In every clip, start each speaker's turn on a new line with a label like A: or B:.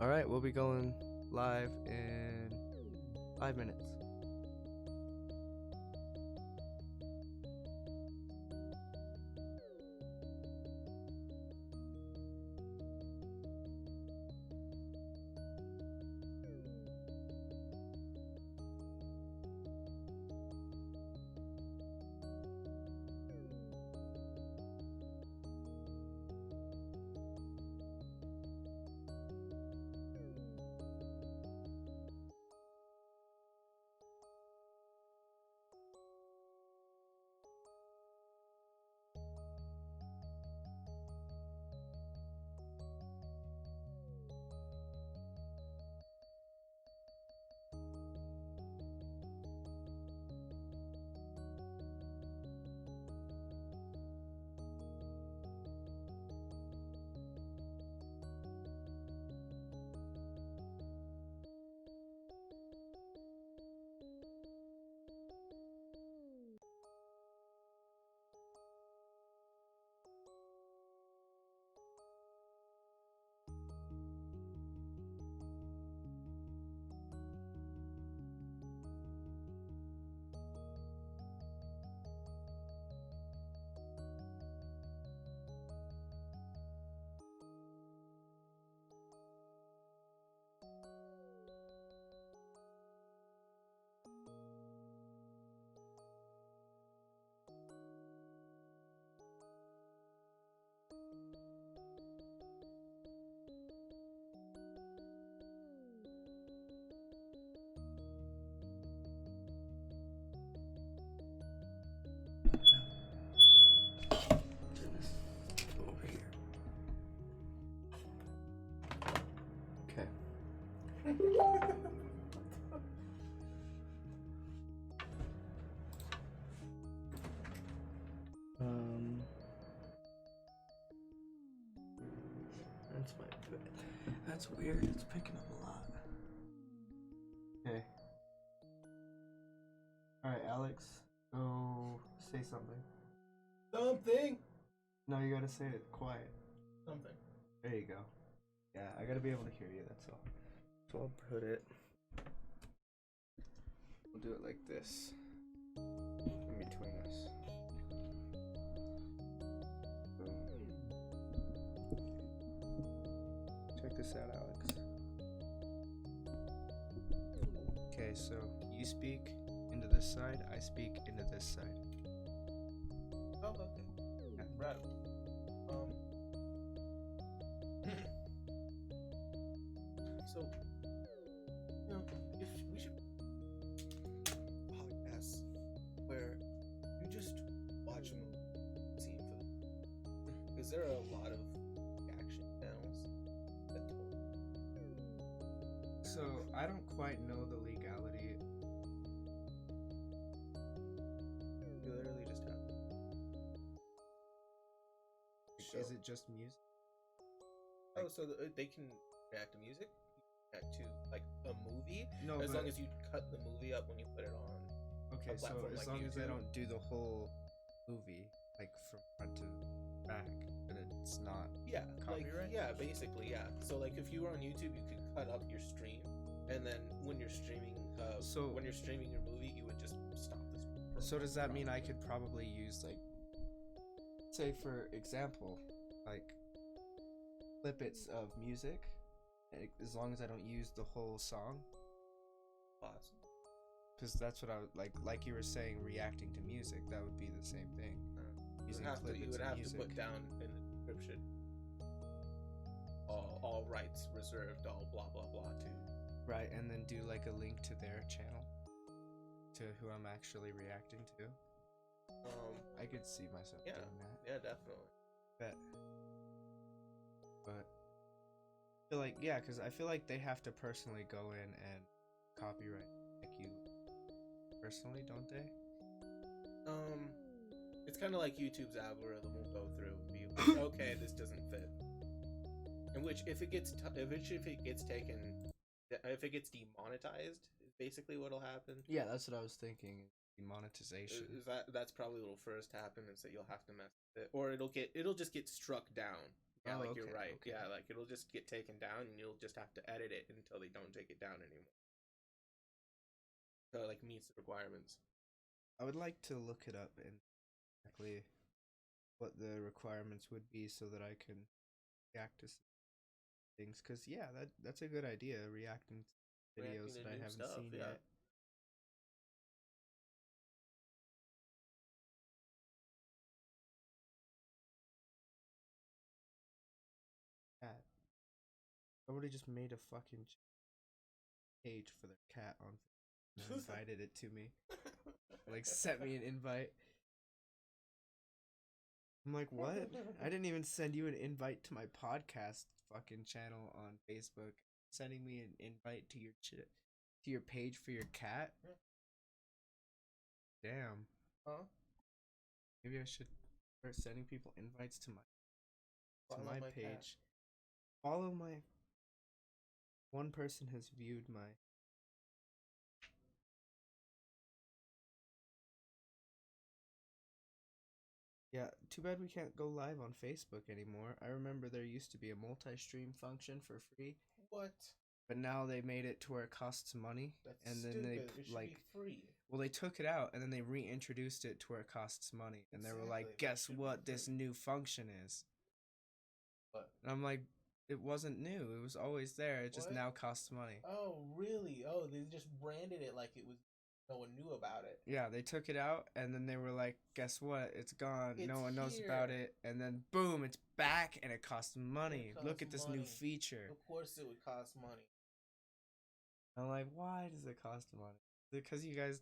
A: All right, we'll be going live in 5 minutes. Over here. Okay. That's my bed. That's weird. It's picking up a lot. Okay. All right, Alex, go say something.
B: Something.
A: No, you gotta say it quiet.
B: Something.
A: There you go. Yeah, I gotta be able to hear you. That's all. So I'll put it. We'll do it like this. In between us. Check this out, Alex. Okay, so you speak into this side, I speak into this side.
B: Oh, okay.
A: Yeah.
B: Right. So, if we should podcasts where you just watch a movie, scene for them. Because there are a lot of action channels that
A: So I don't quite know the legality.
B: you literally just have.
A: Is it just music?
B: Oh, so they can react to music, react to like a movie,
A: No,
B: as
A: but-
B: long as you cut the movie up when you put it on.
A: Okay,
B: a
A: so
B: platform
A: as
B: like
A: long as I
B: YouTube.
A: don't do the whole movie, like from front to back, but it's not
B: Yeah,
A: copyright?
B: yeah, basically, yeah. So like if you were on YouTube, you could cut up your stream, and then when you're streaming, when you're streaming your movie, you would just stop the stream.
A: So does that mean I could probably use, like, say for example, like snippets of music, as long as I don't use the whole song?
B: Possible.
A: Because that's what I would like you were saying, reacting to music, that would be the same thing.
B: You would have to put down in the description all rights reserved, all blah blah blah too.
A: Right, and then do like a link to their channel, to who I'm actually reacting to. I could see myself
B: Yeah,
A: doing that.
B: yeah, definitely.
A: Bet. But I feel like, yeah, because I feel like they have to personally go in and copyright like you personally, don't they?
B: It's kind of like YouTube's algorithm will go through and be like, okay, this doesn't fit. In which, if it gets taken, if it gets demonetized, is basically what'll happen.
A: Yeah, that's what I was thinking. Demonetization.
B: That's probably what'll first happen, is that you'll have to mess with it, or it'll just get struck down Yeah,
A: Oh,
B: like you're
A: okay,
B: right.
A: okay.
B: Yeah, like it'll just get taken down, and you'll just have to edit it until they don't take it down anymore. So it, like, meets the requirements.
A: I would like to look it up and exactly what the requirements would be so that I can react to things. Cause yeah, that's a good idea. Reacting to
B: Reacting
A: videos
B: to
A: that I
B: new
A: haven't
B: stuff,
A: seen
B: yeah.
A: yet. Cat. Somebody just made a fucking page for their cat on Facebook and invited it to me. Like sent me an invite. I'm like, what? I didn't even send you an invite to my podcast fucking channel on Facebook. Sending me an invite to your page for your cat? Damn.
B: Huh?
A: Maybe I should start sending people invites to my
B: my
A: page.
B: cat.
A: Follow my one person has viewed my Yeah, too bad we can't go live on Facebook anymore. I remember there used to be a multi-stream function for free,
B: What?
A: but now they made it to where it costs money.
B: That's
A: and then
B: stupid.
A: they
B: It should
A: like
B: be free.
A: well, they took it out and then they reintroduced it to where it costs money. And they were
B: Exactly,
A: like,
B: that
A: "Guess
B: should be
A: what this
B: free."
A: new function is?"
B: What?
A: And I'm like, "It wasn't new. It was always there. It just
B: What?
A: now costs money."
B: Oh, really? Oh, they just branded it like it was. No one knew about it.
A: Yeah, they took it out and then they were like, "Guess what? It's gone.
B: It's
A: no one knows
B: here."
A: about it." And then boom, it's back and it costs money.
B: It costs
A: Look at this new
B: money.
A: feature.
B: Of course, it would cost money.
A: I'm like, "Why does it cost money?" Because you guys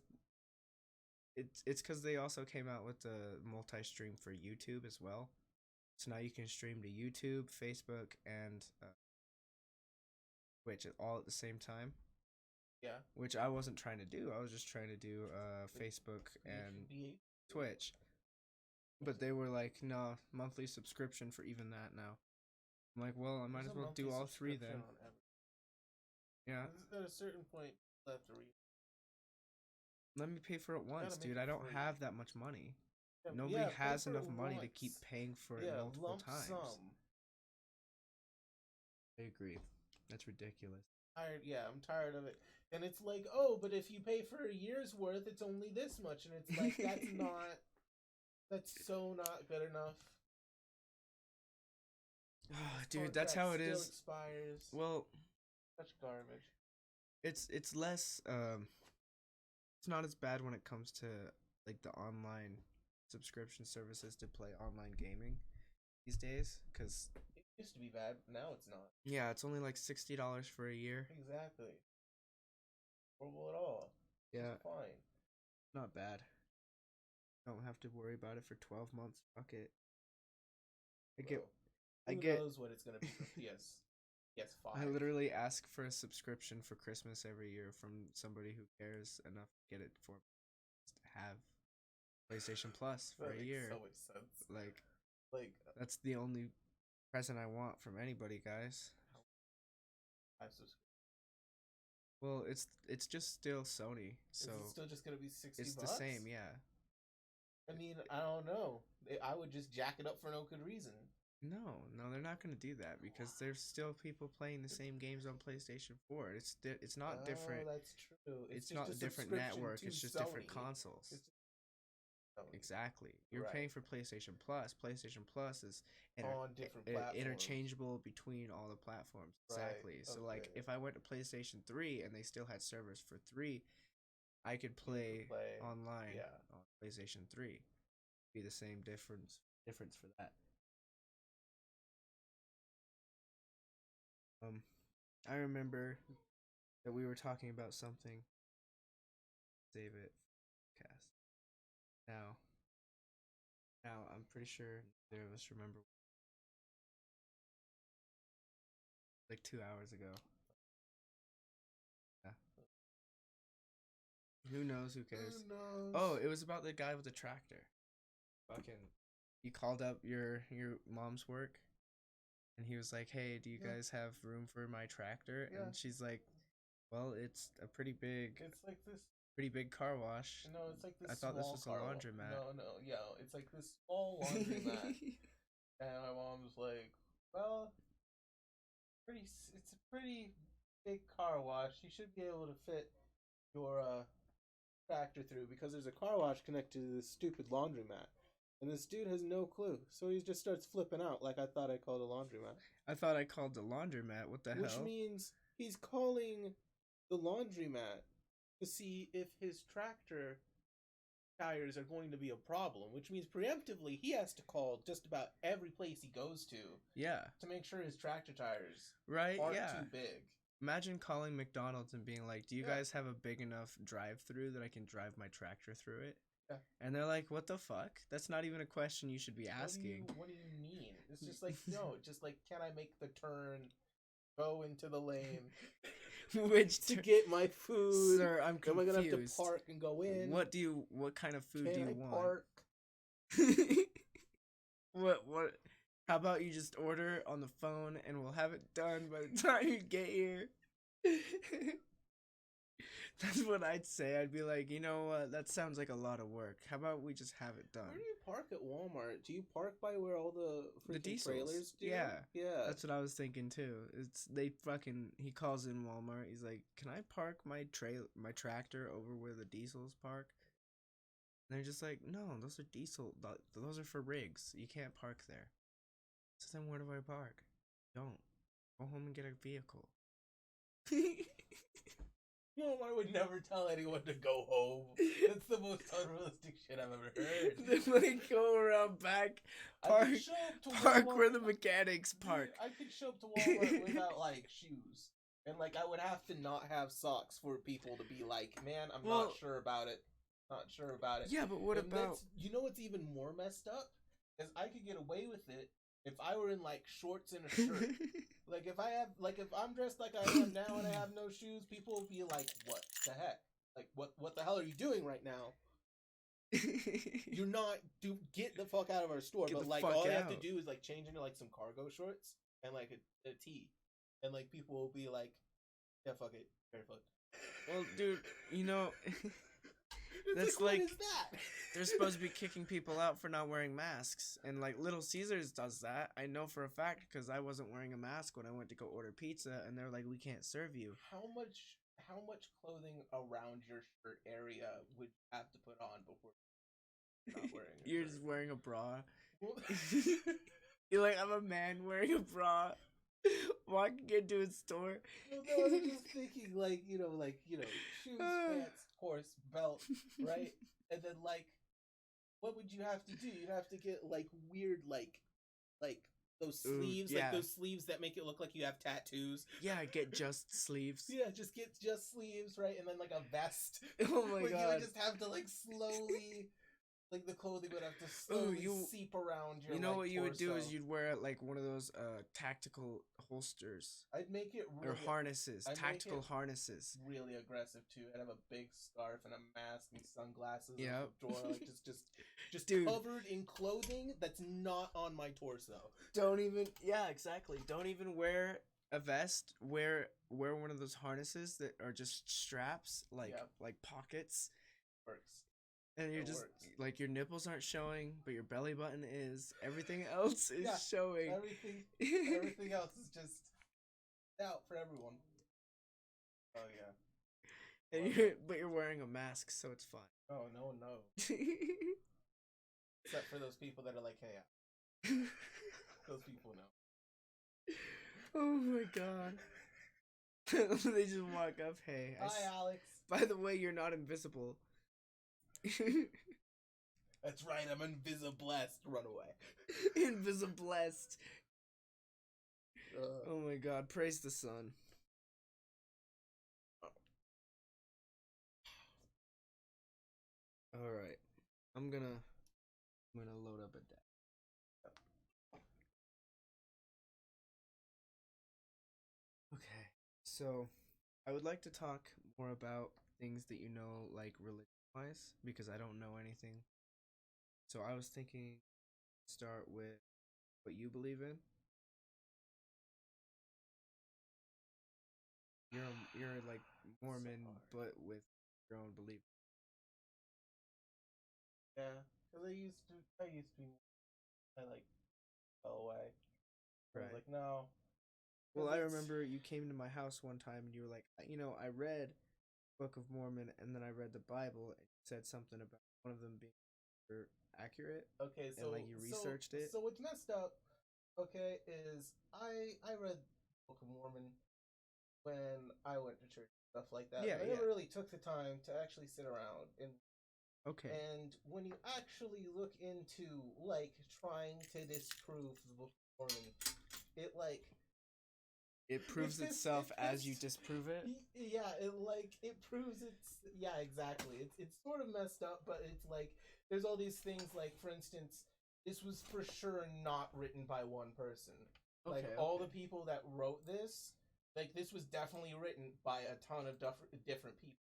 A: it's because they also came out with the multi-stream for YouTube as well. So now you can stream to YouTube, Facebook, and Twitch all at the same time.
B: Yeah.
A: Which I wasn't trying to do. I was just trying to do Facebook and Twitch. But they were like, "No, monthly subscription for even that now." I'm like, "Well, I might as well do all three then." Yeah.
B: At a certain point, you have to read.
A: Let me pay for it once, dude. I don't have that much money. Nobody has enough money to keep paying for it multiple
B: lump
A: times.
B: Sum.
A: I agree. That's ridiculous.
B: I'm tired of it. And it's like, oh, but if you pay for a year's worth, it's only this much, and it's like that's so not good enough.
A: Dude, that's how it is.
B: Expires.
A: Well,
B: such garbage.
A: It's less it's not as bad when it comes to like the online subscription services to play online gaming these days, because
B: it used to be bad, but now it's not.
A: Yeah, it's only like $60 for a year.
B: Exactly. Horrible at all.
A: Yeah.
B: It's fine.
A: Not bad. Don't have to worry about it for 12 months. Fuck it.
B: Who knows what it's gonna be for PS5.
A: I literally ask for a subscription for Christmas every year from somebody who cares enough to get it for me to have PlayStation Plus for a year.
B: So much sense.
A: Like that's the only present I want from anybody, guys. Well, it's just still Sony, so
B: is it still just gonna be $60?
A: It's the same, yeah.
B: I mean, I don't know. I would just jack it up for no good reason.
A: No, they're not gonna do that because there's still people playing the same games on PlayStation 4. It's not different.
B: Oh, that's true.
A: It's not a different network. It's just different consoles. Exactly. You're paying for PlayStation Plus. PlayStation Plus is
B: on different platforms.
A: Interchangeable between all the platforms. Exactly. Right. So like if I went to PlayStation 3 and they still had servers for 3, I could play online on PlayStation 3. Be the same difference for that. I remember that we were talking about something. Save it. Cast. Now, I'm pretty sure neither of us remember. Like 2 hours ago. Yeah. Who knows? Who cares?
B: Who knows?
A: Oh, it was about the guy with the tractor. Fucking, he called up your mom's work, and he was like, "Hey, do you guys have room for my tractor?" And she's like, "Well, it's a pretty big.
B: It's like this.
A: Pretty big car wash."
B: No, it's like this.
A: I thought this was a laundromat.
B: No, it's like this small laundromat. And my mom was like, Well, it's a pretty big car wash. You should be able to fit your tractor through because there's a car wash connected to this stupid laundromat. And this dude has no clue, so he just starts flipping out like I thought I called a laundromat.
A: I thought I called the laundromat. What the hell?
B: Which means he's calling the laundromat to see if his tractor tires are going to be a problem, which means preemptively he has to call just about every place he goes to.
A: Yeah.
B: To make sure his tractor tires
A: aren't
B: too big.
A: Imagine calling McDonald's and being like, "Do you guys have a big enough drive-through that I can drive my tractor through it?"
B: Yeah.
A: And they're like, "What the fuck? That's not even a question you should be asking."
B: What do you mean? It's just like, no, just like, can I make the turn, go into the lane, to get my food?
A: Sir, I'm confused.
B: Am I gonna have to park and go in?
A: What kind of food do you want?
B: Park?
A: What? How about you just order on the phone and we'll have it done by the time you get here? That's what I'd say. I'd be like, you know what? That sounds like a lot of work. How about we just have it done?
B: Where do you park at Walmart? Do you park by where all the trailers do?
A: Yeah.
B: Yeah.
A: That's what I was thinking too. He calls in Walmart. He's like, "Can I park my tractor over where the diesels park?" And they're just like, "No, those are diesel. Those are for rigs. You can't park there." So then where do I park? Don't. Go home and get a vehicle.
B: I would never tell anyone to go home. That's the most unrealistic shit I've ever heard.
A: Then like go around back, park where the mechanics park.
B: I could show up to Walmart without like shoes, and like I would have to not have socks for people to be like, "Man, I'm not sure about it. Not sure about it."
A: Yeah, but what about?
B: You know what's even more messed up is I could get away with it if I were in like shorts and a shirt. if I'm dressed like I am now and I have no shoes, people will be like, "What the heck? Like, what the hell are you doing right now? You're not. Get the fuck out of our store." But like, all I have to do is like change into like some cargo shorts and like a tee, and like people will be like, "Yeah, fuck it, barefoot."
A: Well, dude, that's
B: like, what is that?
A: They're supposed to be kicking people out for not wearing masks, and like Little Caesars does that. I know for a fact because I wasn't wearing a mask when I went to go order pizza, and they're like, "We can't serve you."
B: How much clothing around your shirt area would you have to put on before you're not wearing a
A: You're
B: shirt?
A: Just wearing a bra. You're like, "I'm a man wearing a bra." Walking into a store.
B: Well, no, I was just thinking, shoes, pants, horse, belt, right? And then, what would you have to do? You'd have to get, weird, those sleeves, those sleeves that make it look like you have tattoos.
A: Yeah, get just sleeves.
B: Yeah, just get just sleeves, right? And then, a vest.
A: Oh my god.
B: You would just have to, slowly... the clothing would have to slowly seep around your.
A: You know what you
B: torso.
A: would do is you'd wear one of those tactical holsters.
B: I'd make it really,
A: or harnesses, tactical harnesses.
B: Really aggressive too. I'd have a big scarf and a mask and sunglasses.
A: Yeah.
B: Just Dude. Covered in clothing that's not on my torso.
A: Don't even. Yeah, exactly. Don't even wear a vest. Wear one of those harnesses that are just straps, like pockets.
B: Works.
A: And you're just your nipples aren't showing, but your belly button is. Everything else is showing.
B: Everything else is just out for everyone. Oh yeah.
A: And you're wearing a mask, so it's fine.
B: Oh no. Except for those people that are like, "Hey, those people know."
A: Oh my god. They just walk up, "Hey,
B: hi, Alex.
A: By the way, you're not invisible."
B: That's right, I'm invisiblessed. Run away.
A: Invisiblessed. Oh my god, praise the sun. Alright. I'm gonna load up a deck. Okay. So I would like to talk more about things that you know, religion-wise, because I don't know anything. So I was thinking, start with what you believe in. You're like Mormon, but with your own belief.
B: Yeah, because I used to be. I fell away. I was like, no.
A: Well, I remember you came to my house one time and you were like, I read Book of Mormon and then I read the Bible and you said something about one of them being accurate.
B: Okay, so
A: and you researched it.
B: So what's messed up, okay, is I read Book of Mormon when I went to church, stuff like that.
A: Yeah,
B: I never really took the time to actually sit around and.
A: Okay.
B: And when you actually look into like trying to disprove the Book of Mormon,
A: it proves itself as you disprove it.
B: Yeah, it proves it's exactly. It's sort of messed up, but it's like there's all these things like, for instance, this was for sure not written by one person. Like all the people that wrote this, like this was definitely written by a ton of different people.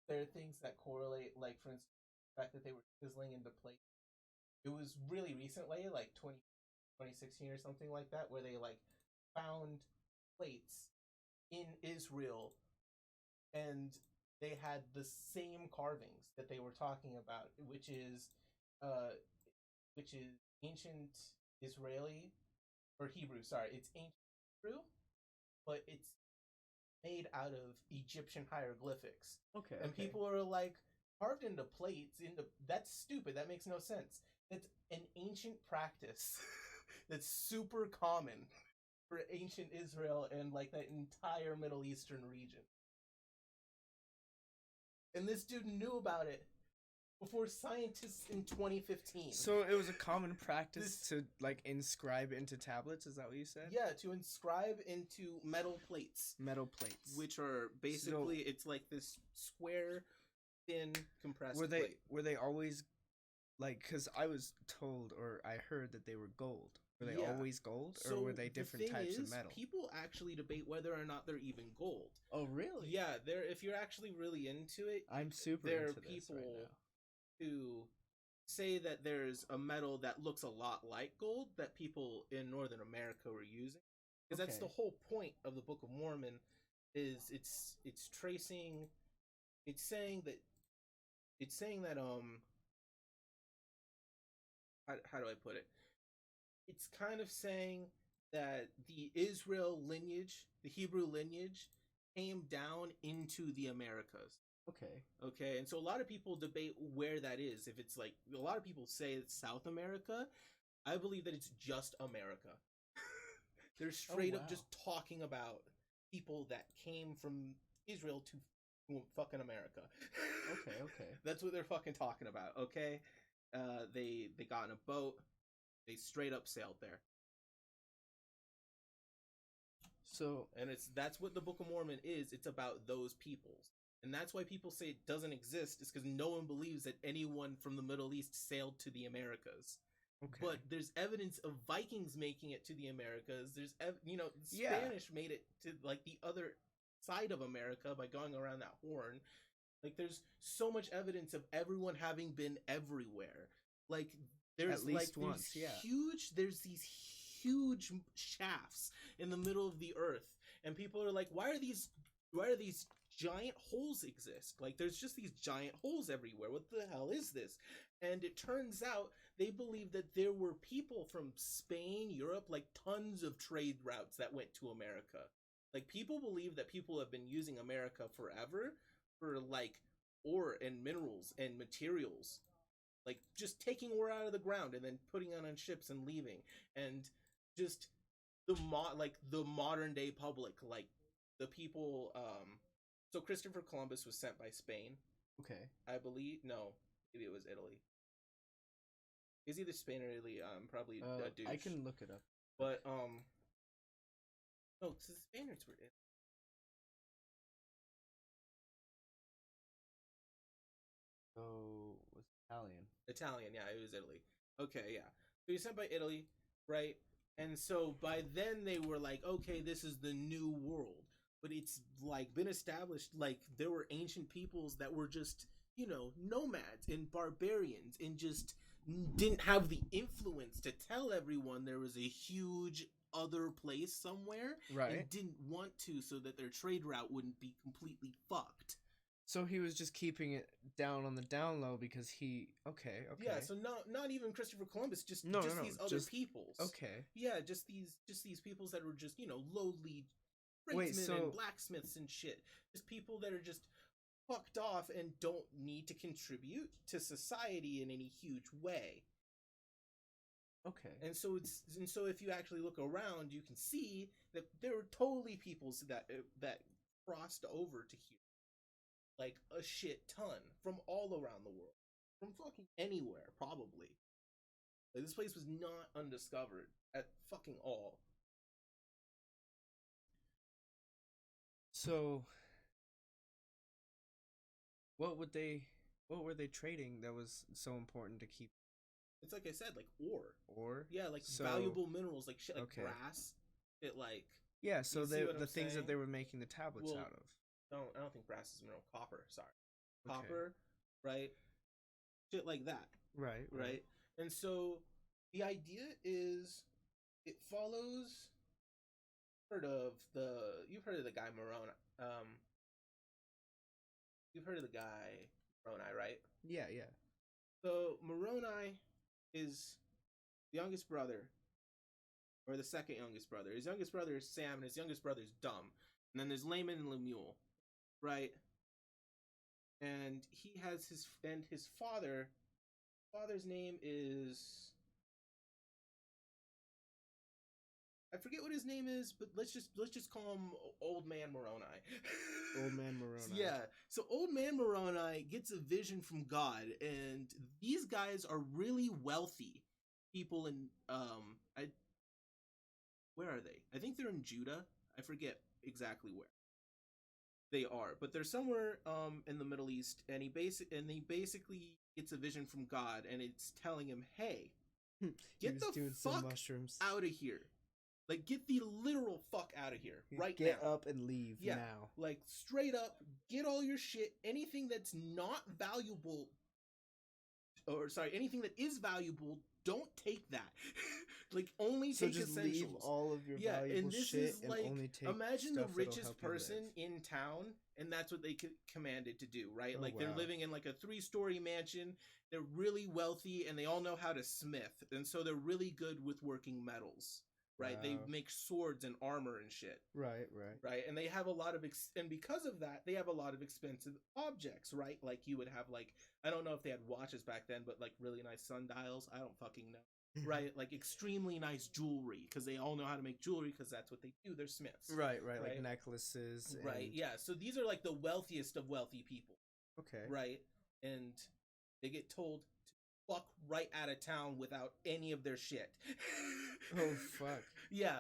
B: There are things that correlate, like for instance, the fact that they were chiseling into plate. It was really recently, like 2016 or something like that, where they like found plates in Israel, and they had the same carvings that they were talking about, uh, which is ancient Israeli or Hebrew. Sorry, it's ancient Hebrew, but it's made out of Egyptian hieroglyphics.
A: Okay.
B: And people are like, carved into plates, that's stupid. That makes no sense. It's an ancient practice that's super common for ancient Israel and like that entire Middle Eastern region. And this dude knew about it before scientists in 2015.
A: So it was a common practice to like inscribe into tablets. Is that what you said?
B: Yeah, to inscribe into metal plates.
A: Metal plates,
B: which are basically it's like this square, thin, compressed.
A: Were they always like? Because I was told or I heard that they were gold. Were they always gold, or were they different types of metal?
B: People actually debate whether or not they're even gold.
A: Oh, really?
B: Yeah, if you're actually really into it,
A: I'm super.
B: There
A: into
B: are people
A: this right now.
B: who say that there's a metal that looks a lot like gold that people in Northern America were using, because that's the whole point of the Book of Mormon. Is it's saying that how do I put it? It's kind of saying that the Israel lineage, the Hebrew lineage, came down into the Americas. Okay, and so a lot of people debate where that is. If it's like, a lot of people say it's South America. I believe that it's just America. They're straight up just talking about people that came from Israel to fucking America.
A: Okay.
B: That's what they're fucking talking about, okay? They got in a boat. They straight up sailed there.
A: So,
B: and that's what the Book of Mormon is. It's about those peoples. And that's why people say it doesn't exist, is because no one believes that anyone from the Middle East sailed to the Americas. Okay. But there's evidence of Vikings making it to the Americas. There's, Spanish made it to like the other side of America by going around that horn. Like, there's so much evidence of everyone having been everywhere. Like, there's at least like once, there's these huge shafts in the middle of the earth, and people are like, why are these giant holes exist? Like, there's just these giant holes everywhere. What the hell is this? And it turns out they believe that there were people from Spain, Europe, like tons of trade routes that went to America. Like, people believe that people have been using America forever for like ore and minerals and materials, like just taking ore out of the ground and then putting it on ships and leaving, and just the modern day public, like the people. So Christopher Columbus was sent by Spain.
A: Okay.
B: I believe. No, maybe it was Italy. It's either Spain or Italy. Probably a douche.
A: I can look it up.
B: But no, because the Spaniards were in.
A: So was Italian.
B: Italian, yeah, it was Italy. Okay, yeah. So he was sent by Italy, right? And so by then they were like, okay, this is the new world. But it's like been established, like there were ancient peoples that were just, nomads and barbarians, and just didn't have the influence to tell everyone there was a huge other place somewhere,
A: right?
B: And didn't want to, so that their trade route wouldn't be completely fucked.
A: So he was just keeping it down on the down low because he okay.
B: Yeah, so not even Christopher Columbus, just
A: No,
B: these other peoples.
A: Okay.
B: Yeah, just these peoples that were just, lowly
A: Wait,
B: tradesmen and blacksmiths and shit. Just people that are just fucked off and don't need to contribute to society in any huge way.
A: Okay.
B: And so if you actually look around, you can see that there were totally peoples that crossed over to here. Like a shit ton from all around the world. From fucking anywhere, probably. Like, this place was not undiscovered at fucking all.
A: So what were they trading that was so important to keep?
B: It's like I said, like ore.
A: Ore?
B: Yeah, like valuable minerals, like shit, like brass. It like
A: yeah. So the things that they were making the tablets out of.
B: I don't think brass is a mineral. Copper, sorry. Copper, right? Shit like that. Right. And so the idea is it follows. You've heard of the guy Moroni. You've heard of the guy Moroni, right?
A: Yeah.
B: So Moroni is the youngest brother, or the second youngest brother. His youngest brother is Sam, and his youngest brother is Dumb. And then there's Layman and Lemuel, right? And he has his father's name is, I forget what his name is, but let's just call him Old Man Moroni.
A: Old Man Moroni.
B: Yeah. So Old Man Moroni gets a vision from God, and these guys are really wealthy people in where are they? I think they're in Judah. I forget exactly where they are, but they're somewhere in the Middle East, and he basically gets a vision from God, and it's telling him, "Hey, get the fuck out of here. Like, get the literal fuck out of here right now.
A: Get up and leave now.
B: Like, straight up, get all your shit. Anything that's not valuable, anything that is valuable, don't take that. Like, only take essentials.
A: Leave all of your valuable shit and only take
B: imagine the richest person in town, and that's what they commanded to do, right? They're living in like a 3-story mansion. They're really wealthy, and they all know how to smith, and so they're really good with working metals. Right, they make swords and armor and shit. Right, and they have a lot of and because of that, they have a lot of expensive objects. Right, like you would have I don't know if they had watches back then, but like really nice sundials. I don't fucking know. Right, like extremely nice jewelry because they all know how to make jewelry because that's what they do. They're smiths. Right, like necklaces. Right, yeah. So these are like the wealthiest of wealthy people. Okay. Right, and they get told to fuck right out of town without any of their shit.
A: Oh fuck.
B: Yeah,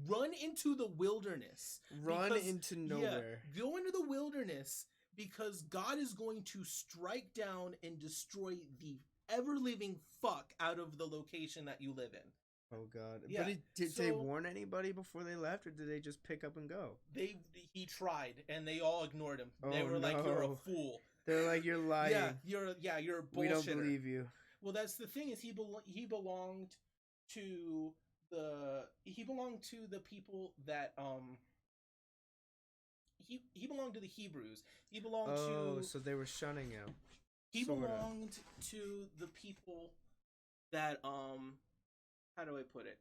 B: run into the wilderness.
A: Into nowhere.
B: Yeah, go into the wilderness because God is going to strike down and destroy the ever-living fuck out of the location that you live in.
A: Oh god. Yeah. But did they warn anybody before they left, or did they just pick up and go?
B: He tried, and they all ignored him. They were like, "You're a fool."
A: They're like, "You're lying."
B: You're a bullshitter.
A: We don't believe you.
B: Well, that's the thing, is he belonged to the people that he belonged to the Hebrews. He belonged to
A: so they were shunning him.
B: He belonged to the people that how do I put it?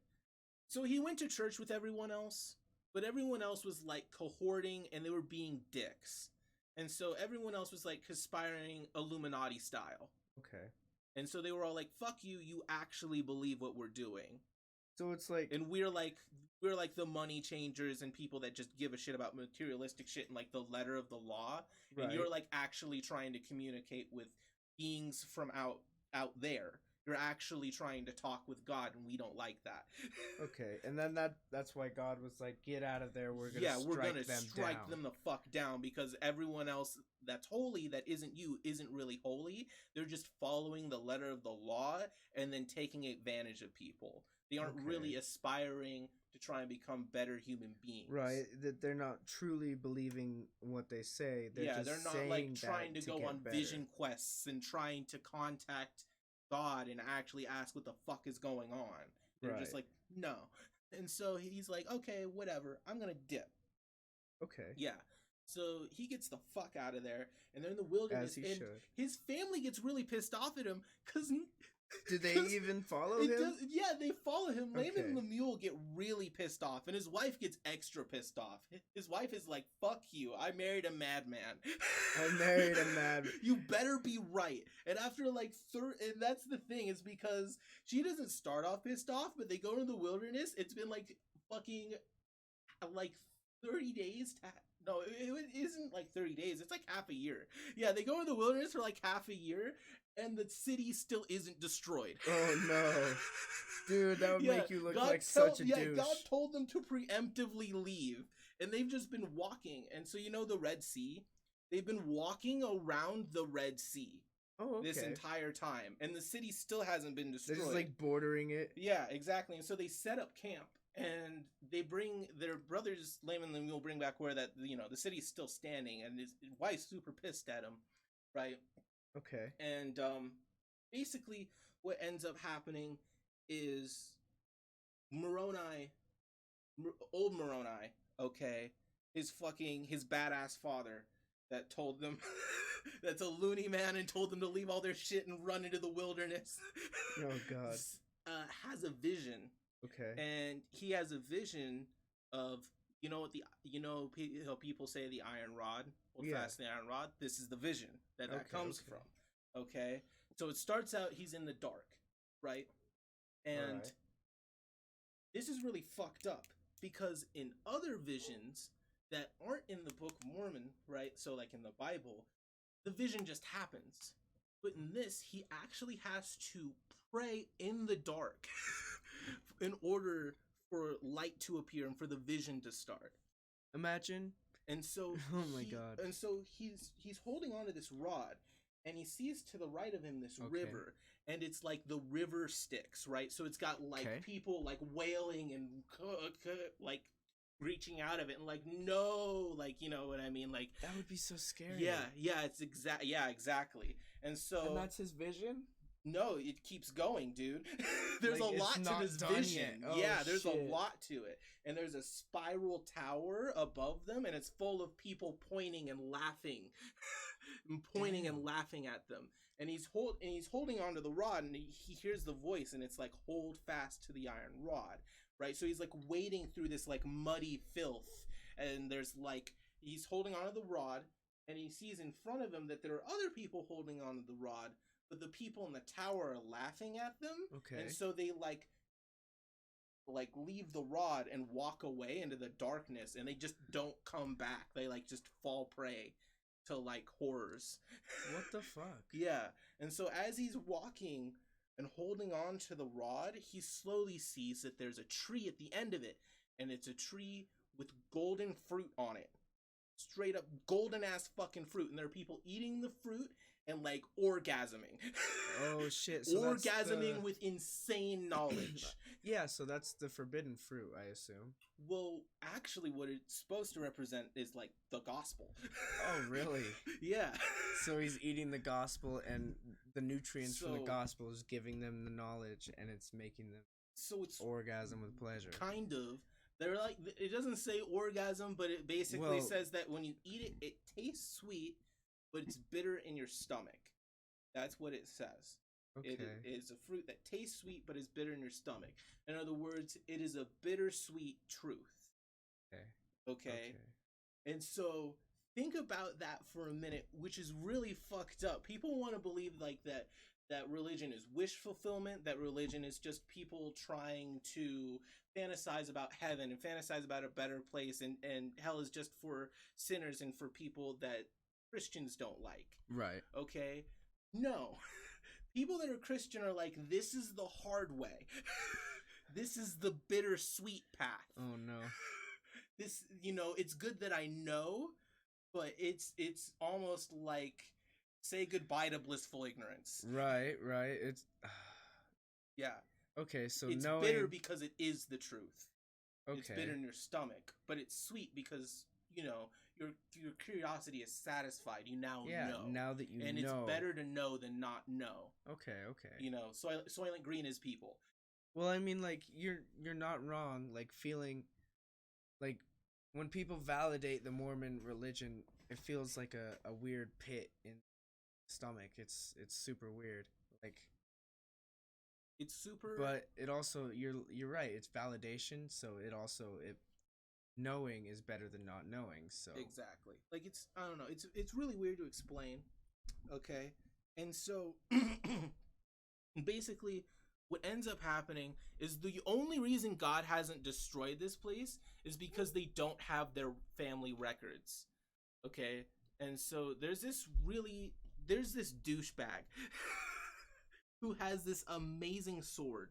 B: So he went to church with everyone else, but everyone else was like cohorting and they were being dicks. And so everyone else was like conspiring Illuminati style. Okay. And so they were all like, "Fuck you, you actually believe what we're doing."
A: So it's like,
B: and we're like the money changers and people that just give a shit about materialistic shit and like the letter of the law. Right. And you're like actually trying to communicate with beings from out there. You're actually trying to talk with God, and we don't like that.
A: Okay, and then that's why God was like, "Get out of there. We're gonna strike
B: them the fuck down because everyone else that's holy that isn't you isn't really holy. They're just following the letter of the law and then taking advantage of people. They aren't really aspiring to try and become better human beings.
A: Right, that they're not truly believing what they say. They're not like
B: trying to go on vision quests and trying to contact God and actually ask what the fuck is going on. They're just like, no. And so he's like, okay, whatever, I'm gonna dip. Okay. Yeah. So he gets the fuck out of there, and they're in the wilderness.
A: As he
B: and
A: should.
B: His family gets really pissed off at him because.
A: Do they even follow him?
B: Yeah, they follow him.
A: Okay.
B: Laman and the mule get really pissed off, and his wife gets extra pissed off. His wife is like, "Fuck you! I married a madman.
A: I married a madman.
B: You better be right." And after like and that's the thing, is because she doesn't start off pissed off, but they go into the wilderness. It's been like fucking like 30 days. No, it isn't like 30 days. It's like half a year. Yeah, they go into the wilderness for like half a year, and the city still isn't destroyed.
A: Oh no. Dude, that would make you look like such a douche.
B: Yeah, God told them to preemptively leave, and they've just been walking. And so, you know, the Red Sea? They've been walking around the Red Sea this entire time, and the city still hasn't been destroyed.
A: They're just like bordering it.
B: Yeah, exactly. And so they set up camp, and they bring their brothers, Laman and the mule, bring back word that, you know, the city's still standing, and his wife's super pissed at him, right?
A: Okay.
B: And basically what ends up happening is old Moroni, okay, his badass father that told them that's a loony man and told them to leave all their shit and run into the wilderness.
A: Oh God.
B: Has a vision.
A: Okay.
B: And he has a vision of, you know what how people say the iron rod will fasten the iron rod. This is the vision that comes from. Okay, so it starts out he's in the dark, right? And this is really fucked up because in other visions that aren't in the Book of Mormon, right? So like in the Bible, the vision just happens. But in this, he actually has to pray in the dark in order for light to appear and for the vision to start.
A: Imagine.
B: And so
A: oh my God.
B: And so he's holding onto this rod, and he sees to the right of him this river, and it's like the river Styx, right? So it's got like people like wailing and like reaching out of it, and like, no, like, you know what I mean? Like,
A: that would be so scary.
B: Yeah, it's exactly. And so,
A: and that's his vision?
B: No, it keeps going, dude. There's
A: like,
B: a lot to this vision.
A: Oh,
B: yeah, there's
A: shit.
B: a lot to it. And there's a spiral tower above them, and it's full of people pointing and laughing. And pointing and laughing at them. And he's holding onto the rod, and he hears the voice, and it's like, hold fast to the iron rod. Right? So he's like wading through this like muddy filth, and there's like, he's holding onto the rod, and he sees in front of him that there are other people holding onto the rod, but the people in the tower are laughing at them. Okay. And so they like leave the rod and walk away into the darkness, and they just don't come back. They like just fall prey to like horrors.
A: What the fuck?
B: Yeah. And so as he's walking and holding on to the rod, he slowly sees that there's a tree at the end of it, and it's a tree with golden fruit on it. Straight up golden ass fucking fruit, and there are people eating the fruit and like orgasming.
A: Oh shit. So
B: orgasming with insane knowledge.
A: Yeah, so that's the forbidden fruit, I assume.
B: Well, actually what it's supposed to represent is like the gospel.
A: Oh really?
B: Yeah.
A: So he's eating the gospel, and the nutrients from the gospel is giving them the knowledge, and it's making them it's orgasm with pleasure.
B: Kind of. They're like, it doesn't say orgasm, but it basically says that when you eat it, it tastes sweet, but it's bitter in your stomach. That's what it says. Okay. It is a fruit that tastes sweet, but is bitter in your stomach. In other words, it is a bittersweet truth. Okay. And so think about that for a minute, which is really fucked up. People want to believe like that religion is wish fulfillment, that religion is just people trying to fantasize about heaven and fantasize about a better place, and hell is just for sinners and for people that Christians don't like. Right. Okay? No. People that are Christian are like, this is the hard way. This is the bittersweet path.
A: Oh no.
B: This, you know, it's good that I know, but it's almost like say goodbye to blissful ignorance.
A: Right. It's
B: yeah.
A: Okay, so
B: it's bitter because it is the truth. Okay. It's bitter in your stomach, but it's sweet because, you know, your curiosity is satisfied. You now know.
A: Yeah, now that you know.
B: And it's better to know than not know.
A: Okay.
B: You know, Soylent Green is people.
A: Well, I mean, like, you're not wrong, like, feeling, like, when people validate the Mormon religion, it feels like a weird pit in the stomach. It's super weird. Like
B: It's super.
A: but it also you're right. It's validation, so it knowing is better than not knowing. So
B: Exactly. Like it's I don't know. It's really weird to explain. Okay, and so basically, what ends up happening is the only reason God hasn't destroyed this place is because they don't have their family records. Okay, and so there's this douchebag who has this amazing sword.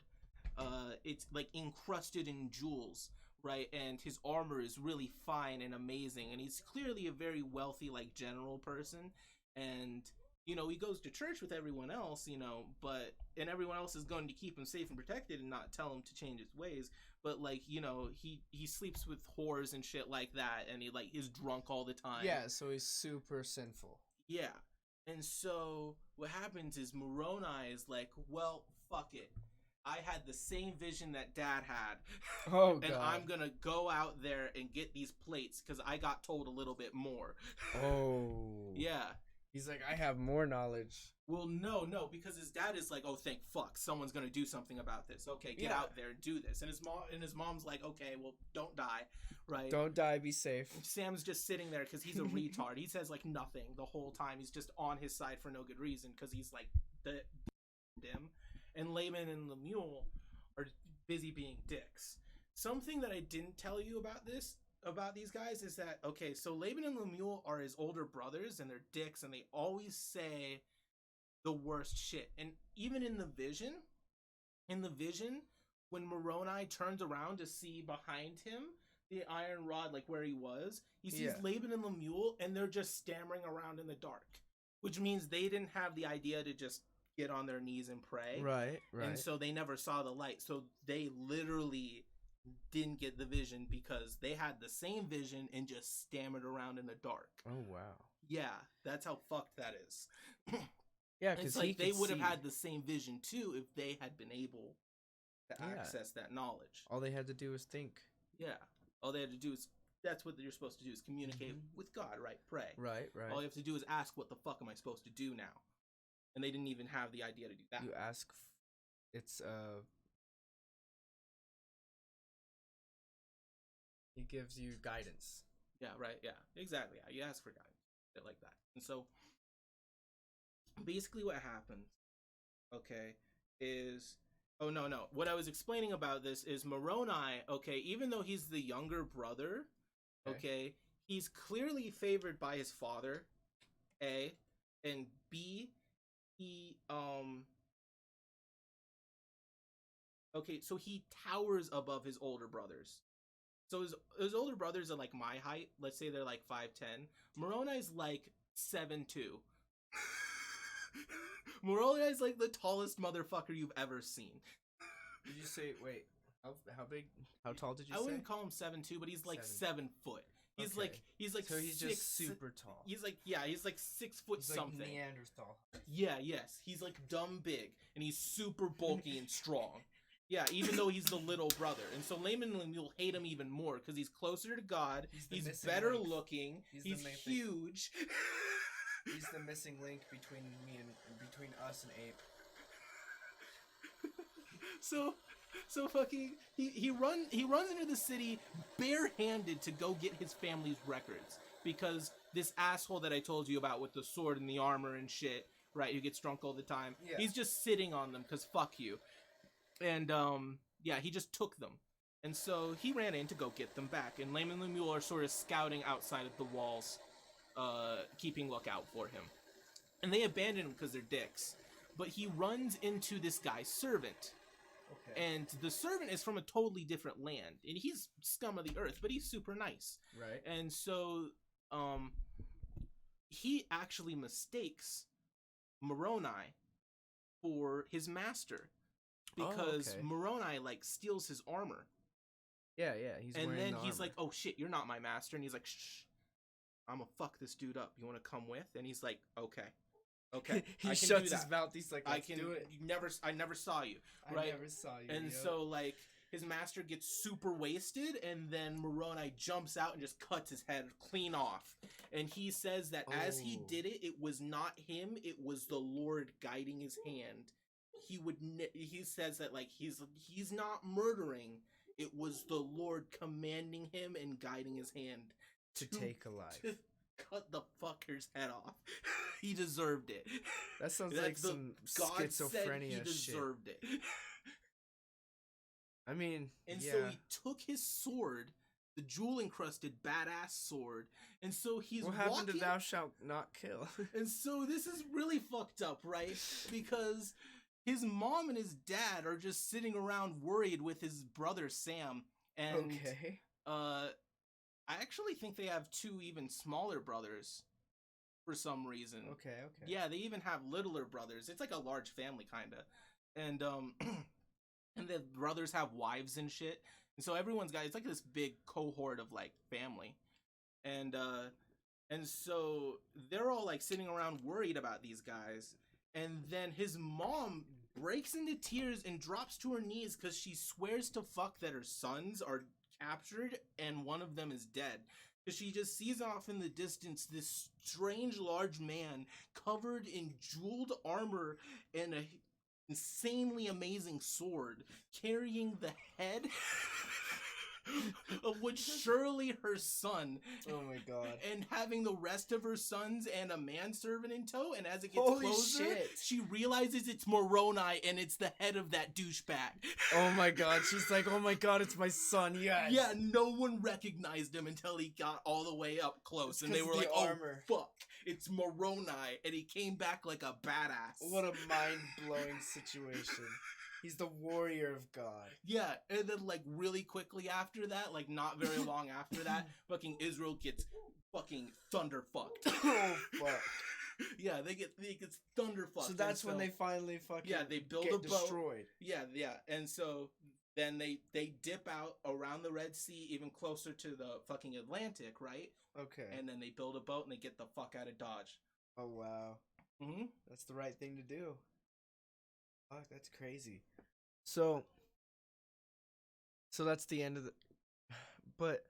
B: It's like encrusted in jewels, right? And his armor is really fine and amazing, and he's clearly a very wealthy, like, general person. And he goes to church with everyone else, and everyone else is going to keep him safe and protected and not tell him to change his ways. But like, he sleeps with whores and shit like that, and he like is drunk all the time.
A: yeah, so he's super sinful.
B: Yeah. And so what happens is Moroni is like, well, fuck it. I had the same vision that Dad had.
A: Oh, God.
B: And I'm going to go out there and get these plates because I got told a little bit more.
A: Oh.
B: Yeah.
A: He's like, I have more knowledge.
B: Well, no, because his dad is like, oh, thank fuck, someone's going to do something about this. Okay, get out there and do this. And his mom's like, okay, well, don't die, right?
A: Don't die, be safe.
B: Sam's just sitting there because he's a retard. He says like nothing the whole time. He's just on his side for no good reason because he's like him. And Laban and Lemuel are busy being dicks. Something that I didn't tell you about these guys is that, okay, so Laban and Lemuel are his older brothers, and they're dicks, and they always say the worst shit. And even in the vision, when Moroni turns around to see behind him the iron rod, like where he was, he sees Laban and Lemuel, and they're just stammering around in the dark, which means they didn't have the idea to just get on their knees and pray.
A: Right.
B: And so they never saw the light. So they literally didn't get the vision because they had the same vision and just stammered around in the dark.
A: Oh, wow.
B: Yeah, that's how fucked that is.
A: Yeah, because
B: like they would have had the same vision too if they had been able to access that knowledge.
A: All they had to do was think.
B: Yeah. All they had to do is, that's what you're supposed to do, is communicate with God, right? Pray.
A: Right.
B: All you have to do is ask, what the fuck am I supposed to do now? And they didn't even have the idea to do that.
A: You ask, it's, he gives you guidance.
B: Yeah, right, yeah, exactly. Yeah, you ask for guidance, shit like that. And so, basically what happens, okay, is... Oh, no. What I was explaining about this is Moroni, okay, even though he's the younger brother, okay, he's clearly favored by his father, A, and B, he, okay, so he towers above his older brothers. So his older brothers are like my height. Let's say they're like 5'10". Moroni's like 7'2". Moroni's like the tallest motherfucker you've ever seen.
A: Did you say, wait, how big, how tall did you say?
B: I wouldn't call him 7'2", but he's like 7 foot. He's like
A: so he's just super tall.
B: He's like 6 foot something.
A: Like Neanderthal.
B: Yeah, yes. He's like dumb big, and he's super bulky and strong. Yeah, even though he's the little brother. And so Laban and Lemuel hate him even more because he's closer to God. He's better looking. He's huge.
A: He's the missing link between us and Ape.
B: So fucking he runs into the city barehanded to go get his family's records because this asshole that I told you about with the sword and the armor and shit, right, who gets drunk all the time, he's just sitting on them because fuck you. And he just took them. And so he ran in to go get them back, and Laban and Lemuel are sort of scouting outside of the walls, keeping lookout for him. And they abandon him because they're dicks. But he runs into this guy's servant. Okay. And the servant is from a totally different land. And he's scum of the earth, but he's super nice.
A: Right.
B: And so he actually mistakes Moroni for his master. Because Moroni, like, steals his armor.
A: Yeah, he's wearing the armor.
B: And then he's like, oh shit, you're not my master. And he's like, shh, I'm gonna fuck this dude up. You wanna come with? And he's like, okay.
A: He shuts his mouth. He's like, let's do it.
B: I never saw you. Right?
A: I never saw you.
B: And so, like, his master gets super wasted, and then Moroni jumps out and just cuts his head clean off. And he says that as he did it, it was not him, it was the Lord guiding his hand. He says that like he's not murdering, it was the Lord commanding him and guiding his hand
A: to take a life.
B: To cut the fucker's head off. He deserved it.
A: That sounds like some schizophrenia
B: he deserved
A: shit.
B: it.
A: I mean,
B: and so he took his sword, the jewel-encrusted badass sword, and so he's
A: What happened to thou shalt not kill?
B: And so this is really fucked up, right? Because his mom and his dad are just sitting around worried with his brother Sam. And I actually think they have 2 even smaller brothers for some reason.
A: Okay.
B: Yeah, they even have littler brothers. It's like a large family kinda. And and the brothers have wives and shit. And so everyone's got, it's like this big cohort of like family. And so they're all like sitting around worried about these guys. And then his mom breaks into tears and drops to her knees because she swears to fuck that her sons are captured and one of them is dead. Because she just sees off in the distance this strange large man covered in jeweled armor and a insanely amazing sword carrying the head of which surely her son.
A: Oh my god.
B: And having the rest of her sons and a manservant in tow, and as it gets
A: Holy
B: closer,
A: shit.
B: she realizes it's Moroni and it's the head of that douchebag.
A: Oh my god, she's like, oh my god, it's my son, yes.
B: Yeah, no one recognized him until he got all the way up close, and they were like,
A: armor.
B: Oh fuck, it's Moroni, and he came back like a badass.
A: What a mind-blowing situation. He's the warrior of God.
B: Yeah, and then like really quickly after that, like not very long after that, fucking Israel gets fucking thunder fucked.
A: Oh fuck.
B: Yeah, they get thunder fucked.
A: So that's when they finally fucking
B: they build
A: get
B: a boat.
A: Destroyed.
B: Yeah, and so then they dip out around the Red Sea, even closer to the fucking Atlantic, right?
A: Okay.
B: And then they build a boat and they get the fuck out of Dodge.
A: Oh wow.
B: Mm-hmm.
A: That's the right thing to do. Fuck, that's crazy. So that's the end of the. But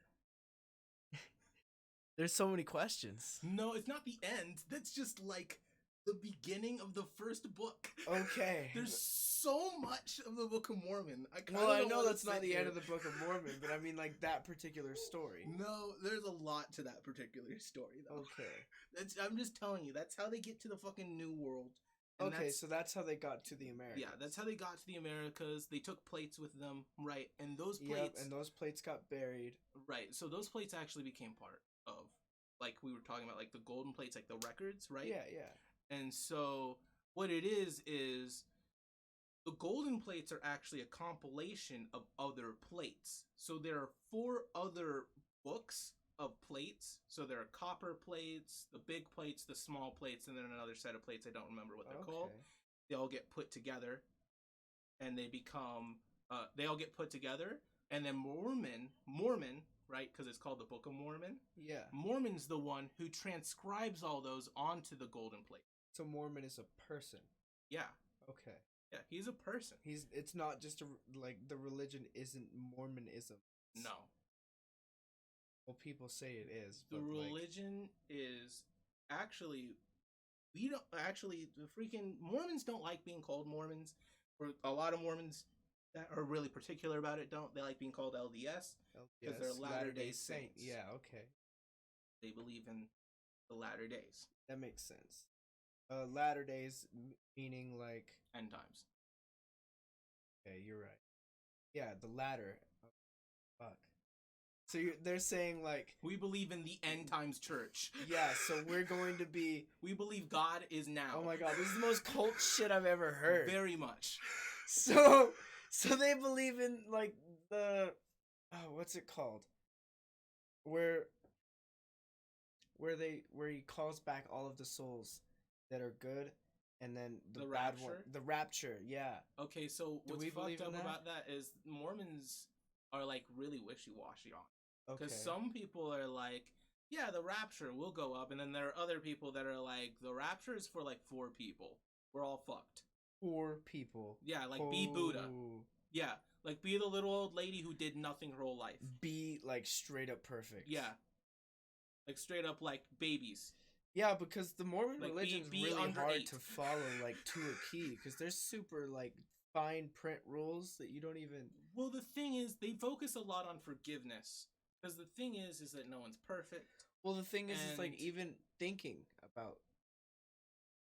A: there's so many questions.
B: No, it's not the end. That's just like the beginning of the first book.
A: Okay.
B: There's so much of the Book of Mormon.
A: I know that's not the end of the Book of Mormon, but I mean like that particular story.
B: No, there's a lot to that particular story, though.
A: Okay.
B: I'm just telling you, that's how they get to the fucking New World.
A: And so that's how they got to the Americas.
B: Yeah, that's how they got to the Americas. They took plates with them, right? And those plates...
A: Yep, and those plates got buried.
B: Right, so those plates actually became part of, like we were talking about, like the golden plates, like the records, right?
A: Yeah.
B: And so what it is the golden plates are actually a compilation of other plates. So there are 4 other books of plates. So there are copper plates, the big plates, the small plates, and then another set of plates. I don't remember what they're called. They all get put together and they become they all get put together, and then Mormon, right? Because it's called the Book of Mormon.
A: Yeah.
B: Mormon's the one who transcribes all those onto the golden plate.
A: So Mormon is a person.
B: Yeah.
A: Okay.
B: Yeah, he's a person.
A: It's not just like the religion isn't Mormonism.
B: No.
A: Well, people say it is.
B: The religion is actually, the freaking Mormons don't like being called Mormons. Or a lot of Mormons that are really particular about it don't. They like being called LDS because they're Latter-day Saints.
A: Yeah, okay.
B: They believe in the latter days.
A: That makes sense. Latter days meaning like
B: end times.
A: Okay, you're right. Yeah, the latter. Oh, fuck. So they're saying like
B: we believe in the end times church.
A: Yeah, so we're going to be.
B: We believe God is now.
A: Oh my god, this is the most cult shit I've ever heard.
B: Very much.
A: So they believe in like the what's it called? Where he calls back all of the souls that are good, and then the bad
B: rapture?
A: one, the rapture. Yeah.
B: Okay, so what's fucked up about that is Mormons are like really wishy-washy on. Because some people are like, yeah, the rapture will go up, and then there are other people that are like, the rapture is for like 4 people. We're all fucked.
A: 4 people.
B: Yeah, like be Buddha. Yeah,
C: Like, be the little old lady who did nothing her whole life.
A: Be, like, straight up perfect.
C: Yeah. Like, straight up, like, babies.
A: Yeah, because the Mormon
C: Like,
A: religion's
C: be
A: really
C: under
A: hard
C: 8.
A: to follow, like, to a key, because there's super, like, fine print rules that you don't even...
C: Well, the thing is, they focus a lot on forgiveness. Because the thing is that no one's perfect.
A: Well, the thing is,
C: and...
A: it's like, even thinking about,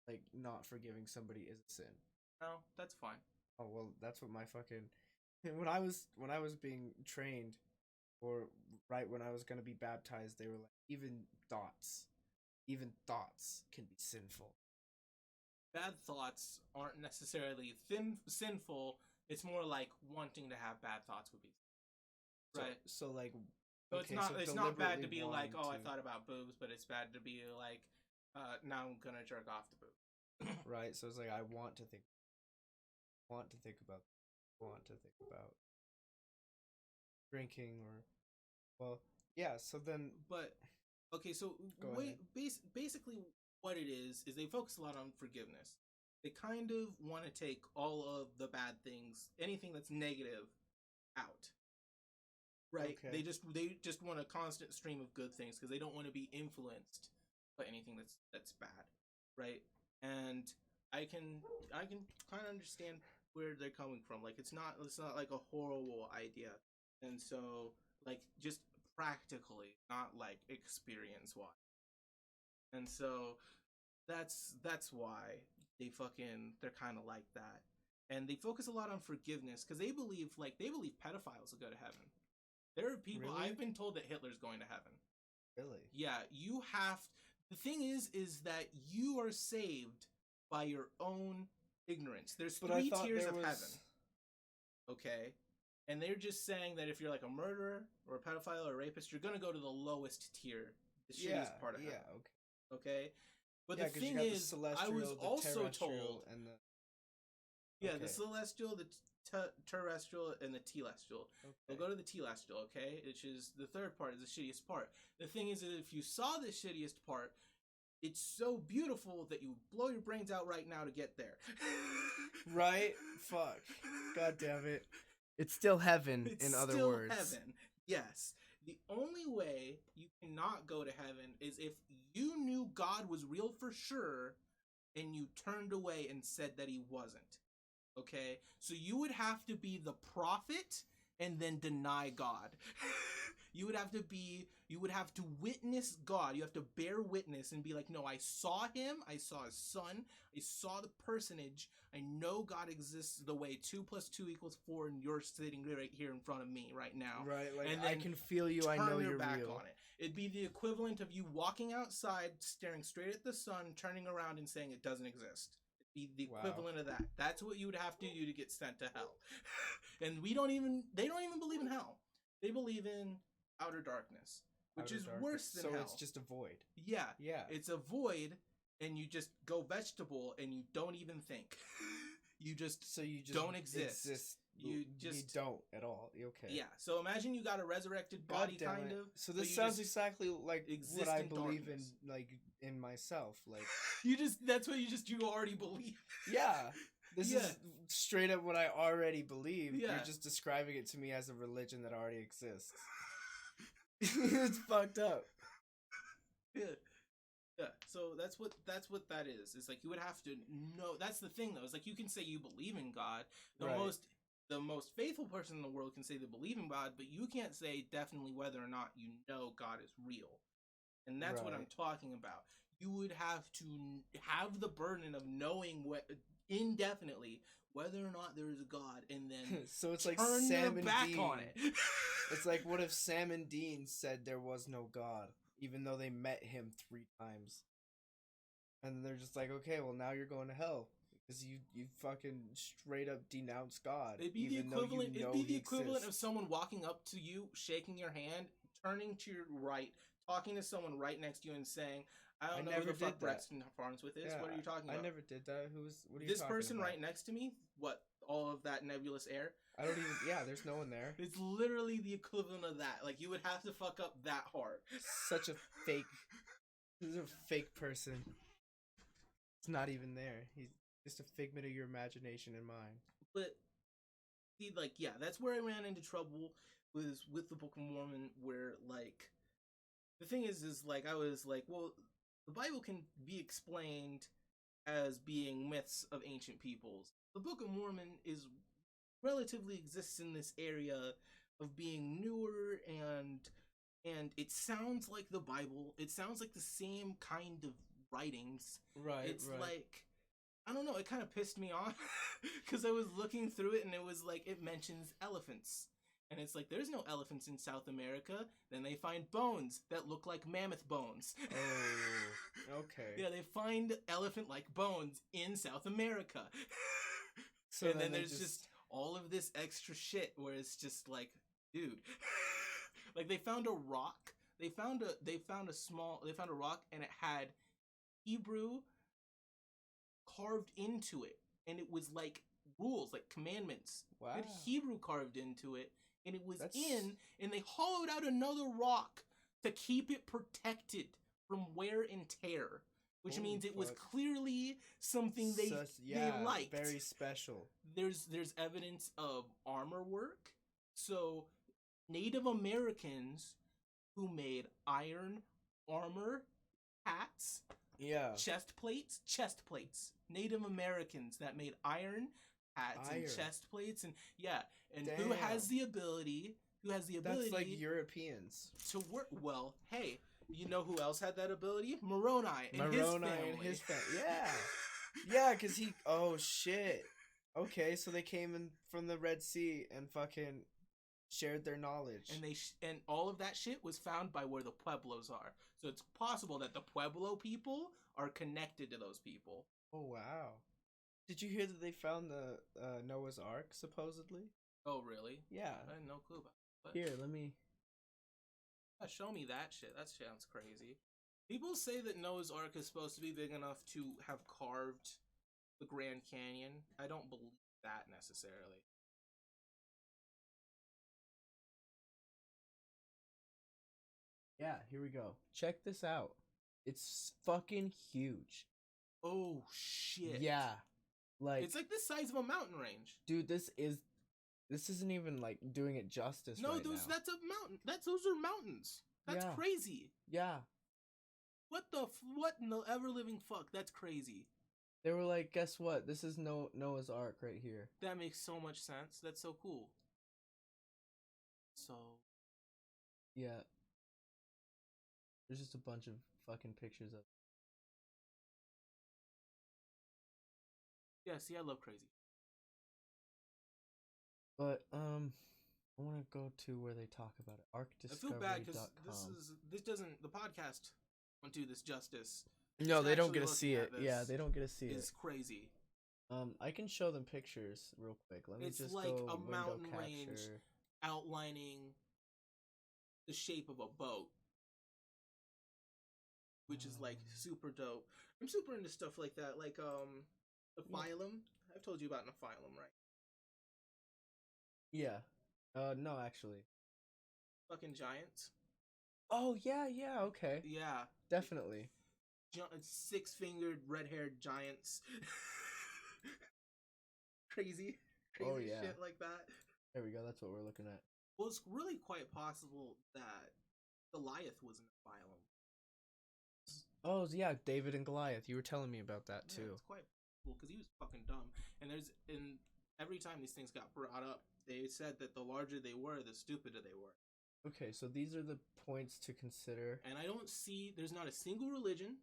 A: like, not forgiving somebody is a sin.
C: No, that's fine.
A: Oh, well, that's what my fucking... When I was being trained, or right when I was going to be baptized, they were like, even thoughts can be sinful.
C: Bad thoughts aren't necessarily sinful. It's more like wanting to have bad thoughts would be. Right.
A: So like.
C: So
A: okay,
C: it's not bad to be like, oh,
A: to...
C: I thought about boobs, but it's bad to be like, now I'm gonna jerk off the boob.
A: Right. So it's like I want to think about drinking or, well, yeah. So then,
C: but okay, so basically what it is they focus a lot on forgiveness. They kind of want to take all of the bad things, anything that's negative, out. Right?
A: Okay.
C: They just want a constant stream of good things because they don't want to be influenced by anything that's bad, right? And I can kind of understand where they're coming from. Like it's not like a horrible idea, and so like just practically, not like experience wise. And so that's why they're kind of like that, and they focus a lot on forgiveness because they believe pedophiles will go to heaven. There are people,
A: really?
C: I've been told that Hitler's going to heaven.
A: Really?
C: Yeah, you have. The thing is that you are saved by your own ignorance. There's 3 tiers of heaven. Okay? And they're just saying that if you're like a murderer or a pedophile or a rapist, you're going to go to the lowest tier, the shittiest part of heaven.
A: Yeah,
C: okay. But the thing is, I was also told.
A: And
C: the celestial, the terrestrial, and the telestial. Okay. We'll go to the telestial, okay? Which is the third part, is the shittiest part. The thing is that if you saw the shittiest part, it's so beautiful that you would blow your brains out right now to get there.
A: Right? Fuck. God damn it. It's still heaven, in other words.
C: It's still heaven, yes. The only way you cannot go to heaven is if you knew God was real for sure and you turned away and said that he wasn't. Okay? So you would have to be the prophet and then deny God. You would have to witness God. You have to bear witness and be like, no, I saw him. I saw his son. I saw the personage. I know God exists the way 2 + 2 = 4, and you're sitting right here in front of me right now.
A: Right, like,
C: and
A: I can feel you, I know you're
C: back
A: real.
C: On it. It'd be the equivalent of you walking outside, staring straight at the sun, turning around and saying it doesn't exist. It'd be the equivalent of that. That's what you would have to do to get sent to hell. And they don't even believe in hell. They believe in outer darkness, which is worse than hell. So
A: it's just a void.
C: Yeah. It's a void, and you just go vegetable, and you don't even think. You just don't exist. You
A: don't at all. Okay.
C: Yeah. So imagine you got a resurrected body, kind of.
A: So this sounds exactly like what I believe in, like in myself. Like
C: that's what you already believe.
A: Yeah. This is straight up what I already believe.
C: Yeah.
A: You're just describing it to me as a religion that already exists. It's fucked up.
C: Yeah. Yeah. So that's what that is. It's like you would have to know. That's the thing, though. It's like you can say you believe in God. The most faithful person in the world can say they believe in God, but you can't say definitely whether or not you know God is real. And that's what I'm talking about. You would have to have the burden of knowing indefinitely whether or not there is a God, and then
A: so it's like
C: turn
A: Sam
C: your back
A: and Dean.
C: On it.
A: It's like, what if Sam and Dean said there was no God, even though they met him 3 times? And they're just like, okay, well, now you're going to hell. Because you fucking straight up denounce God.
C: It'd be the equivalent of someone walking up to you, shaking your hand, turning to your right, talking to someone right next to you and saying, I don't know who the fuck BWrecks10's with is.
A: Yeah,
C: what are you talking about?
A: I never did that. What are you
C: this
A: talking
C: person
A: about?
C: right next to me? What? All of that nebulous air?
A: I don't even... Yeah, there's no one there.
C: It's literally the equivalent of that. Like, you would have to fuck up that hard.
A: Such a fake... This is a fake person. It's not even there. He's just a figment of your imagination and mine.
C: But See, like, yeah, that's where I ran into trouble with the Book of Mormon, where, like, the thing is like, I was like, well, the Bible can be explained as being myths of ancient peoples. The Book of Mormon is relatively exists in this area of being newer, and it sounds like the Bible. It sounds like the same kind of writings.
A: Right.
C: It's like, I don't know, it kind of pissed me off because I was looking through it and it was like, it mentions elephants. And it's like, there's no elephants in South America. Then they find bones that look like mammoth bones.
A: Oh, okay.
C: Yeah, they find elephant-like bones in South America.
A: So
C: and then there's just all of this extra shit where it's just like, dude. Like, they found a rock. They found a rock, and it had Hebrew carved into it. And it was like rules, like commandments.
A: Wow.
C: It had Hebrew carved into it. And it was and they hollowed out another rock to keep it protected from wear and tear, which means it was clearly something they liked.
A: Very special.
C: There's evidence of armor work. So Native Americans who made iron armor, hats, chest plates. Native Americans that made iron hats and chest plates, and who has the ability
A: That's like Europeans
C: to work. Well, hey, you know who else had that ability? Moroni and his family.
A: Yeah, because oh shit, okay, so they came in from the Red Sea and fucking shared their knowledge,
C: and and all of that shit was found by where the Pueblos are. So it's possible that the Pueblo people are connected to those people.
A: Oh wow. Did you hear that they found the Noah's Ark, supposedly?
C: Oh, really?
A: Yeah.
C: I had no clue about it. But
A: here, let me...
C: show me that shit. That sounds crazy. People say that Noah's Ark is supposed to be big enough to have carved the Grand Canyon. I don't believe that necessarily.
A: Yeah, here we go. Check this out. It's fucking huge.
C: Oh, shit.
A: Yeah. Like,
C: it's like the size of a mountain range.
A: Dude, this isn't even like doing it justice.
C: No,
A: right now.
C: That's a mountain. Those are mountains. That's crazy.
A: Yeah.
C: What in the ever living fuck? That's crazy.
A: They were like, guess what? This is Noah's Ark right here.
C: That makes so much sense. That's so cool. So.
A: Yeah. There's just a bunch of fucking pictures of.
C: Yeah, see, I love crazy.
A: But I want to go to where they talk about it. ArkDiscovery.com.
C: I feel bad because this doesn't, the podcast won't do this justice.
A: No, they don't get to see it. Yeah, they don't get to see it.
C: It's crazy.
A: I can show them pictures real quick. Let me
C: it's
A: just
C: like
A: go
C: a
A: window
C: mountain
A: capture.
C: range outlining the shape of a boat, which is like super dope. I'm super into stuff like that, like the phylum. I've told you about an phylum, right?
A: Yeah. No, actually.
C: Fucking giants.
A: Oh yeah, okay.
C: Yeah,
A: definitely.
C: Six-fingered, red-haired giants. crazy shit like that.
A: There we go. That's what we're looking at.
C: Well, it's really quite possible that Goliath was in the phylum.
A: Oh yeah, David and Goliath. You were telling me about that too.
C: It's quite cool because he was fucking dumb. And every time these things got brought up, they said that the larger they were, the stupider they were.
A: Okay, so these are the points to consider.
C: And I don't see, there's not a single religion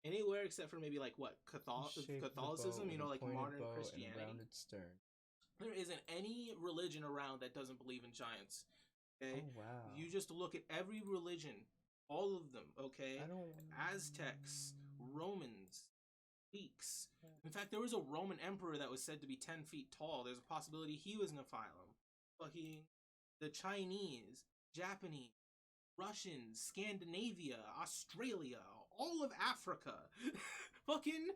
C: anywhere except for maybe like what Catholicism, you know, like modern Christianity.
A: Rounded stern.
C: There isn't any religion around that doesn't believe in giants. Okay?
A: Oh wow.
C: You just look at every religion, all of them, okay? Aztecs, Romans, Greeks. In fact, there was a Roman emperor that was said to be 10 feet tall. There's a possibility he was in a phylum. Fucking the Chinese, Japanese, Russians, Scandinavia, Australia, all of Africa. Fucking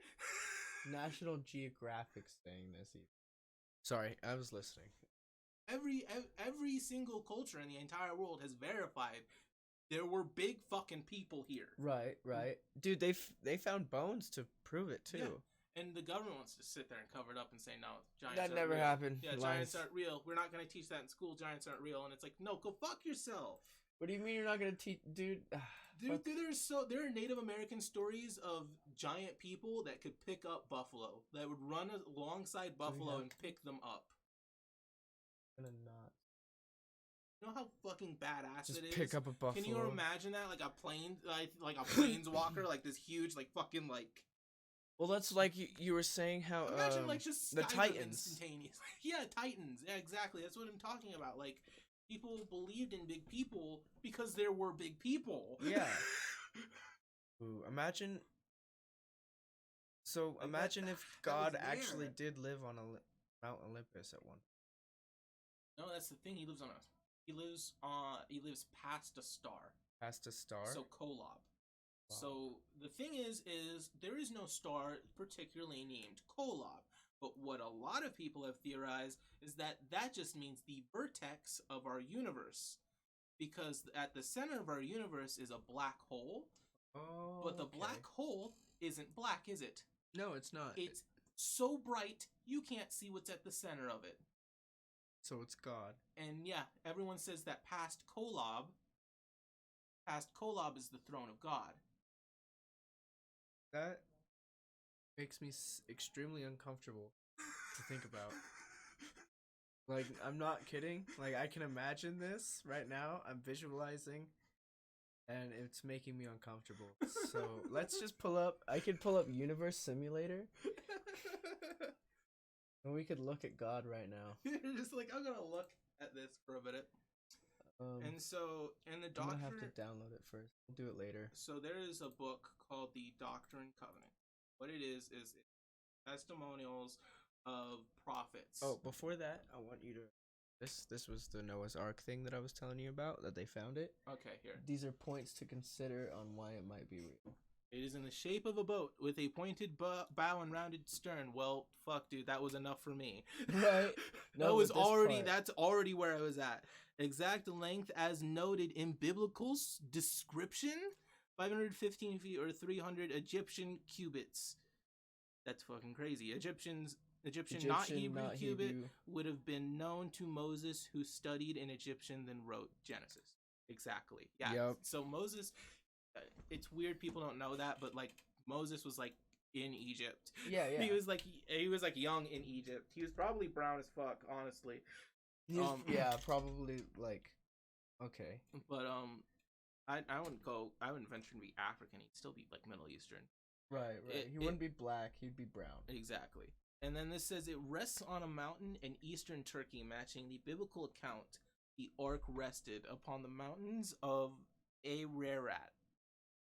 A: National Geographic's saying this. Sorry, I was listening.
C: Every single culture in the entire world has verified there were big fucking people here.
A: Right. Dude, they found bones to prove it too.
C: And the government wants to sit there and cover it up and say, no, giants
A: That
C: aren't
A: never
C: real.
A: happened.
C: Yeah, giants aren't real. We're not going to teach that in school. Giants aren't real. And it's like, no, go fuck yourself.
A: What do you mean you're not gonna teach, dude?
C: Dude, there are Native American stories of giant people that could pick up buffalo, that would run alongside buffalo and pick them up.
A: I'm gonna not.
C: You know how fucking badass
A: Just
C: it is?
A: pick up a buffalo.
C: Can you imagine that? Like a planeswalker, like this huge, like fucking like.
A: Well, that's like you were saying how
C: Imagine like just
A: the
C: Skyrim
A: Titans.
C: instantaneously. Yeah, Titans. Yeah, exactly. That's what I'm talking about. Like people believed in big people because there were big people.
A: Yeah. Ooh, imagine. So
C: Like
A: imagine
C: that-
A: if
C: that was
A: God actually
C: there.
A: did live on Mount Olympus at one.
C: No, that's the thing. He lives past a star.
A: Past a star.
C: So Kolob.
A: Wow.
C: So the thing is there is no star particularly named Kolob. But what a lot of people have theorized is that just means the vertex of our universe. Because at the center of our universe is a black hole.
A: Oh.
C: But the black hole isn't black, is it?
A: No, it's not.
C: It's so bright you can't see what's at the center of it.
A: So it's God.
C: And yeah, everyone says that past Kolob is the throne of God.
A: That makes me extremely uncomfortable to think about. Like, I'm not kidding. Like, I can imagine this right now. I'm visualizing, and it's making me uncomfortable. So let's just I could pull up Universe Simulator, and we could look at God right now.
C: You're just like, I'm gonna look at this for a minute. And so, in the
A: I'm
C: Doctrine...
A: gonna have to download it first. We'll do it later.
C: So there is a book called The Doctrine and Covenant. What it is testimonials of prophets.
A: Oh, before that, I want you to... This was the Noah's Ark thing that I was telling you about, that they found it.
C: Okay, here.
A: These are points to consider on why it might be real.
C: It is in the shape of a boat with a pointed bow and rounded stern. Well, fuck, dude, that was enough for me.
A: Right? No,
C: That's already where I was at. Exact length as noted in biblical description, 515 feet or 300 Egyptian cubits. That's fucking crazy. Egyptian, not Hebrew cubit would have been known to Moses, who studied in Egyptian, then wrote Genesis. Exactly. Yeah.
A: Yep.
C: So Moses, it's weird people don't know that, but like Moses was like in Egypt.
A: Yeah.
C: He was like young in Egypt. He was probably brown as fuck, honestly.
A: Yeah, probably like okay.
C: But I wouldn't venture to be African. He'd still be like Middle Eastern.
A: Right. He wouldn't be black, he'd be brown.
C: Exactly. And then this says it rests on a mountain in eastern Turkey, matching the biblical account. The ark rested upon the mountains of Ararat.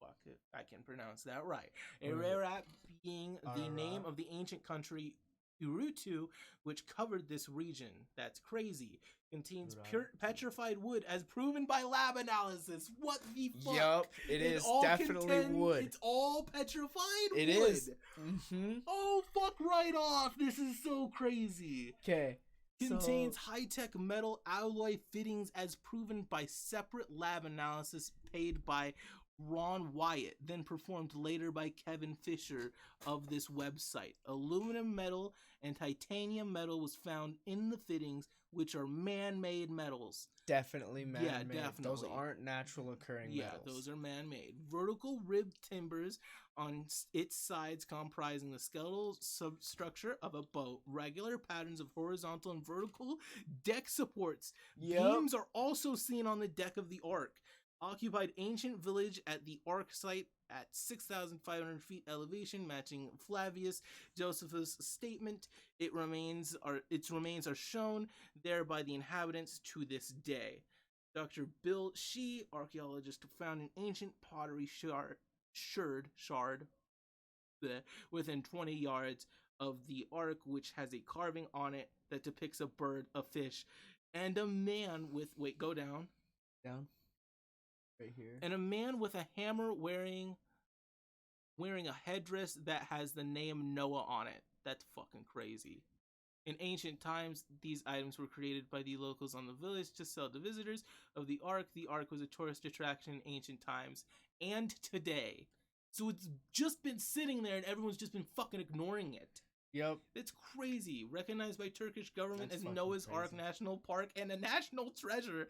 C: Fuck it, I can pronounce that right. Ararat being the name of the ancient country Urutu, which covered this region. That's crazy. Contains pure petrified wood, as proven by lab analysis. What the fuck?
A: Yup, it is definitely wood.
C: It's all petrified wood.
A: It is. Mm-hmm.
C: Oh, fuck right off. This is so crazy.
A: Okay.
C: Contains high-tech metal alloy fittings, as proven by separate lab analysis paid by Ron Wyatt, then performed later by Kevin Fisher of this website. Aluminum metal and titanium metal was found in the fittings, which are man-made metals.
A: Definitely man-made.
C: Yeah, definitely.
A: Those aren't natural occurring metals.
C: Yeah, those are man-made. Vertical ribbed timbers on its sides comprising the skeletal substructure of a boat. Regular patterns of horizontal and vertical deck supports.
A: Yep.
C: Beams are also seen on the deck of the Ark. Occupied ancient village at the Ark site at 6,500 feet elevation, matching Flavius Josephus' statement. Its remains are shown there by the inhabitants to this day. Dr. Bill Shee, archaeologist, found an ancient pottery shard within 20 yards of the Ark, which has a carving on it that depicts a bird, a fish, and a man with... Wait, go down.
A: Down. Right here.
C: And a man with a hammer wearing a headdress that has the name Noah on it. That's fucking crazy. In ancient times, these items were created by the locals on the village to sell to visitors of the Ark. The Ark was a tourist attraction in ancient times and today. So it's just been sitting there, and everyone's just been fucking ignoring it.
A: Yep.
C: It's crazy. Recognized by Turkish government
A: That's
C: as
A: fucking
C: Noah's Ark
A: crazy.
C: National Park and a national treasure.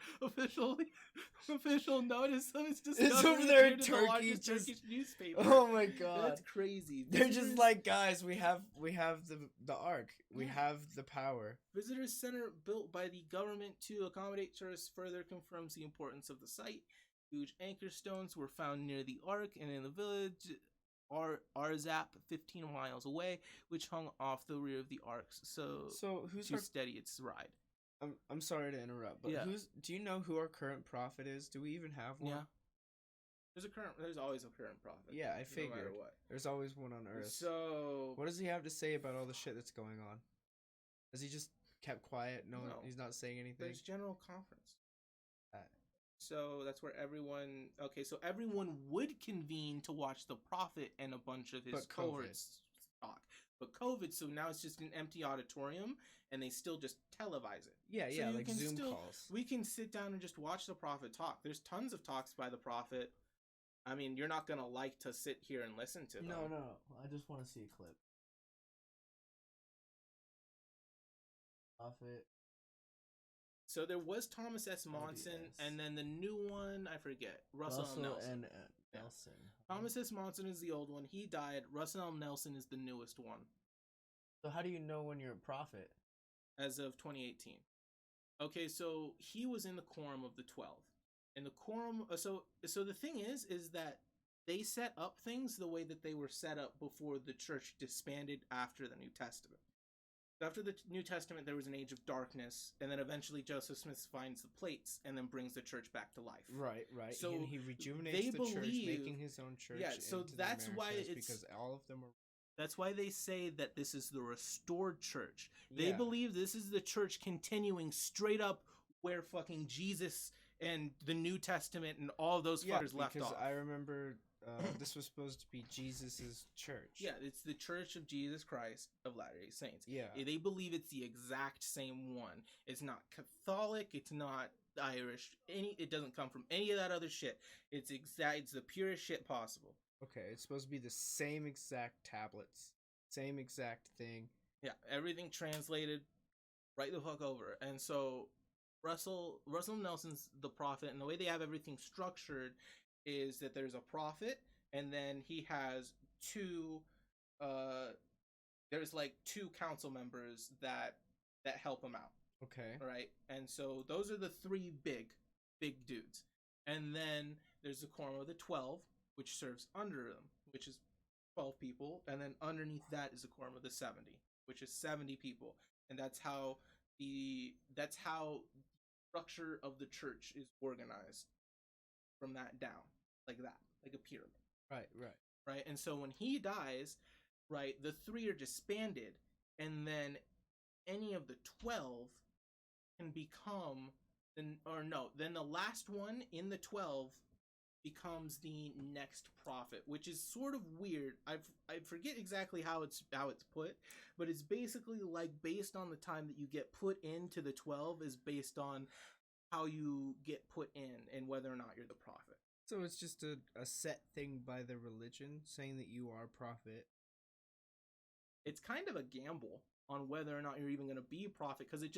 C: Official notice of its
A: It's
C: discovery
A: over there in
C: appeared in the
A: Turkey,
C: largest
A: just-
C: Turkish newspaper.
A: Oh my god.
C: That's crazy.
A: They're just
C: Visitors-
A: like, guys, we have the Ark. We
C: Yeah.
A: have the power.
C: Visitor center built by the government to accommodate tourists further confirms the importance of the site. Huge anchor stones were found near the Ark and in the village Arzap, 15 miles away, which hung off the rear of the Ark, so
A: who's
C: to
A: our
C: steady its ride.
A: I'm sorry to interrupt, but
C: Yeah.
A: do you know who our current prophet is? Do we even have one?
C: Yeah. There's always a current prophet.
A: Yeah, I
C: No
A: figured.
C: matter what.
A: There's always one on Earth.
C: So
A: What does he have to say about all the shit that's going on? Has he just kept quiet? No. He's not saying anything.
C: there's general conference.
A: Uh,
C: So that's where everyone would convene to watch the prophet and a bunch of his
A: But COVID.
C: cohorts talk. But COVID, so now it's just an empty auditorium, and they still just televise it.
A: yeah,
C: So
A: yeah,
C: you
A: like
C: can
A: Zoom
C: still-
A: calls.
C: We can sit down and just watch the prophet talk. There's tons of talks by the prophet. I mean, you're not gonna like to sit here and listen to them.
A: No. I just want to see a clip. Prophet.
C: So there was Thomas S.
A: LDS.
C: Monson, and then the new one, I forget, Russell L. Nelson.
A: and
C: Yeah.
A: Nelson.
C: Thomas S. Monson is the old one. He died. Russell L. Nelson is the newest one,
A: So how do you know when you're a prophet?
C: as of 2018. Okay, so he was in the quorum of the 12. And the quorum, so the thing is that they set up things the way that they were set up before the church disbanded after the New Testament. After the New Testament, there was an age of darkness, and then eventually Joseph Smith finds the plates and then brings the church back to life.
A: Right.
C: So
A: and he rejuvenates the church,
C: believe-
A: making his own church.
C: Yeah, so
A: into the
C: that's why
A: Americas
C: it's-
A: because all of them are.
C: That's why they say that this is the restored church. They
A: Yeah.
C: believe this is the church continuing straight up where fucking Jesus and the New Testament and all those fuckers left
A: because
C: off.
A: I remember this was supposed to be Jesus's church.
C: Yeah, it's the Church of Jesus Christ of Latter-day Saints.
A: Yeah.
C: They believe it's the exact same one. It's not Catholic. It's not Irish. It doesn't come from any of that other shit. It's the purest shit possible.
A: Okay, it's supposed to be the same exact tablets, same exact thing.
C: Yeah, everything translated right the fuck over. And so Russell Nelson's the prophet, and the way they have everything structured is that there's a prophet, and then he has two council members that help him out.
A: Okay.
C: Right? And so those are the three big dudes. And then there's the quorum of the 12, which serves under them, which is 12 people, and then underneath that is the quorum of the 70, which is 70 people. And that's how the structure of the church is organized from that down, like that, like a pyramid. Right? And so when he dies, right, the three are disbanded, and then any of the 12 can become then the last one in the 12 becomes the next prophet, which is sort of weird. I forget exactly how it's put, but it's basically like based on the time that you get put into the 12 is based on how you get put in and whether or not you're the prophet.
A: So it's just a set thing by the religion saying that you are a prophet.
C: It's kind of a gamble on whether or not you're even going to be a prophet, because it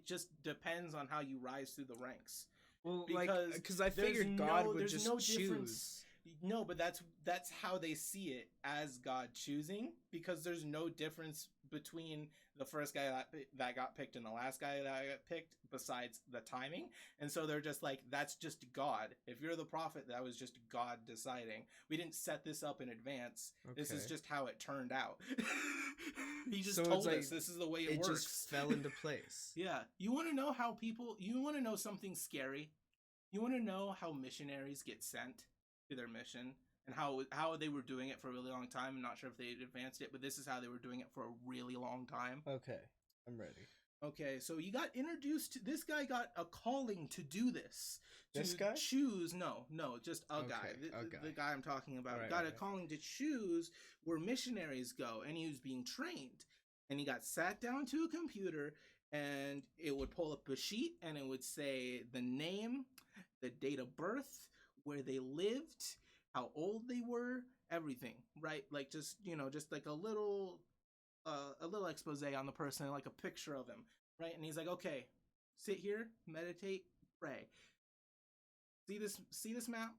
C: just depends on how you rise through the ranks.
A: Well,
C: Because
A: I figured God would just choose.
C: No, but that's how they see it, as God choosing, because there's no difference between the first guy that got picked and the last guy that got picked besides the timing. And so they're just like, that's just God. If you're the prophet, that was just God deciding. We didn't set this up in advance. Okay. This is just how it turned out. He just told us this is the way it works.
A: It just fell into place.
C: Yeah. You want to know something scary? You want to know how missionaries get sent to their mission and how they were doing it for a really long time? I'm not sure if they advanced it, but this is how they were doing it for a really long time.
A: Okay, I'm ready.
C: Okay, so you got introduced to this guy, got a calling to do this.
A: This guy?
C: Choose, no, just a guy. The guy I'm talking about got a calling to choose where missionaries go, and he was being trained. And he got sat down to a computer, and it would pull up a sheet, and it would say the name, the date of birth, where they lived, how old they were, everything, right? Like just just like a little expose on the person, like a picture of him, right? And he's like, okay, sit here, meditate, pray. See this map?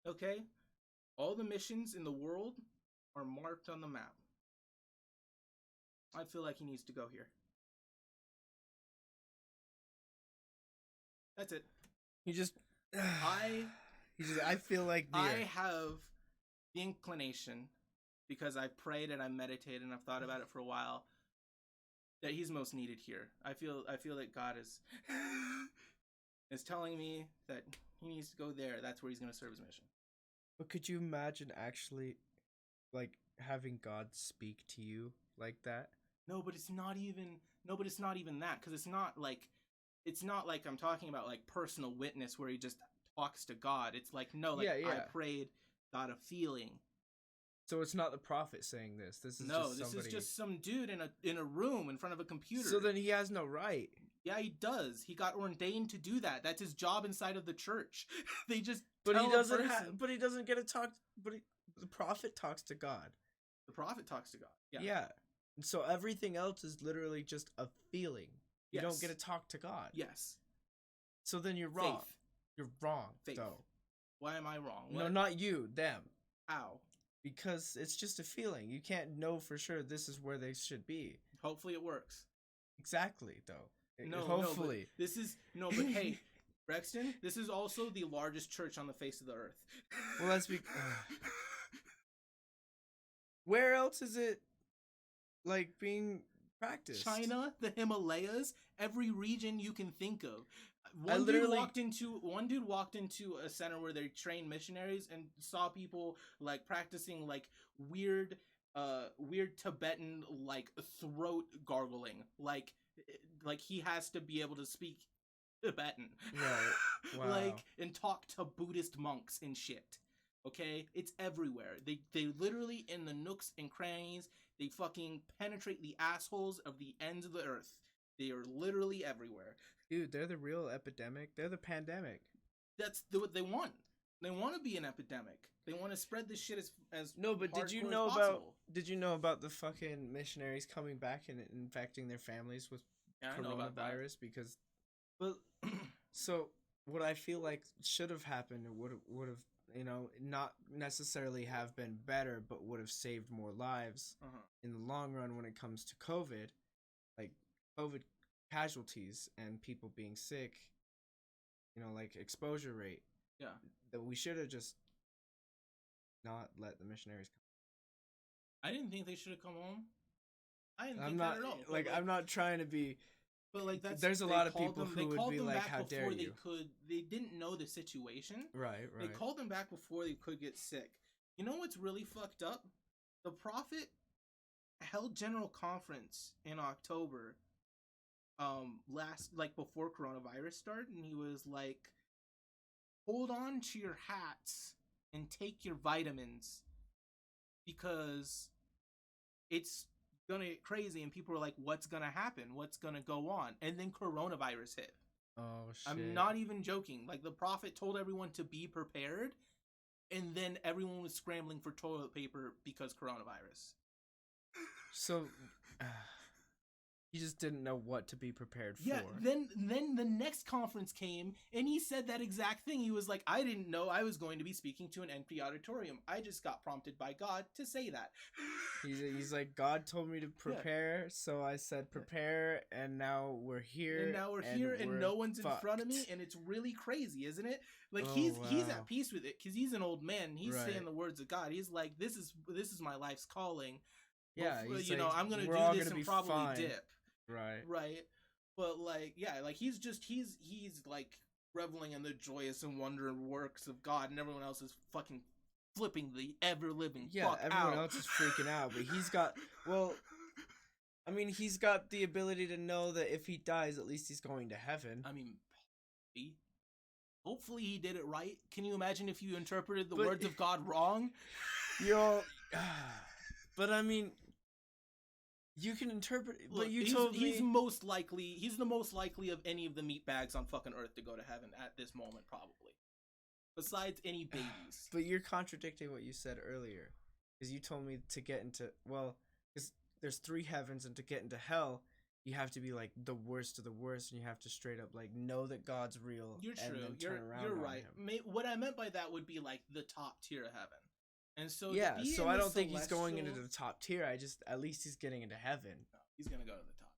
C: Okay, all the missions in the world are marked on the map. I feel like he needs to go here. That's it.
A: You just
C: I
A: feel like
C: I have the inclination, because I prayed and I meditated and I've thought about it for a while, that he's most needed here. I feel that God is telling me that he needs to go there. That's where he's going to serve his mission.
A: But could you imagine actually, like, having God speak to you like that?
C: No, but it's not even that, because it's not like I'm talking about like personal witness where he just talks to God. It's like, no, like I prayed, got a feeling.
A: So it's not the prophet saying this. This is
C: just some dude in a room in front of a computer.
A: So then he has no right.
C: Yeah, he does. He got ordained to do that. That's his job inside of the church. They just
A: but he doesn't get to talk. But the prophet talks to God.
C: The prophet talks to God. Yeah.
A: Yeah. So everything else is literally just a feeling. You don't get to talk to God.
C: Yes.
A: So then you're wrong.
C: Faith.
A: You're wrong,
C: Faith.
A: though.
C: Why am I wrong?
A: No, not you. Them.
C: How?
A: Because it's just a feeling. You can't know for sure this is where they should be.
C: Hopefully it works.
A: Exactly, though.
C: No,
A: hopefully.
C: But hey, Brexton, this is also the largest church on the face of the earth.
A: Well, let's be... Where else is it, like, being practiced?
C: China, the Himalayas, every region you can think of. One dude walked into a center where they train missionaries and saw people like practicing like weird Tibetan like throat gargling, like he has to be able to speak Tibetan,
A: right? Wow.
C: Like, and talk to Buddhist monks and shit. Okay, it's everywhere. They literally, in the nooks and crannies, they fucking penetrate the assholes of the ends of the earth. They are literally everywhere.
A: Dude, they're the real epidemic. They're the pandemic.
C: That's what they want. They want to be an epidemic. They want to spread this shit as
A: no. But did you know about the fucking missionaries coming back and infecting their families with coronavirus? Because, well, so what I feel like should have happened would have not necessarily have been better, but would have saved more lives in the long run when it comes to COVID, like COVID casualties and people being sick, like exposure rate.
C: Yeah.
A: That we should have just not let the missionaries come.
C: I didn't think they should have come home. I didn't think that at all.
A: Like, I'm not trying to be...
C: But like
A: there's a lot of people who would be like, how dare you?
C: They didn't know the situation.
A: Right.
C: They called them back before they could get sick. You know what's really fucked up? The prophet held general conference in October, before coronavirus started, and he was like, hold on to your hats and take your vitamins because it's gonna get crazy. And people were like, what's gonna happen? What's gonna go on? And then coronavirus hit.
A: Oh shit.
C: I'm not even joking. Like, the prophet told everyone to be prepared, and then everyone was scrambling for toilet paper because coronavirus.
A: So he just didn't know what to be prepared for.
C: Yeah, then the next conference came, and he said that exact thing. He was like, I didn't know I was going to be speaking to an empty auditorium. I just got prompted by God to say that.
A: He's like, God told me to prepare, so I said prepare, and now we're here.
C: And no one's in front of me, and it's really crazy, isn't it? Like, he's at peace with it, because he's an old man. He's saying the words of God. He's like, this is my life's calling.
A: Yeah,
C: I'm gonna do this and probably fine. Dip. Right. But like, yeah, like he's like reveling in the joyous and wondering works of God, and everyone else is fucking flipping the ever living fuck out.
A: Everyone else is freaking out, but he's got the ability to know that if he dies, at least he's going to heaven.
C: I mean, hopefully he did it right. Can you imagine if you interpreted the words of God wrong?
A: But I mean, you can interpret.
C: Look,
A: but you told me
C: he's the most likely of any of the meatbags on fucking Earth to go to heaven at this moment, probably. besides any babies.
A: But you're contradicting what you said earlier, because you told me to get into because there's 3 heavens, and to get into hell, you have to be like the worst of the worst, and you have to straight up like know that God's real.
C: You're
A: and
C: true.
A: Then turn around
C: You're
A: on
C: right.
A: him.
C: What I meant by that would be like the top tier of heaven. And so
A: Yeah, so I don't think he's going into
C: celestial-
A: the top tier. At least he's getting into heaven.
C: No, he's gonna go to the top.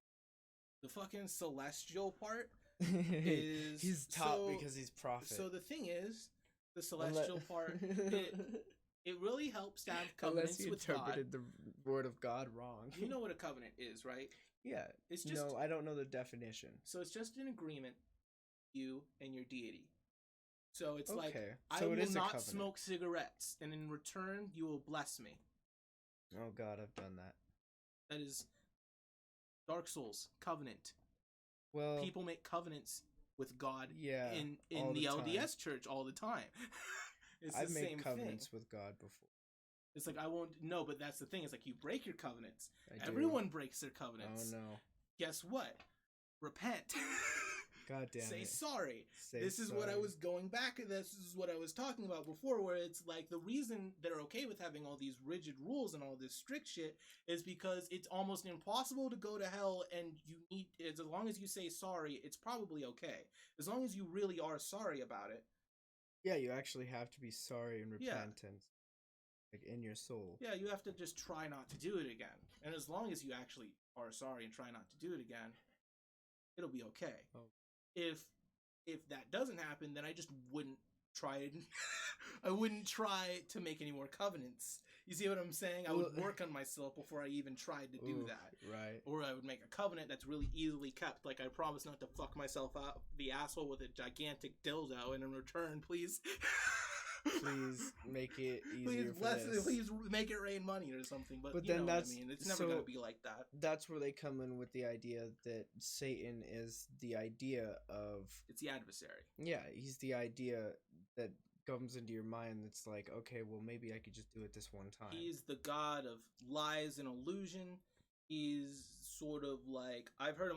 C: The fucking celestial part is
A: he's top because he's prophet.
C: So the thing is, the celestial part, it really helps to have covenants
A: Unless you
C: with God.
A: interpreted the word of God wrong.
C: You know what a covenant is, right?
A: Yeah.
C: It's just
A: No, I don't know the definition.
C: So it's just an agreement, you and your deity. So it's like,
A: so
C: I will not
A: covenant.
C: smoke cigarettes, and in return, you will bless me.
A: Oh God, I've done that.
C: That is Dark Souls covenant.
A: Well,
C: People make covenants with God in
A: all
C: the
A: the
C: LDS
A: time.
C: church all the time. It's
A: I've
C: the
A: made
C: same
A: covenants
C: thing.
A: with God before.
C: It's like, I won't. No, but that's the thing. It's like you break your covenants.
A: I do.
C: Everyone breaks their covenants.
A: Oh no.
C: Guess what? Repent.
A: God damn
C: Say
A: it.
C: sorry.
A: Say
C: This is what I
A: sorry.
C: was going back. This is what I was talking about before, where it's like the reason they're okay with having all these rigid rules and all this strict shit is because it's almost impossible to go to hell, and you need, as long as you say sorry, it's probably okay. As long as you really are sorry about it.
A: Yeah, you actually have to be sorry and repentance, like in your soul.
C: Yeah, you have to just try not to do it again. And as long as you actually are sorry and try not to do it again, it'll be okay.
A: Oh.
C: If that doesn't happen, then I just wouldn't try it. I wouldn't try to make any more covenants. You see what I'm saying? I would work on myself before I even tried to do that.
A: Right.
C: Or I would make a covenant that's really easily kept. Like, I promise not to fuck myself out the asshole with a gigantic dildo, and in return, please...
A: Please make it easier
C: Please make it rain money or something. But you
A: then
C: know what I mean. It's never
A: so
C: going to be like that.
A: That's where they come in with the idea that Satan is the idea of...
C: It's the adversary.
A: Yeah, he's the idea that comes into your mind that's like, okay, well, maybe I could just do it this one time.
C: He's the god of lies and illusion. He's sort of like... I've heard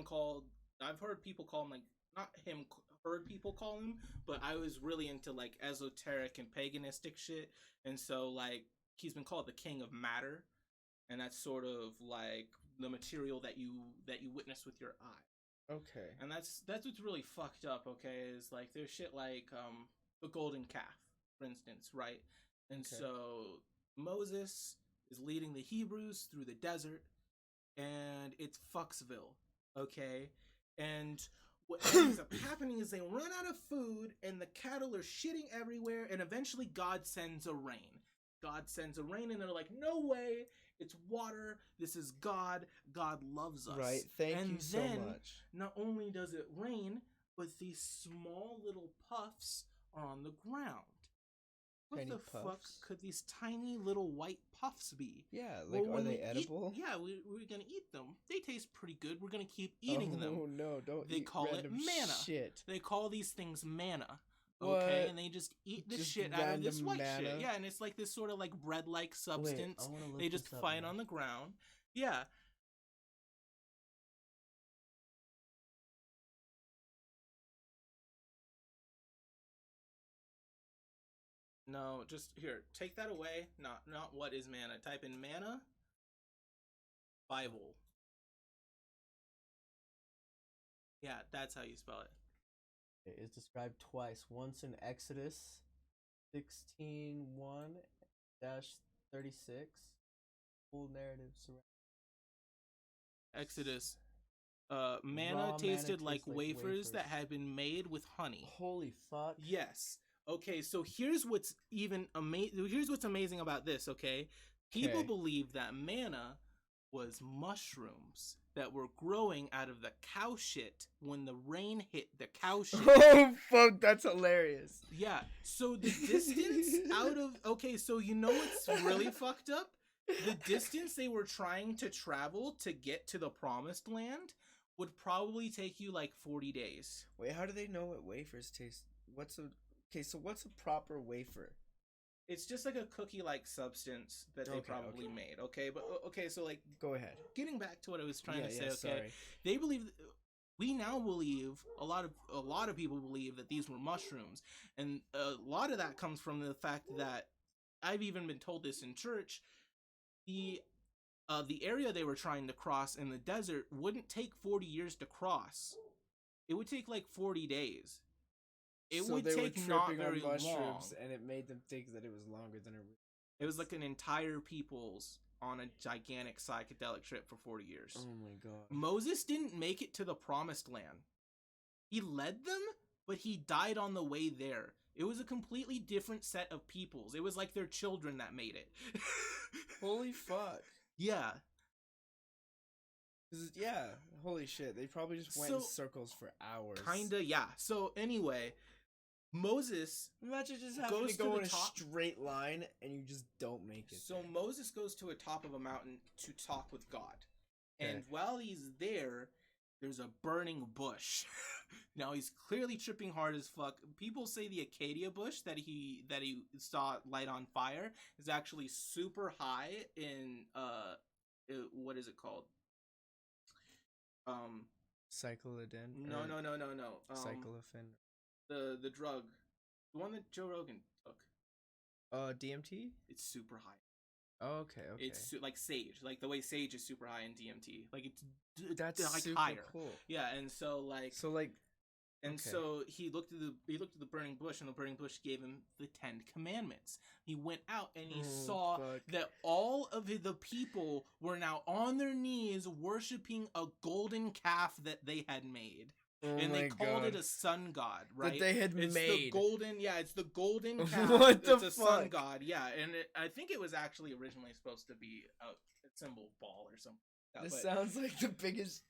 C: people call him, like... Not him... heard people call him, but I was really into like esoteric and paganistic shit, and so like he's been called the king of matter, and that's sort of like the material that you witness with your eye.
A: Okay.
C: And that's what's really fucked up. Okay, is like there's shit like the golden calf, for instance, right? And so Moses is leading the Hebrews through the desert, and it's Fucksville, okay, and what ends up happening is they run out of food, and the cattle are shitting everywhere, and eventually God sends a rain. God sends a rain, and they're like, no way, it's water, this is God, God loves us.
A: Right, thank you so much.
C: Not only does it rain, but these small little puffs are on the ground. What
A: Tiny
C: the
A: puffs?
C: fuck could these tiny little white puffs be?
A: Yeah, like,
C: Well,
A: are
C: when
A: they
C: we
A: edible?
C: we're gonna eat them. They taste pretty good. We're gonna keep eating them.
A: Oh no, don't
C: They
A: eat
C: call it
A: random
C: manna.
A: shit.
C: They call these things manna.
A: What?
C: Okay, and they just eat the
A: Just
C: shit out of this
A: random
C: white
A: manna?
C: shit. Yeah, and it's like this sort of like bread-like substance. They just
A: up
C: find
A: now.
C: on the ground. Yeah. No, just here. Take that away. Not what is manna. Type in manna. Bible. Yeah, that's how you spell it.
A: It is described twice. Once in Exodus 16:1-36. Full narrative surrounding
C: Exodus. Manna
A: Raw
C: tasted
A: manna
C: like
A: tastes like
C: wafers that
A: wafers.
C: had been made with honey.
A: Holy fuck.
C: Yes. Okay, so here's what's here's what's amazing about this, okay? People
A: Okay.
C: believe that manna was mushrooms that were growing out of the cow shit when the rain hit the cow shit.
A: Oh fuck, that's hilarious.
C: Yeah. So the distance out of okay, so you know what's really fucked up? The distance they were trying to travel to get to the promised land would probably take you like 40 days.
A: Wait, how do they know what wafers taste? So what's a proper wafer?
C: It's just like a cookie-like substance that they
A: Okay,
C: probably
A: okay.
C: made. Okay, but okay, so like
A: Go ahead.
C: getting back to what I was trying to say. Okay,
A: Sorry.
C: they believe we now believe a lot of people believe that these were mushrooms, and a lot of that comes from the fact that I've even been told this in church. The area they were trying to cross in the desert wouldn't take 40 years to cross. It would take like 40 days. It
A: so
C: would
A: they
C: take
A: were
C: not
A: tripping
C: very
A: on mushrooms,
C: long.
A: and it made them think that it was longer than it.
C: It was like an entire people's on a gigantic psychedelic trip for 40 years.
A: Oh my god.
C: Moses didn't make it to the promised land. He led them, but he died on the way there. It was a completely different set of peoples. It was like their children that made it.
A: Holy fuck.
C: Yeah.
A: Yeah, holy shit. They probably just went in circles for hours.
C: Kinda, yeah. So anyway, Moses...
A: Imagine just having to go in a straight line and you just don't make it.
C: So Moses goes to a top of a mountain to talk with God. Okay. And while he's there, there's a burning bush. Now he's clearly tripping hard as fuck. People say the acacia bush that he saw light on fire is actually super high in what is it called?
A: Cyclodin?
C: No.
A: Cyclofen.
C: The drug. The one that Joe Rogan took.
A: DMT?
C: It's super high.
A: Oh, okay.
C: It's like sage, like the way sage is super high in DMT. Like
A: that's
C: like
A: super
C: higher.
A: Cool.
C: Yeah, and so he looked at the burning bush, and the burning bush gave him the 10 Commandments. He went out and he saw that all of the people were now on their knees worshiping a golden calf that they had made. And they called it a sun god, right?
A: That they had made.
C: The golden, it's the golden calf.
A: What the
C: fuck? It's a sun god, yeah. And I think it was actually originally supposed to be a symbol ball or something.
A: This sounds like the biggest,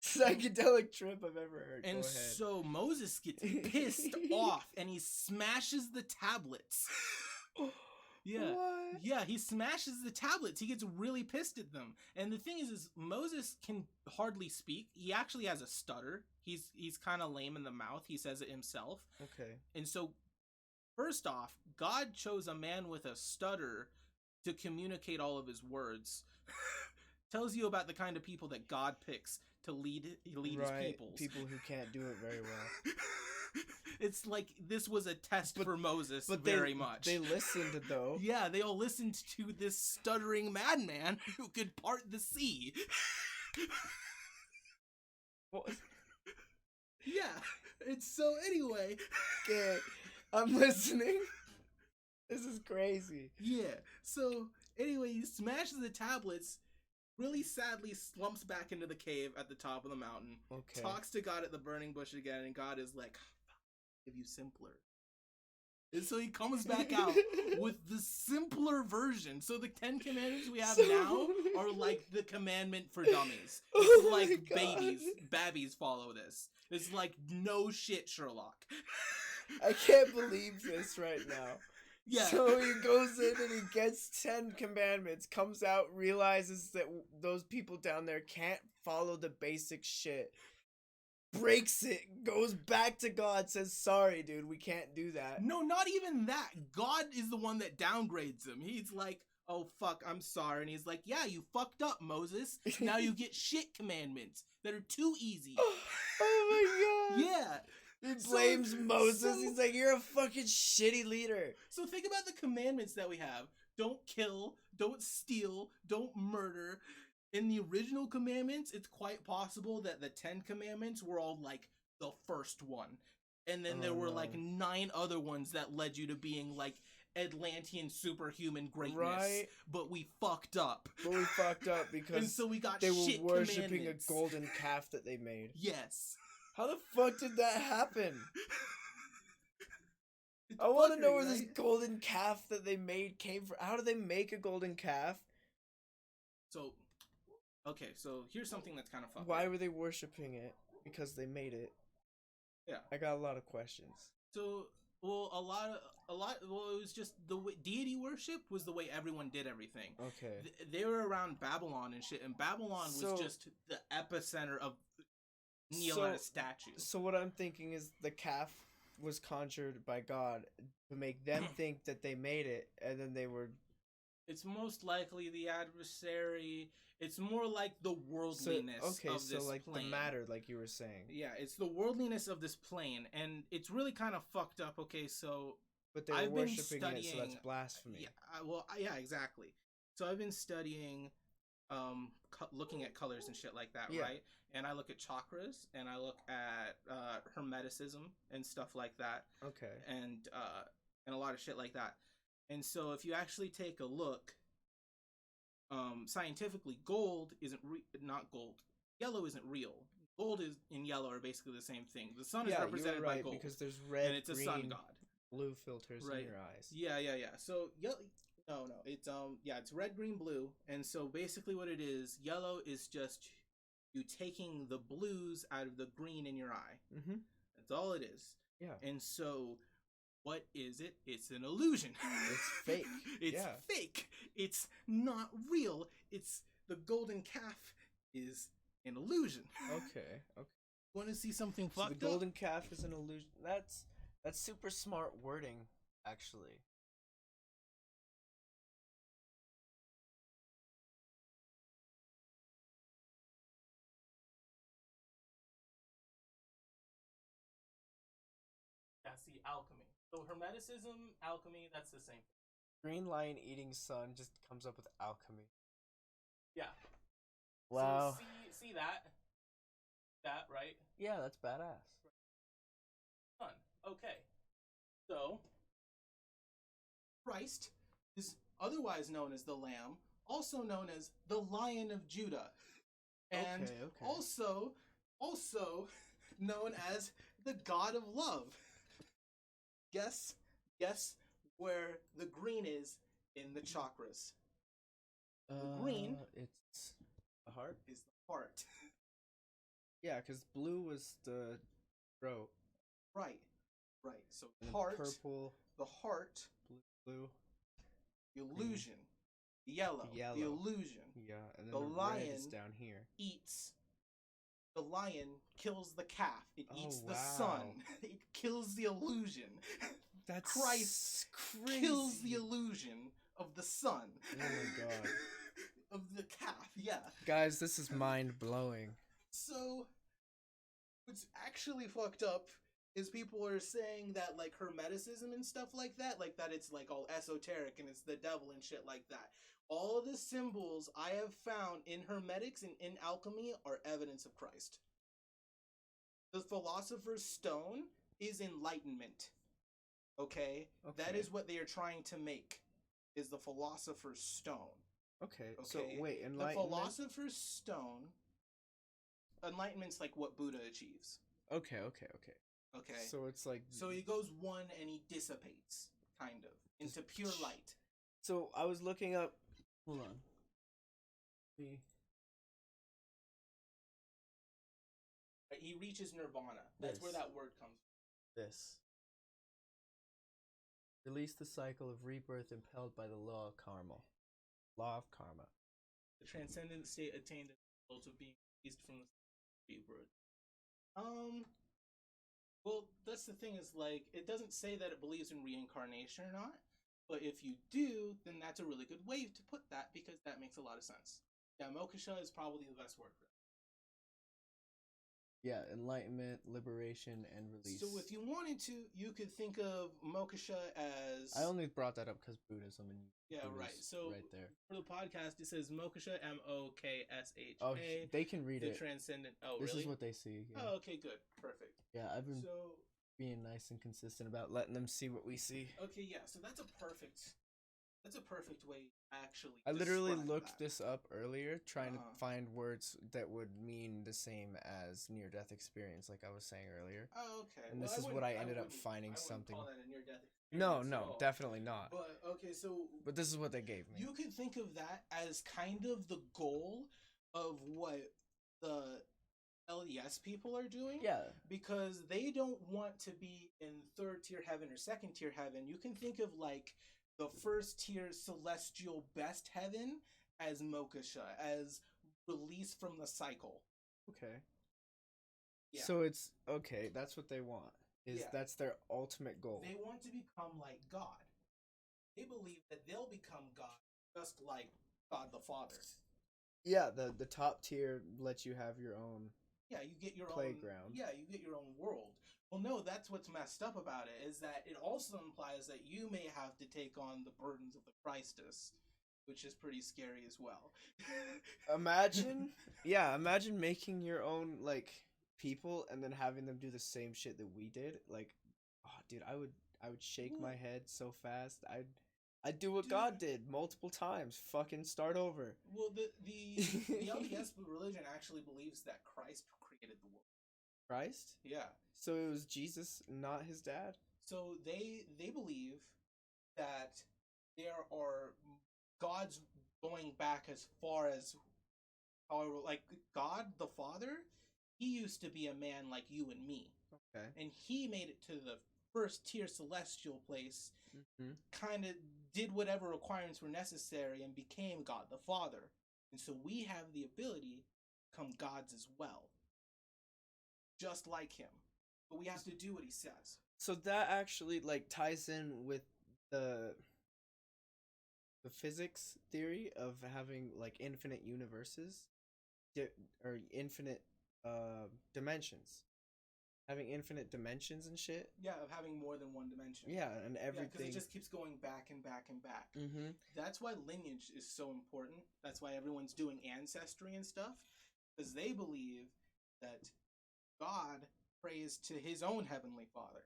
A: psychedelic trip I've ever heard.
C: And so Moses gets pissed off, and he smashes the tablets. Yeah.
A: What?
C: Yeah, he smashes the tablets. He gets really pissed at them. And the thing is Moses can hardly speak. He actually has a stutter. He's kind of lame in the mouth. He says it himself.
A: Okay.
C: And so, first off, God chose a man with a stutter to communicate all of his words. Tells you about the kind of people that God picks to lead his peoples.
A: People who can't do it very well.
C: It's like this was a test for Moses,
A: but
C: very much.
A: They listened, though.
C: Yeah, they all listened to this stuttering madman who could part the sea.
A: What?
C: Yeah, and so anyway...
A: Okay, I'm listening. This is crazy.
C: Yeah, so anyway, he smashes the tablets, really sadly slumps back into the cave at the top of the mountain, talks to God at the burning bush again, and God is like, give you simpler. And so he comes back out with the simpler version. So the 10 Commandments we have now are like the commandment for dummies. It's like babies follow this. It's like no shit, Sherlock.
A: I can't believe this right now.
C: Yeah.
A: So he goes in and he gets 10 Commandments, comes out, realizes that those people down there can't follow the basic shit. Breaks it, goes back to God, says, sorry, dude, we can't do that.
C: No, not even that. God is the one that downgrades him. He's like, oh, fuck, I'm sorry. And he's like, yeah, you fucked up, Moses. Now you get shit commandments that are too easy.
A: Oh my god.
C: Yeah.
A: He blames Moses. He's like, you're a fucking shitty leader.
C: So think about the commandments that we have. Don't kill, don't steal, don't murder. In the original commandments, it's quite possible that the 10 Commandments were all like the first one. And then there were like 9 other ones that led you to being like Atlantean superhuman greatness.
A: Right.
C: But we fucked up.
A: Because
C: and so we got
A: they
C: shit
A: were worshipping a
C: commandments.
A: golden calf that they made.
C: Yes.
A: How the fuck did that happen? I want to know where this golden calf that they made came from. How do they make a golden calf?
C: So... Okay, so here's something that's kind of fucked.
A: Why were they worshipping it? Because they made it.
C: Yeah.
A: I got a lot of questions.
C: So, well, it was just the way deity worship was the way everyone did everything.
A: Okay.
C: They were around Babylon and shit, and Babylon was just the epicenter of kneel at a statue.
A: So what I'm thinking is the calf was conjured by God to make them think that they made it, and then they were
C: It's most likely the adversary. It's more like the worldliness of this
A: like
C: plane.
A: the matter, like you were saying.
C: Yeah, it's the worldliness of this plane, and it's really kind of fucked up. Okay, so
A: But they were worshiping it, so that's blasphemy.
C: Yeah, exactly. So I've been studying, looking at colors and shit like that, right? And I look at chakras, and I look at hermeticism and stuff like that.
A: Okay.
C: And a lot of shit like that. And so if you actually take a look, scientifically, gold isn't not gold. Yellow isn't real. Gold and yellow are basically the same thing. The sun is represented by gold
A: because there's red,
C: and it's
A: green,
C: a sun god.
A: Blue filters in your eyes.
C: Yeah. So no, it's it's red, green, blue, and so basically what it is, yellow is just you taking the blues out of the green in your eye.
A: Mm-hmm.
C: That's all it is.
A: Yeah.
C: And so, what is it? It's an illusion.
A: It's fake.
C: It's fake. It's not real. It's the golden calf is an illusion.
A: Okay.
C: Want to see something fucked up?
A: The golden calf is an illusion. That's super smart wording, actually.
C: That's the alchemy. So hermeticism, alchemy, that's the same thing.
A: Green lion eating sun just comes up with alchemy.
C: Yeah.
A: Wow.
C: So see that? That, right?
A: Yeah, that's badass.
C: Sun. Okay. So Christ is otherwise known as the Lamb, also known as the Lion of Judah. And also known as the God of Love. Guess where the green is in the chakras. The green,
A: it's the heart.
C: Is the heart.
A: Yeah, because blue was the throat.
C: Right. So
A: and
C: heart,
A: purple,
C: the heart,
A: blue,
C: the illusion, yellow, the illusion.
A: Yeah, and then
C: the lion
A: red is down here.
C: Eats. The lion kills the calf. It eats the
A: wow.
C: sun. It kills the illusion.
A: That's
C: Christ
A: crazy.
C: Kills the illusion of the sun.
A: Oh my god.
C: Of the calf, yeah.
A: Guys, this is mind blowing.
C: So, what's actually fucked up is people are saying that like hermeticism and stuff like that it's like all esoteric and it's the devil and shit like that. All of the symbols I have found in hermetics and in alchemy are evidence of Christ. The philosopher's stone is enlightenment. Okay? That is what they are trying to make, is the philosopher's stone.
A: Okay. So wait, enlightenment?
C: The philosopher's stone, enlightenment's like what Buddha achieves.
A: Okay. So it's like...
C: So he goes one and he dissipates, kind of, into pure light.
A: So I was looking up... Hold on.
C: He reaches nirvana. That's where that word comes from.
A: This. Release the cycle of rebirth impelled by the law of karma. Law of karma.
C: The transcendent state attained as a result of being released from the rebirth. Well, that's the thing is, like, it doesn't say that it believes in reincarnation or not, but if you do, then that's a really good way to put that, because that makes a lot of sense. Yeah, moksha is probably the best word for it.
A: Yeah, enlightenment, liberation, and release.
C: So if you wanted to, you could think of moksha as...
A: I only brought that up because Buddhism and...
C: Yeah, right. So
A: right there.
C: For the podcast, it says moksha, M-O-K-S-H-A.
A: Oh, they can read
C: the
A: it.
C: Transcendent... Oh,
A: this
C: really?
A: is what they see. Yeah.
C: Oh, okay, good. Perfect.
A: Yeah, I've been being nice and consistent about letting them see what we see.
C: Okay, yeah, so that's a perfect way, actually.
A: I literally looked this up earlier, trying to find words that would mean the same as near-death experience, like I was saying earlier.
C: Oh, okay.
A: And this is what I ended up finding something.
C: Call that a near-death experience.
A: No, definitely not.
C: But, okay, so...
A: But this is what they gave me.
C: You could think of that as kind of the goal of what the LES people are doing.
A: Yeah.
C: Because they don't want to be in third-tier heaven or second-tier heaven. You can think of, like, the first-tier celestial best heaven as moksha, as release from the cycle.
A: Okay.
C: Yeah.
A: So it's... Okay, that's what they want. That's their ultimate goal.
C: They want to become like God. They believe that they'll become God just like God the Father.
A: Yeah, the top tier lets you have your own.
C: Yeah, you get your
A: playground.
C: own. Yeah, you get your own world. Well, no, that's what's messed up about it is that it also implies that you may have to take on the burdens of the Christus, which is pretty scary as well.
A: Imagine, yeah, imagine making your own like people and then having them do the same shit that we did. Like, oh, dude, I would shake my head so fast. I'd do what God did multiple times. Fucking start over.
C: Well, the LDS religion actually believes that Christ created the world.
A: Christ?
C: Yeah.
A: So it was Jesus, not his dad?
C: So they believe that there are gods going back as far as, however, like God the Father, he used to be a man like you and me.
A: Okay.
C: And he made it to the first tier celestial place, kind of did whatever requirements were necessary and became God the Father. And so we have the ability to become gods as well. Just like him. But we have to do what he says.
A: So that actually like ties in with the physics theory of having like infinite universes or infinite dimensions. Having infinite dimensions and shit.
C: Yeah, of having more than one dimension.
A: Yeah, and everything.
C: Because it just keeps going back and back and back.
A: Mm-hmm.
C: That's why lineage is so important. That's why everyone's doing ancestry and stuff. Because they believe that God prays to his own heavenly Father.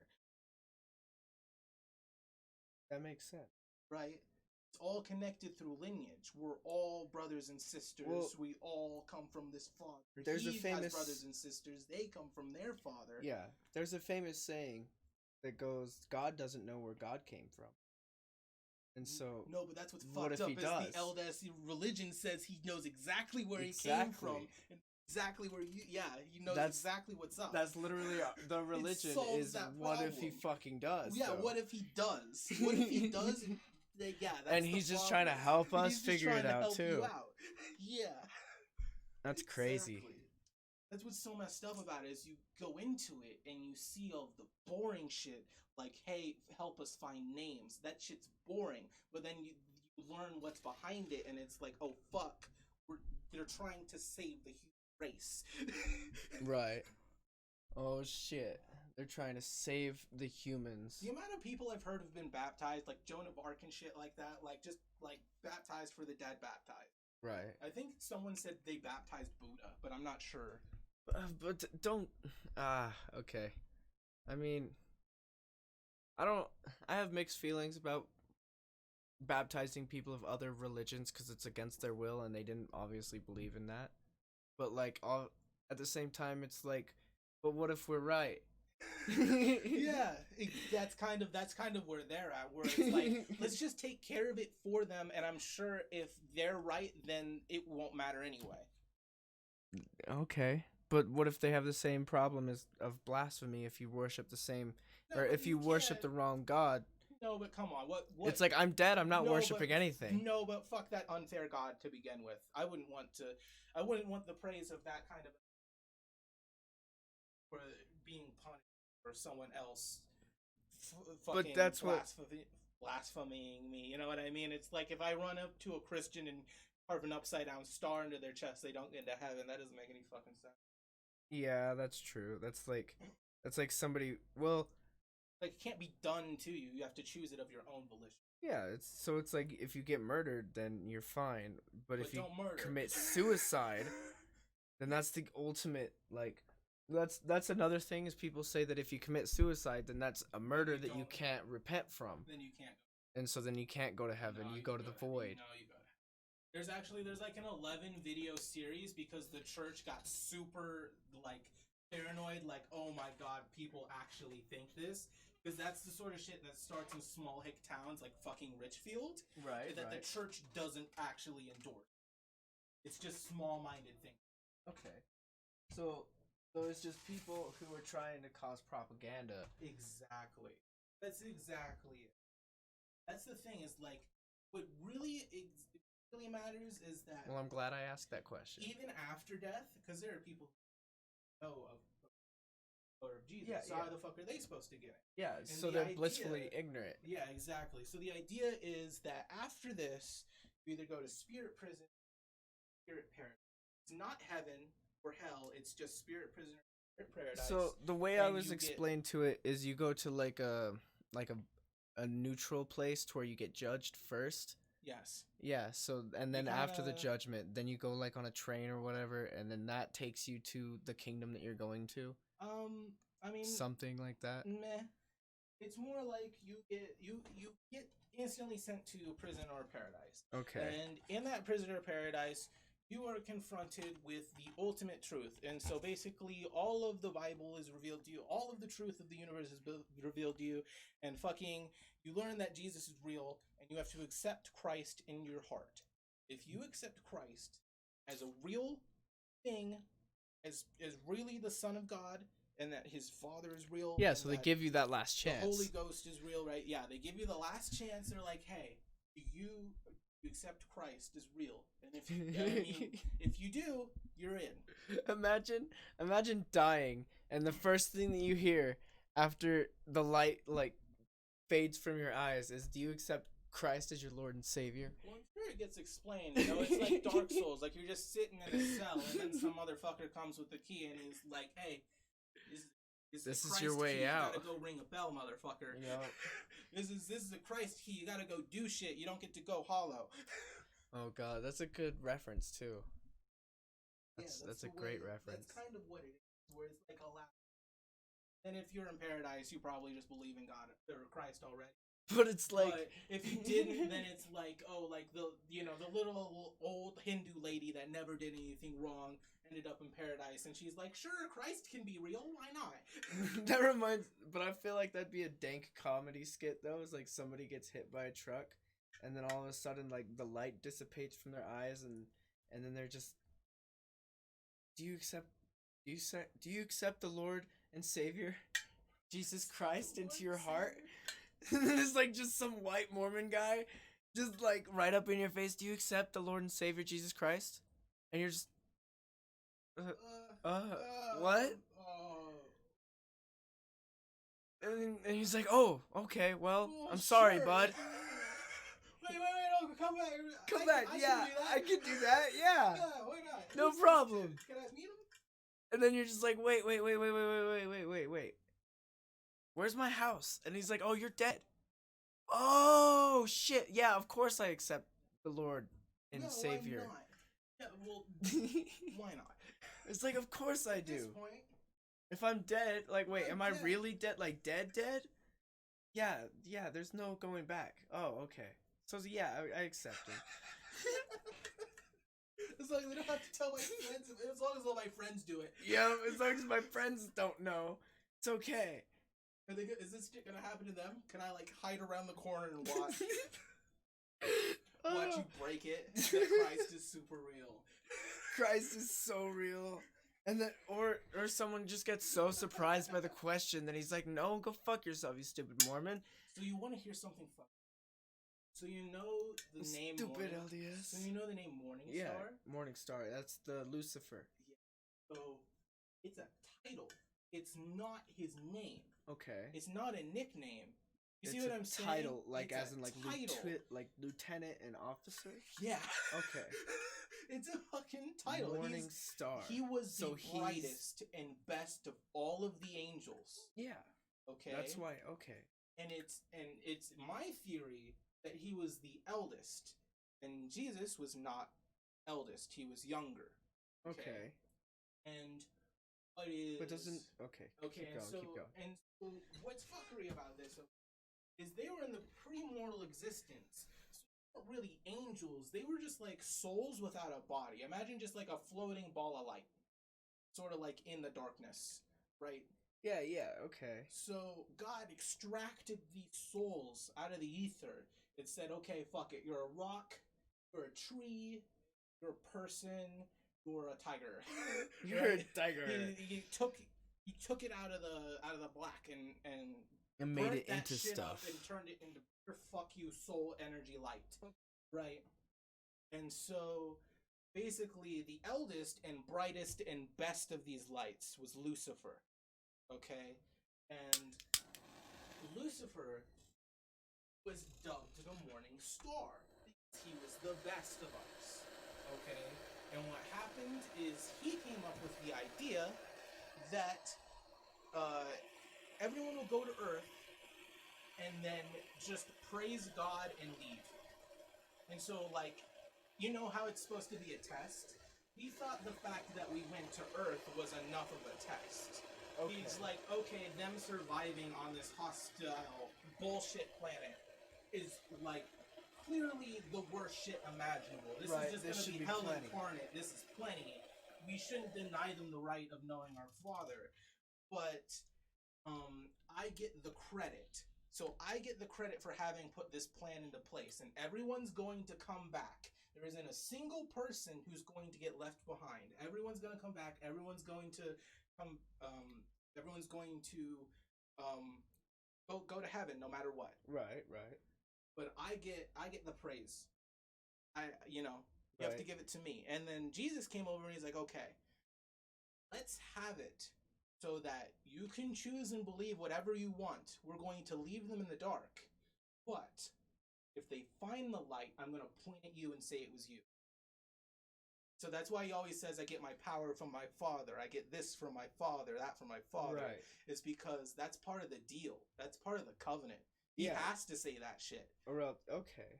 A: That makes sense.
C: Right? It's all connected through lineage. We're all brothers and sisters. Well, we all come from this father.
A: There's a famous
C: has brothers and sisters. They come from their father.
A: Yeah. There's a famous saying that goes, God doesn't know where God came from. And so
C: no, but that's what's fucked up. Is the LDS religion says he knows exactly where he came from and exactly where he knows exactly what's up.
A: That's literally the religion is what if he fucking does?
C: Yeah, what if he does? What if he does? Yeah, that's
A: and he's just trying to help us figure it out too.
C: Yeah,
A: that's crazy.
C: Exactly. That's what's so messed up about it is you go into it and you see all the boring shit like, hey, help us find names. That shit's boring. But then you learn what's behind it and it's like, oh fuck, they're trying to save the human race.
A: Right. Oh shit. They're trying to save the humans.
C: The amount of people I've heard have been baptized, like Joan of Arc and shit like that, like just like baptized for the dead baptized.
A: Right.
C: I think someone said they baptized Buddha, but I'm not sure.
A: But don't. Okay. I mean, I have mixed feelings about baptizing people of other religions because it's against their will and they didn't obviously believe in that. But like, at the same time, it's like, but what if we're right?
C: Yeah, that's kind of where they're at, where it's like, let's just take care of it for them, and I'm sure if they're right, then it won't matter anyway.
A: Okay, but what if they have the same problem of blasphemy if you worship the same, or if you worship the wrong god?
C: No, but come on, what?
A: It's like, I'm dead, I'm not worshiping anything.
C: No, but fuck that unfair god to begin with. I wouldn't want the praise of that kind of for being punished or someone else fucking
A: but that's
C: blaspheming me, you know what I mean? It's like if I run up to a Christian and carve an upside down star into their chest, they don't get into heaven. That doesn't make any fucking sense.
A: Yeah, that's true. That's like somebody, well,
C: like, it can't be done to you. You have to choose it of your own volition.
A: Yeah, it's like if you get murdered, then you're fine. But if you commit suicide, then that's the ultimate, like, that's another thing is people say that if you commit suicide, then that's a murder that you can't repent from.
C: Then you can't.
A: And so then you can't go to heaven. No, you go to the void.
C: No, you go to heaven. There's like an 11 video series because the church got super like paranoid, like, oh my god, people actually think this. Because that's the sort of shit that starts in small hick towns like fucking Richfield.
A: Right.
C: That the church doesn't actually endorse. It's just small-minded things.
A: Okay. So it's just people who are trying to cause propaganda.
C: Exactly. That's exactly it. That's the thing is like, what really matters is that.
A: Well, I'm glad I asked that question.
C: Even after death, because there are people who know of Jesus.
A: Yeah,
C: so how the fuck are they supposed to get it?
A: Yeah, and so they're blissfully ignorant.
C: Yeah, exactly. So the idea is that after this, You either go to spirit prison, spirit paradise. It's not heaven or hell. It's just spirit prison or spirit paradise.
A: So the way I
C: and
A: was
C: you get-
A: explained to it is you go to like a neutral place to where you get judged first.
C: Yes.
A: Yeah, so and then after the
C: kinda-
A: judgment, then you go like on a train or whatever, and then that takes you to the kingdom that you're going to.
C: I mean,
A: Something like that.
C: meh. It's more like you get instantly sent to prison or paradise.
A: Okay.
C: And in that prison or paradise, you are confronted with the ultimate truth. And so basically, all of the Bible is revealed to you. All of the truth of the universe is revealed to you. And fucking, you learn that Jesus is real, and you have to accept Christ in your heart. If you accept Christ as a real thing, as really the Son of God, and that his Father is real.
A: Yeah,
C: and
A: so they
C: that
A: give you that last chance.
C: the Holy Ghost is real, right? Yeah, they give you the last chance. They're like, hey, do you accept Christ is real? And if you, I mean, if you do, you're in.
A: Imagine dying, and the first thing that you hear after the light like fades from your eyes is, "Do you accept Christ as your Lord and Savior?"
C: Well, I'm sure it gets explained. You know, it's like Dark Souls. Like you're just sitting in a cell, and then some motherfucker comes with the key, and he's like, "Hey,
A: This
C: the
A: is your
C: Christ
A: way
C: key.
A: out."
C: You gotta go ring a bell, motherfucker.
A: You know?
C: This is the Christ key. You gotta go do shit. You don't get to go hollow.
A: Oh god, that's a good reference too. That's a
C: the
A: great
C: way-
A: reference.
C: That's kind of what it is, where it's like a laugh. And if you're in paradise, you probably just believe in God or Christ already.
A: But it's like,
C: But if you didn't, then it's like, oh, like the little old Hindu lady that never did anything wrong ended up in paradise, and she's like, sure, Christ can be real, why not?
A: that reminds. But I feel like that'd be a dank comedy skit though. It's like somebody gets hit by a truck, and then all of a sudden, like the light dissipates from their eyes, and then they're just. Do you accept the Lord and Savior, Jesus Christ, into your heart? And then it's like just some white Mormon guy, just like right up in your face. Do you accept the Lord and Savior Jesus Christ? And you're just. What? And he's like, oh, okay, well, I'm sorry,
C: sure.
A: bud.
C: Wait, no, come back.
A: Come back, yeah, I can do that, yeah.
C: Yeah, why not?
A: No
C: Who's this
A: problem.
C: dude? Can I meet him?
A: And then you're just like, wait. Where's my house? And he's like, oh, you're dead. Oh, shit, yeah, of course I accept the Lord and Savior.
C: Why not? Yeah, well, why not?
A: It's like, of course I
C: At this
A: do.
C: point,
A: If I'm dead, like, wait,
C: I'm
A: am I
C: dead.
A: really dead? Like, dead? Yeah, there's no going back. Oh, okay. So, yeah, I accept it.
C: As long as I don't have to tell my friends, as long as all my friends do it.
A: Yeah, as long as my friends don't know, it's okay.
C: Is this shit gonna happen to them? Can I, like, hide around the corner and watch? Watch you break it? That Christ is super real.
A: Christ is so real. And then, or someone just gets so surprised by the question that he's like, no, go fuck yourself, you stupid Mormon.
C: So you want to hear something fun? So you know the name
A: Stupid
C: Morning,
A: LDS.
C: So you know the name Morning
A: Yeah,
C: Star?
A: Morning Star. That's the Lucifer.
C: So it's a title. It's not his name.
A: Okay.
C: It's not a nickname. You see
A: It's
C: what
A: a
C: I'm saying?
A: title, like
C: It's
A: as
C: a
A: in like
C: title.
A: like lieutenant and officer.
C: Yeah.
A: Okay.
C: It's a fucking title.
A: Morning Star.
C: He was
A: So
C: the
A: he's-
C: brightest and best of all of the angels.
A: Yeah.
C: Okay.
A: That's why. Okay.
C: And it's my theory that he was the eldest, and Jesus was not eldest. He was younger.
A: Okay.
C: And what is?
A: But doesn't. Okay.
C: Okay,
A: Keep going.
C: and so what's fuckery about this is they were in the premortal existence. So they weren't really angels. They were just like souls without a body. Imagine just like a floating ball of light, sort of like in the darkness, right?
A: Yeah. Okay.
C: So God extracted these souls out of the ether. It said, okay, fuck it. You're a rock, you're a tree, you're a person, you're a tiger.
A: You're a tiger.
C: He took it out of the black and
A: made
C: burnt
A: it
C: that
A: into
C: shit up
A: stuff.
C: and turned it into pure fuck you soul energy light. Right? And so basically the eldest and brightest and best of these lights was Lucifer. Okay? And Lucifer was dubbed the Morning Star he was the best of us. Okay? And what happened is he came up with the idea that everyone will go to Earth and then just praise God and leave. And so, like, you know how it's supposed to be a test? He thought the fact that we went to Earth was enough of a test. Okay. He's like, okay, them surviving on this hostile bullshit planet is, like, clearly the worst shit imaginable. This is just gonna be hell incarnate. This is plenty. We shouldn't deny them the right of knowing our Father. But, I get the credit. So I get the credit for having put this plan into place, and everyone's going to come back. There isn't a single person who's going to get left behind. Everyone's going to come back. Everyone's going to come. Everyone's going to go to heaven no matter what.
A: Right.
C: But I get the praise. You have to give it to me. And then Jesus came over and he's like, okay, let's have it so that you can choose and believe whatever you want. We're going to leave them in the dark. But if they find the light, I'm going to point at you and say it was you. So that's why he always says, I get my power from my Father. I get this from my Father, that from my Father.
A: Right.
C: It's because that's part of the deal. That's part of the covenant. He has to say that shit.
A: Or else, okay.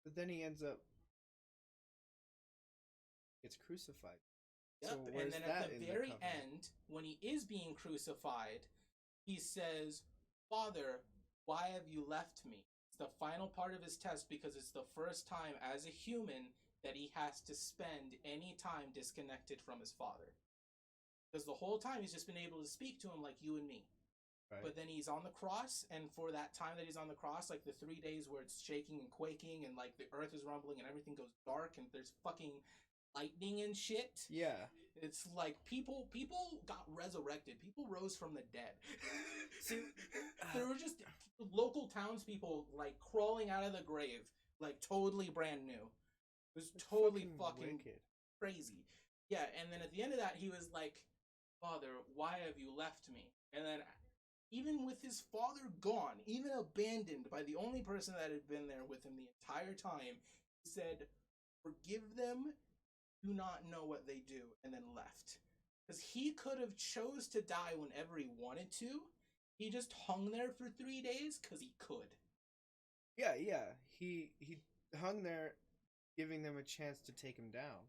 A: But then he ends up gets crucified.
C: Yep,
A: So
C: and then at the very end, when he is being crucified, he says, Father, why have you left me? It's the final part of his test because it's the first time as a human that he has to spend any time disconnected from his Father. Because the whole time he's just been able to speak to him like you and me. Right. But then he's on the cross, and for that time that he's on the cross, like the 3 days where it's shaking and quaking and like the earth is rumbling and everything goes dark and there's fucking lightning and shit.
A: Yeah.
C: It's like people got resurrected. People rose from the dead. See, there were just local townspeople like crawling out of the grave, like totally brand new. It was totally fucking crazy. Yeah, and then at the end of that, he was like, Father, why have you left me? And then even with his father gone, even abandoned by the only person that had been there with him the entire time, he said, forgive them, do not know what they do, and then left. Because he could have chose to die whenever he wanted to. He just hung there for 3 days because he could.
A: Yeah. He hung there, giving them a chance to take him down.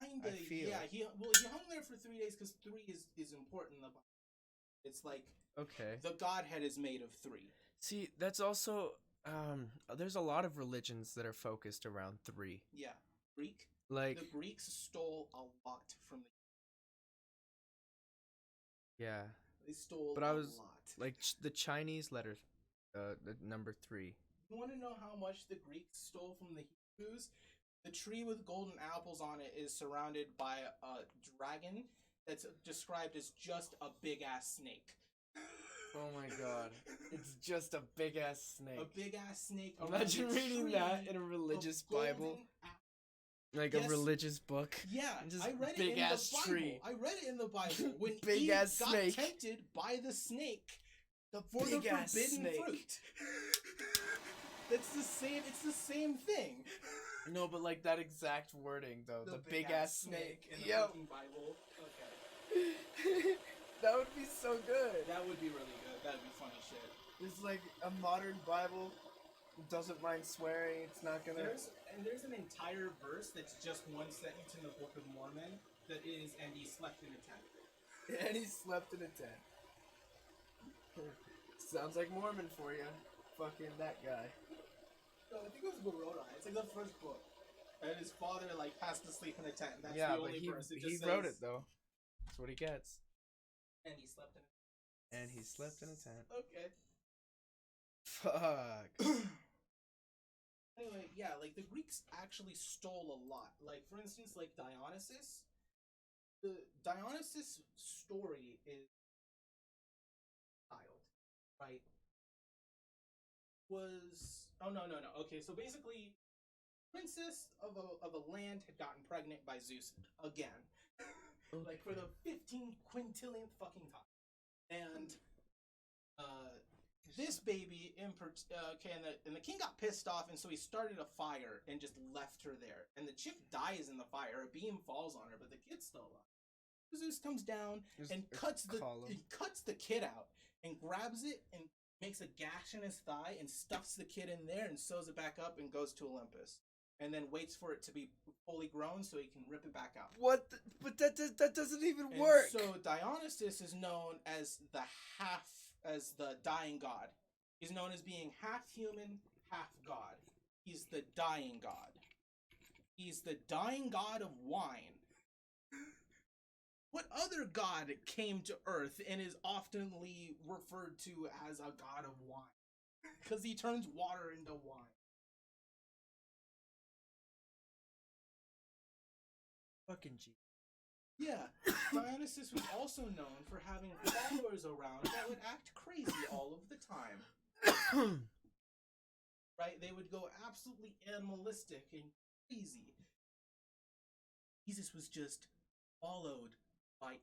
C: Kinda, yeah. He hung there for 3 days because 3 is important in the Bible. It's like,
A: okay,
C: the Godhead is made of 3.
A: See, that's also there's a lot of religions that are focused around 3.
C: Yeah, Greek.
A: Like
C: the Greeks stole a lot from the.
A: Yeah.
C: They stole
A: but
C: a
A: I was
C: lot.
A: Like the Chinese letter, the number 3.
C: You want to know how much the Greeks stole from the Hebrews? The tree with golden apples on it is surrounded by a dragon that's described as just a big ass snake.
A: Oh my god. It's just a big ass snake.
C: A big ass snake.
A: Imagine reading that in a religious Bible. Like a religious book.
C: Yeah,
A: just
C: I read
A: big
C: it in
A: ass
C: the Bible.
A: tree.
C: I read it in the Bible when
A: big
C: Eve
A: ass
C: got
A: snake.
C: tempted by the snake for
A: big
C: the
A: ass
C: forbidden
A: snake.
C: fruit. It's the same thing.
A: No, but like that exact wording though. The big ass snake
C: in the fucking Bible. Okay.
A: That would be so good.
C: That would be really good. That would be funny shit.
A: It's like a modern Bible. Doesn't mind swearing. It's not gonna.
C: There's an entire verse that's just one sentence in the Book of Mormon that is, and he slept in a tent.
A: And he slept in a tent. Sounds like Mormon for you. Fucking that guy.
C: No, I think it was Baroda. It's like the first book. And his father like has to sleep in a tent. And that's the only verse.
A: He wrote it though. That's what he gets.
C: And he slept in a tent.
A: And he slept in a tent.
C: Okay.
A: Fuck.
C: Anyway, yeah, like the Greeks actually stole a lot. Like for instance, like Dionysus. The Dionysus story is child, right? No. Okay, so basically, princess of a land had gotten pregnant by Zeus again, like for the 15 quintillionth fucking time, and this baby, and the king got pissed off, and so he started a fire and just left her there. And the chick dies in the fire. A beam falls on her, but the kid's still alive. Zeus comes down and cuts the kid out and grabs it and makes a gash in his thigh and stuffs the kid in there and sews it back up and goes to Olympus. And then waits for it to be fully grown so he can rip it back out.
A: What? But that doesn't even work.
C: So Dionysus is known as the dying god. He's known as being half human, half god. He's the dying god. He's the dying god of wine. What other god came to Earth and is oftenly referred to as a god of wine? Because he turns water into wine.
A: Fucking G.
C: Yeah, Dionysus was also known for having followers around that would act crazy all of the time. Right? They would go absolutely animalistic and crazy. Jesus was just followed by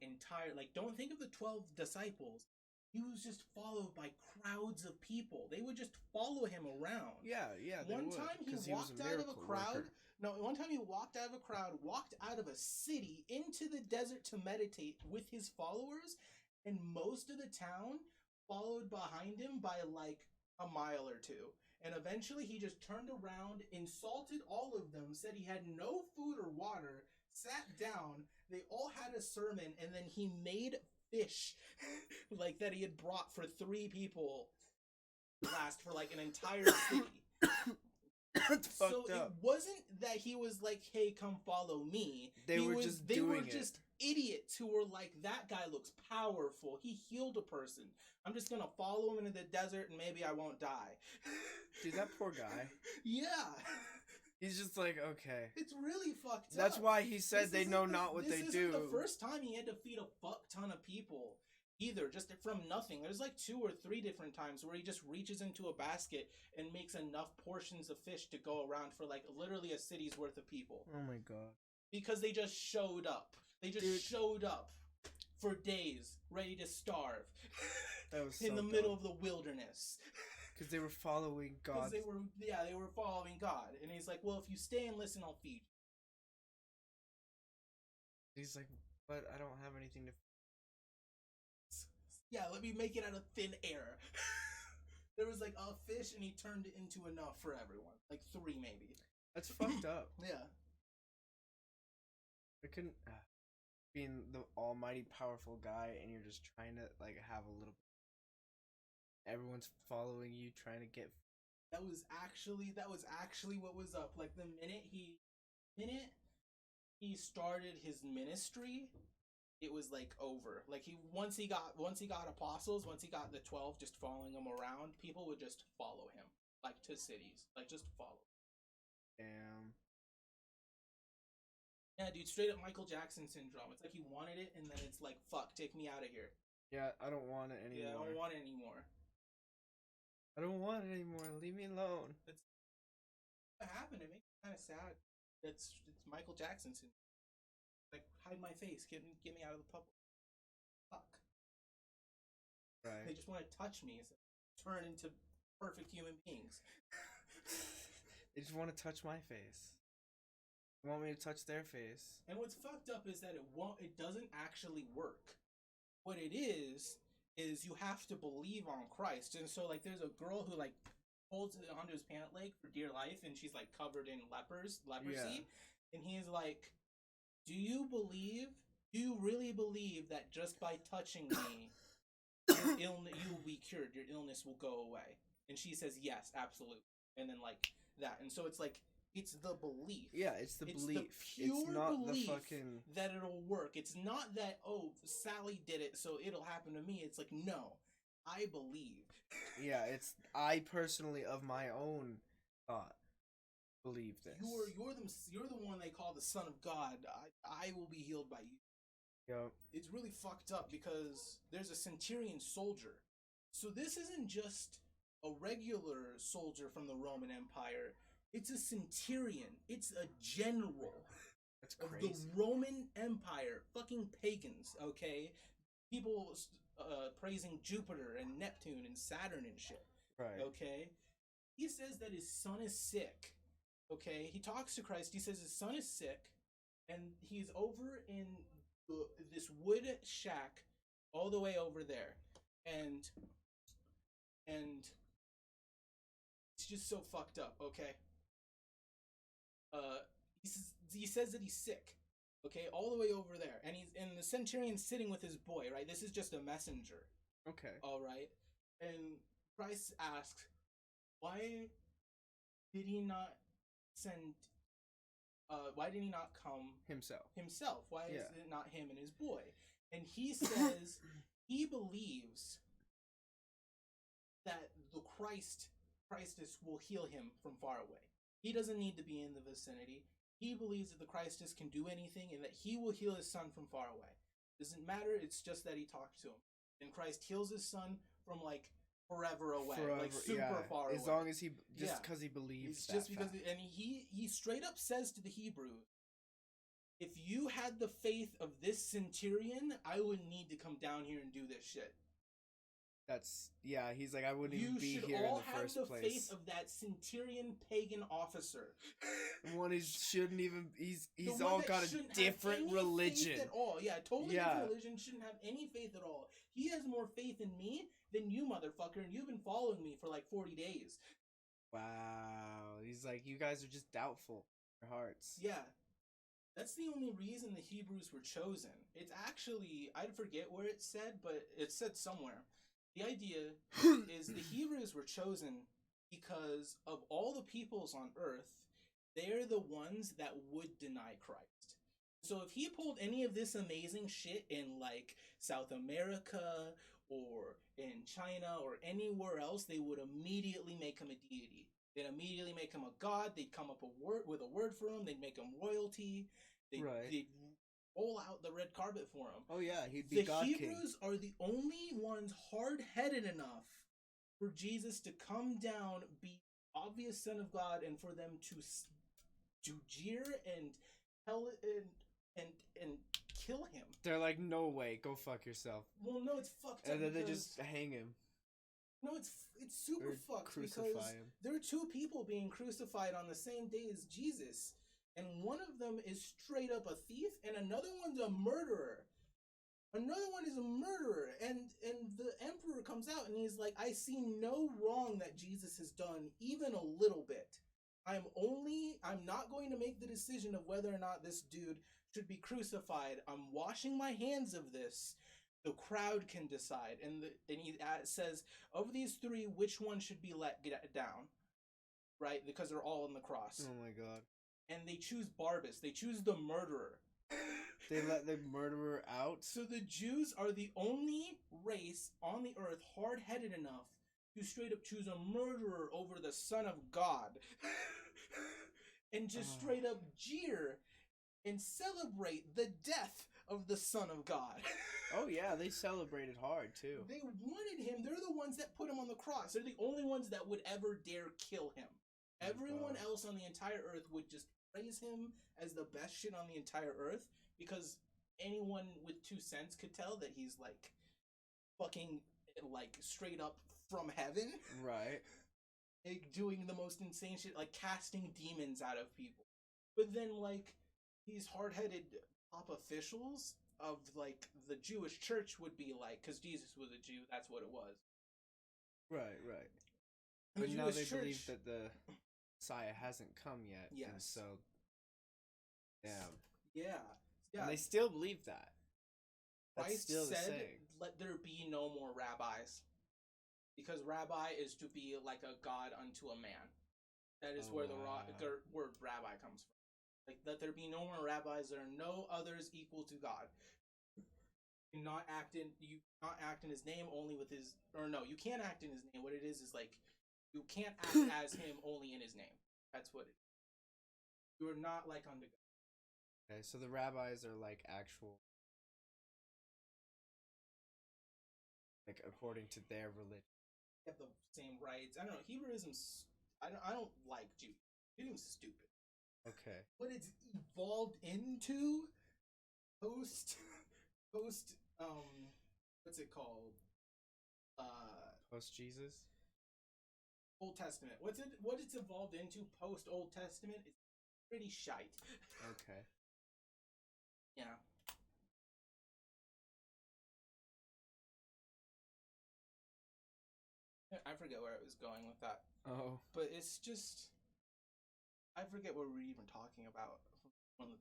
C: don't think of the 12 disciples. He was just followed by crowds of people. They would just follow him around.
A: Yeah.
C: One time he walked out of a crowd, walked out of a city into the desert to meditate with his followers, and most of the town followed behind him by like a mile or two. And eventually he just turned around, insulted all of them, said he had no food or water, sat down, they all had a sermon, and then he made fish like that he had brought for 3 people last for like an entire city. So it wasn't that he was like, hey, come follow me. They were just idiots who were like, that guy looks powerful. He healed a person. I'm just gonna follow him into the desert and maybe I won't die.
A: Dude, that poor guy.
C: Yeah.
A: He's just like, okay.
C: It's really fucked up.
A: That's why he said they know not what they do. This isn't
C: the first time he had to feed a fuck ton of people either, just from nothing. There's like 2 or 3 different times where he just reaches into a basket and makes enough portions of fish to go around for like literally a city's worth of people.
A: Oh my god.
C: Because they just showed up. They just showed up for days, ready to starve.
A: That was
C: in the middle of the wilderness.
A: Because they were following God.
C: They were following God. And he's like, well, if you stay and listen, I'll feed you.
A: He's like, but I don't have anything to...
C: Yeah, let me make it out of thin air. There was like a fish and he turned it into enough for everyone. Like 3 maybe.
A: That's fucked up.
C: Yeah.
A: I couldn't... being the almighty powerful guy and you're just trying to like have a little... Everyone's following you, trying to get...
C: That was actually what was up. Like the minute he started his ministry, it was like over. Like once he got apostles, once he got the 12 just following him around, people would just follow him, like to cities, like just follow.
A: Damn.
C: Yeah, dude, straight up Michael Jackson syndrome. It's like he wanted it, and then it's like, fuck, take me out of here.
A: Yeah, I don't want it anymore.
C: Yeah, I don't want it anymore.
A: I don't want it anymore. Leave me alone.
C: That's what happened. It makes me kind of sad. It's Michael Jackson syndrome. Like, hide my face. Get me out of the public. Fuck.
A: Right.
C: They just want to touch me. So turn into perfect human beings.
A: They just want to touch my face. They want me to touch their face.
C: And what's fucked up is that it doesn't actually work. What it is you have to believe on Christ. And so like there's a girl who like holds it onto his pant leg for dear life, and she's like covered in leprosy. Yeah. And he's like, do you really believe that just by touching me you will be cured, your illness will go away? And she says yes, absolutely. And then like that. And so it's like, it's the belief.
A: Yeah, it's the belief.
C: The pure
A: it's not
C: belief
A: the fucking...
C: that it'll work. It's not that, oh, Sally did it, so it'll happen to me. It's like, no, I believe.
A: Yeah, it's I personally, of my own thought, believe this.
C: You're the one they call the Son of God. I will be healed by you.
A: Yep.
C: It's really fucked up because there's a centurion soldier. So this isn't just a regular soldier from the Roman Empire. It's a centurion. It's a general.
A: That's crazy.
C: Of the Roman Empire. Fucking pagans, okay? People praising Jupiter and Neptune and Saturn and shit.
A: Right.
C: Okay? He says that his son is sick. Okay? He talks to Christ. He says his son is sick, and he's over in this wood shack all the way over there. And it's just so fucked up, okay? He says that he's sick. Okay, all the way over there. And the centurion's sitting with his boy, right? This is just a messenger.
A: Okay.
C: All right. And Christ asks, why did he not send why did he not come himself? Why is it not him and his boy? And he says he believes that the Christus will heal him from far away. He doesn't need to be in the vicinity. He believes that the Christus can do anything and that he will heal his son from far away. Doesn't matter, it's just that he talked to him. And Christ heals his son from like forever away. Like super far away.
A: As long as he, just because he believes
C: it's just because, and he straight up says to the Hebrews, if you had the faith of this centurion, I wouldn't need to come down here and do this shit.
A: He's like, I wouldn't even be here in the first place. You should all have the faith
C: of that centurion pagan officer.
A: One is shouldn't even, he's all got a different religion.
C: Faith at all. Yeah, totally different religion, shouldn't have any faith at all. He has more faith in me than you, motherfucker, and you've been following me for like 40 days.
A: Wow. He's like, you guys are just doubtful. Your hearts.
C: Yeah. That's the only reason the Hebrews were chosen. It's actually, I forget where it said, but it said somewhere. The idea is the Hebrews were chosen because of all the peoples on earth, they're the ones that would deny Christ. So if he pulled any of this amazing shit in like South America or in China or anywhere else, they would immediately make him a deity. They'd immediately make him a god. They'd come up with a word for him. They'd make him royalty. They'd roll out the red carpet for him.
A: Oh yeah, he'd be God king.
C: The Hebrews are the only ones hard-headed enough for Jesus to come down, be obvious Son of God, and for them to jeer and tell it and kill him.
A: They're like, no way, go fuck yourself.
C: Well, no, it's fucked up.
A: And then they just hang him.
C: No, it's super fucked because there are two people being crucified on the same day as Jesus. And one of them is straight up a thief, and another one's a murderer. Another one is a murderer, and the emperor comes out and he's like, I see no wrong that Jesus has done, even a little bit. I'm not going to make the decision of whether or not this dude should be crucified. I'm washing my hands of this. The crowd can decide. And he says, of these three, which one should be let get down? Right? Because they're all on the cross.
A: Oh my god.
C: And they choose Barabbas. They choose the murderer.
A: They let the murderer out?
C: So the Jews are the only race on the earth hard-headed enough to straight up choose a murderer over the Son of God. And just straight up jeer and celebrate the death of the Son of God.
A: Oh yeah, they celebrated hard too.
C: They wanted him. They're the ones that put him on the cross. They're the only ones that would ever dare kill him. Everyone else on the entire earth would just praise him as the best shit on the entire earth because anyone with 2 cents could tell that he's like fucking like straight up from heaven.
A: Right.
C: Like doing the most insane shit, like casting demons out of people. But then like these hard-headed top officials of like the Jewish church would be like, because Jesus was a Jew, that's what it was.
A: Right. But now they believe that the Messiah hasn't come yet.
C: Yes.
A: And so, damn.
C: Yeah.
A: And they still believe that. That's
C: Christ
A: still the
C: said,
A: saying.
C: let there be no more rabbis. Because rabbi is to be like a god unto a man. That is where the word rabbi comes from. Like, let there be no more rabbis. There are no others equal to God. You cannot act in his name only with his, or no, you can't act in his name. What it is like, you can't act as him only in his name. That's what it is. You are not like unto God.
A: Okay, so the rabbis are like actual, like according to their religion.
C: They have the same rights. I don't know. Hebrewism's, I don't like Judaism. Judaism's stupid.
A: Okay.
C: What it's evolved into post what's it called?
A: Post Jesus.
C: Old Testament. What it's evolved into post Old Testament is pretty shite.
A: Okay.
C: Yeah. I forget where I was going with that.
A: Oh.
C: But it's just, I forget what we were even talking about. Fucking.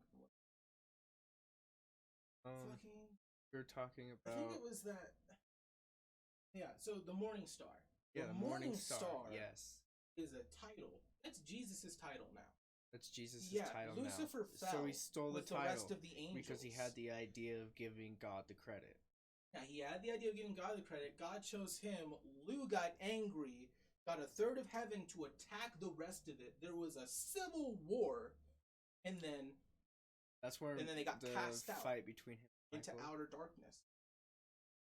A: We were talking about.
C: I think it was that. Yeah. So the Morning Star.
A: Yeah, the Morning Star.
C: Yes. Is a title. That's Jesus's title now.
A: That's Jesus'
C: yeah,
A: title
C: Lucifer
A: now.
C: fell
A: So he stole the
C: with
A: title
C: the rest of the angels
A: because he had the idea of giving God the credit.
C: Yeah, he had the idea of giving God the credit. God chose him. Lou got angry, got a third of heaven to attack the rest of it. There was a civil war, and then
A: then
C: they got
A: the
C: cast out
A: fight between him and
C: into
A: Michael.
C: outer darkness.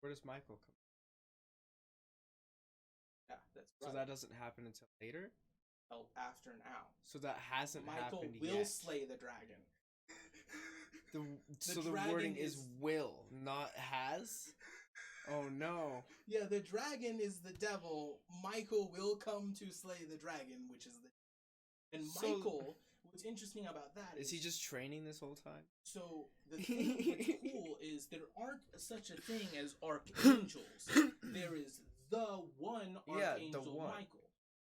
A: Where does Michael come?
C: Yeah, that's right.
A: So that doesn't happen until later?
C: Oh, after now.
A: So that hasn't happened yet.
C: Michael will slay the dragon.
A: So the wording is will, not has? Oh no.
C: Yeah, the dragon is the devil. Michael will come to slay the dragon, which is the... And Michael, what's interesting about that
A: is he just training this whole time?
C: So the thing that's cool is there aren't such a thing as archangels. There is the one archangel, Michael.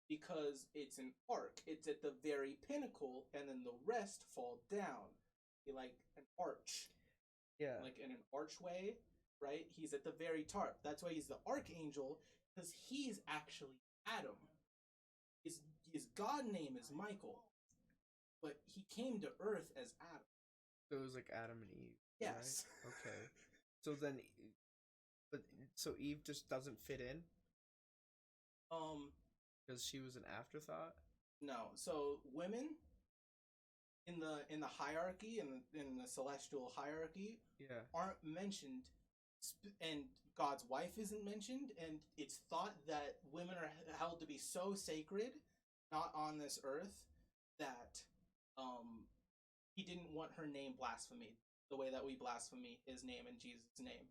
C: Because it's an arc. It's at the very pinnacle, and then the rest fall down. Like an arch.
A: Yeah.
C: Like in an archway, right? He's at the very top. That's why he's the archangel, because he's actually Adam. His god name is Michael, but he came to Earth as Adam.
A: So it was like Adam and Eve.
C: Yes.
A: Right? Okay. So Eve just doesn't fit in? Because she was an afterthought?
C: No. So women in the hierarchy, in the celestial hierarchy, aren't mentioned, and God's wife isn't mentioned, and it's thought that women are held to be so sacred, not on this earth, that he didn't want her name blasphemed the way that we blaspheme his name and Jesus' name.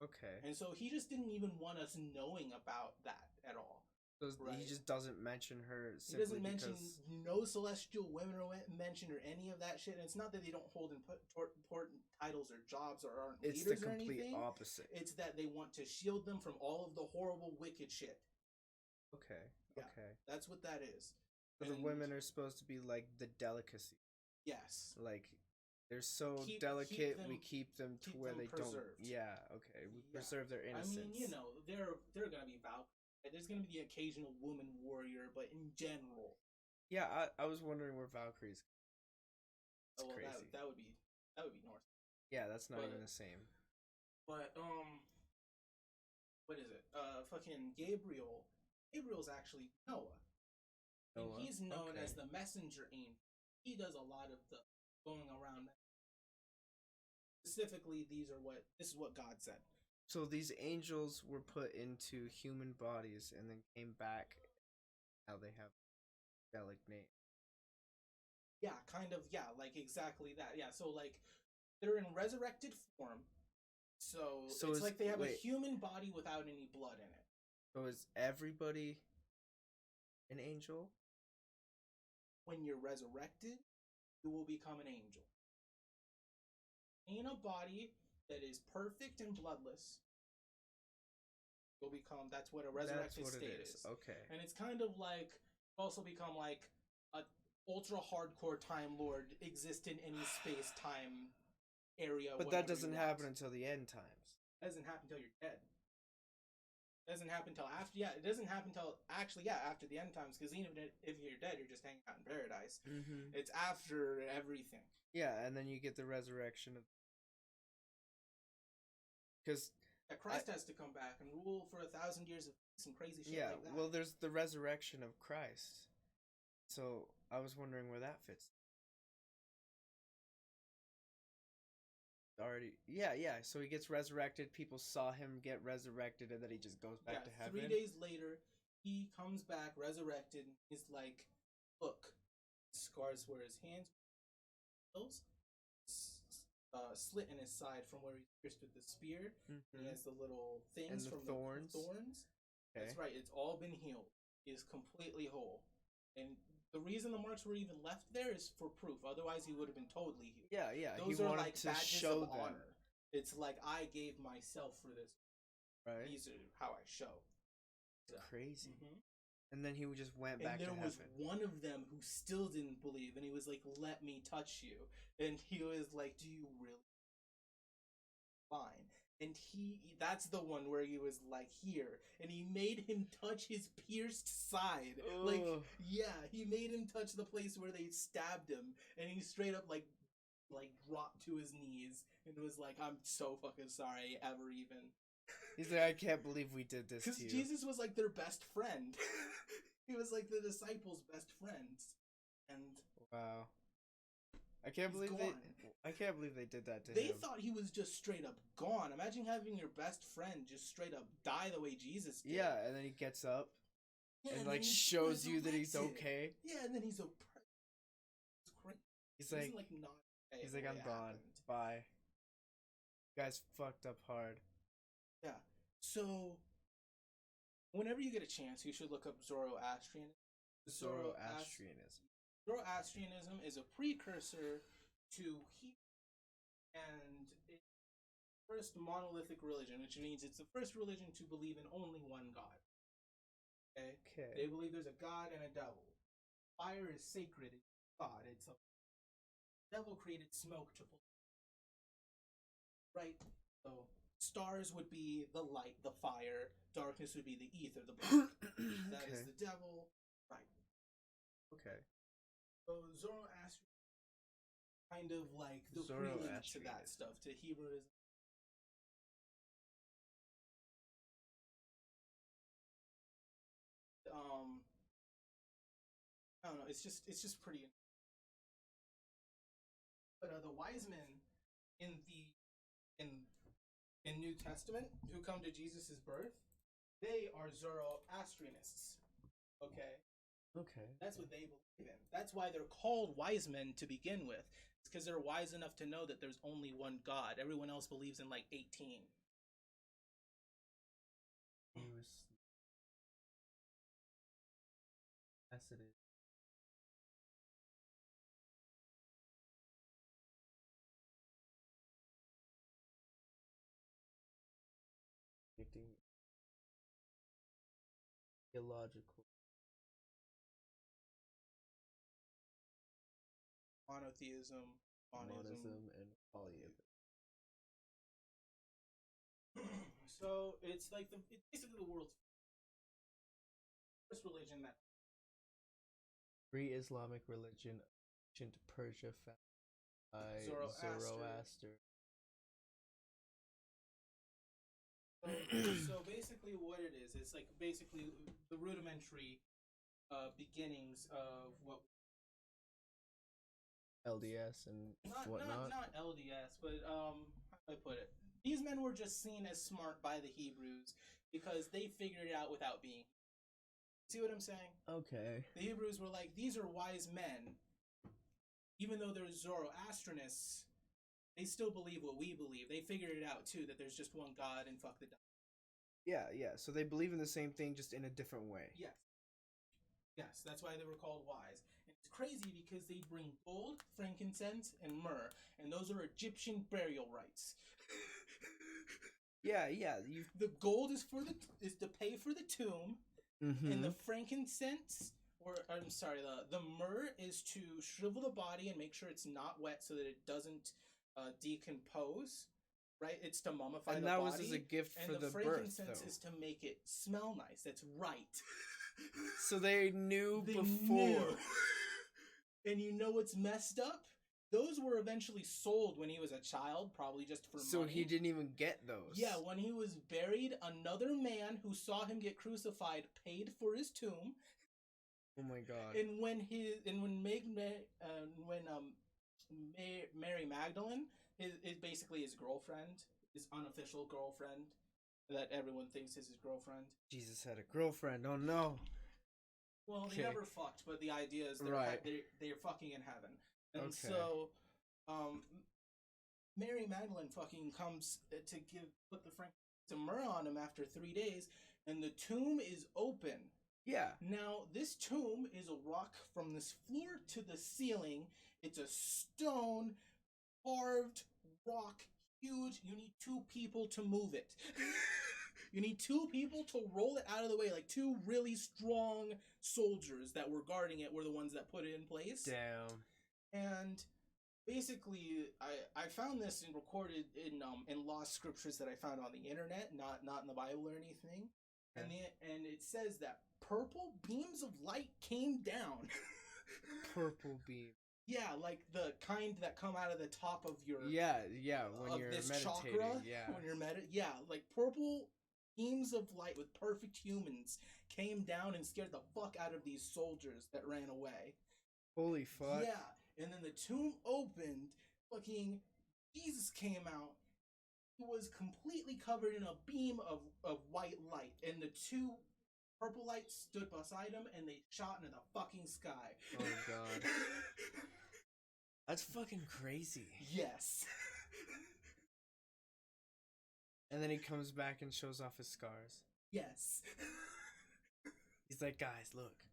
A: Okay.
C: And so he just didn't even want us knowing about that at all.
A: So he just doesn't mention her.
C: He doesn't mention no celestial women are mentioned or any of that shit. And it's not that they don't hold important titles or jobs or aren't leaders or anything. It's the complete
A: opposite.
C: It's that they want to shield them from all of the horrible, wicked shit.
A: Okay.
C: Yeah, okay. That's what that is.
A: So the women are supposed to be like the delicacy.
C: Yes.
A: Like they're so delicate. We keep them to where they preserved. Don't. Yeah. Okay. We preserve their innocence.
C: I mean, they're gonna be Valkyries. There's gonna be the occasional woman warrior, but in general.
A: Yeah, I was wondering where Valkyries.
C: That's crazy. That would be North.
A: Yeah, that's not even the same.
C: But what is it? Fucking Gabriel. Gabriel's actually Noah. And he's known as the messenger angel. He does a lot of the going around. Specifically, this is what God said.
A: So these angels were put into human bodies and then came back. Now they have angelic name.
C: Yeah, kind of. Yeah, like exactly that. Yeah, so like they're in resurrected form. So it's like they have a human body without any blood in it.
A: So is everybody an angel?
C: When you're resurrected, you will become an angel. In a body that is perfect and bloodless, you'll become. That's what a resurrected state is.
A: Okay.
C: And it's kind of like also become like a ultra hardcore Time Lord, exist in any space time area.
A: But that doesn't happen until the end times.
C: It doesn't happen until you're dead. It doesn't happen until after. Yeah, it doesn't happen until after the end times. Because even if you're dead, you're just hanging out in paradise. Mm-hmm. It's after everything.
A: Yeah, and then you get the resurrection of. Because
C: Christ has to come back and rule for 1,000 years of peace and crazy shit like that.
A: Well, there's the resurrection of Christ. So I was wondering where that fits. Already, yeah. So he gets resurrected. People saw him get resurrected, and then he just goes back to heaven.
C: 3 days later, he comes back resurrected. And he's like, "Look, scars where his hands, slit in his side from where he's pierced with the spear. And he has the little things
A: and the
C: from
A: thorns.
C: the thorns.
A: Okay.
C: That's right. It's all been healed. He is completely whole. And the reason the marks were even left there is for proof. Otherwise, he would have been totally healed.
A: Yeah, yeah.
C: Those
A: he
C: are
A: wanted
C: like
A: to
C: badges
A: show
C: of
A: them.
C: honor. It's like I gave myself for this.
A: Right.
C: These are how I show.
A: It's crazy.
C: Mm-hmm.
A: And then he just went back to heaven.
C: And there was one of them who still didn't believe, and he was like, "Let me touch you." And he was like, "Do you really?" Fine. And that's the one where he was like, "Here," and he made him touch his pierced side.
A: Ugh.
C: Like, yeah, he made him touch the place where they stabbed him, and he straight up like dropped to his knees and was like, "I'm so fucking sorry, ever even."
A: He's like, "I can't believe we did this to you."
C: Because Jesus was like their best friend. He was like the disciples' best friends, and
A: wow, I can't believe they did that to him.
C: They thought he was just straight up gone. Imagine having your best friend just straight up die the way Jesus did.
A: Yeah, and then he gets up and like shows you that he's okay.
C: Yeah, and then he's it's great.
A: He's like
C: not okay.
A: He's like, "I'm gone. Bye. You guys fucked up hard."
C: Yeah. So, whenever you get a chance, you should look up Zoroastrianism. Zoroastrianism is a precursor to Hebrew, and it's the first monolithic religion, which means it's the first religion to believe in only one God. Okay? They believe there's a God and a devil. Fire is sacred. It's God. It's a devil created smoke to right. So stars would be the light, the fire. Darkness would be the ether, the black. That is the devil. Right.
A: Okay.
C: So Zoroastrianism kind of like the prelude to that stuff, to Hebrewism. I don't know. It's just pretty. But the wise men in New Testament who come to Jesus' birth, they are Zoroastrianists. Okay.
A: Okay.
C: That's what they believe in. That's why they're called wise men to begin with. It's because they're wise enough to know that there's only one God. Everyone else believes in like 18.
A: Yes, it is. Illogical.
C: Monotheism,
A: monism, and polytheism.
C: So it's like it's basically the world's first religion that
A: pre-Islamic religion, ancient Persia, founded by Zoroaster.
C: So basically, what it is, it's like basically the rudimentary beginnings of what
A: LDS and whatnot.
C: Not LDS, but how do I put it? These men were just seen as smart by the Hebrews because they figured it out without being. See what I'm saying?
A: Okay.
C: The Hebrews were like, these are wise men. Even though they're Zoroastrianists, they still believe what we believe. They figured it out too, that there's just one God and fuck the devil.
A: Yeah, yeah. So they believe in the same thing, just in a different way.
C: Yes. Yes, that's why they were called wise. And it's crazy because they bring gold, frankincense, and myrrh, and those are Egyptian burial rites.
A: Yeah, yeah.
C: The gold is to pay for the tomb, and the frankincense, the myrrh is to shrivel the body and make sure it's not wet so that it doesn't decompose. Right, it's to mummify the body.
A: And that was as a gift for the birth, though.
C: And the frankincense is to make it smell nice. That's right.
A: So they knew before. Knew.
C: And you know what's messed up? Those were eventually sold when he was a child, probably just for money.
A: So he didn't even get those.
C: Yeah, when he was buried, another man who saw him get crucified paid for his tomb.
A: Oh my God!
C: And when Mary Magdalene, is basically his girlfriend, his unofficial girlfriend, that everyone thinks is his girlfriend.
A: Jesus had a girlfriend. Oh no.
C: Well, they never fucked, but the idea is they're fucking in heaven. And so, Mary Magdalene fucking comes to put the to myrrh on him after 3 days, and the tomb is open.
A: Yeah.
C: Now, this tomb is a rock from this floor to the ceiling. It's a stone carved rock, huge. You need 2 people to move it. You need 2 people to roll it out of the way, like 2 really strong soldiers that were guarding it were the ones that put it in place.
A: Damn.
C: And basically, I found this and recorded in lost scriptures that I found on the internet, not in the Bible or anything. Okay. And it says that purple beams of light came down.
A: Purple beam.
C: Yeah, like the kind that come out of the top of your
A: when you're meditating.
C: Chakra,
A: yeah,
C: when you're like purple beams of light with perfect humans came down and scared the fuck out of these soldiers that ran away.
A: Holy fuck.
C: Yeah, and then the tomb opened, fucking Jesus came out. He was completely covered in a beam of white light, and the 2 purple lights stood beside him, and they shot into the fucking sky.
A: Oh god. That's fucking crazy.
C: Yes.
A: And then he comes back and shows off his scars.
C: Yes.
A: He's like, guys, look.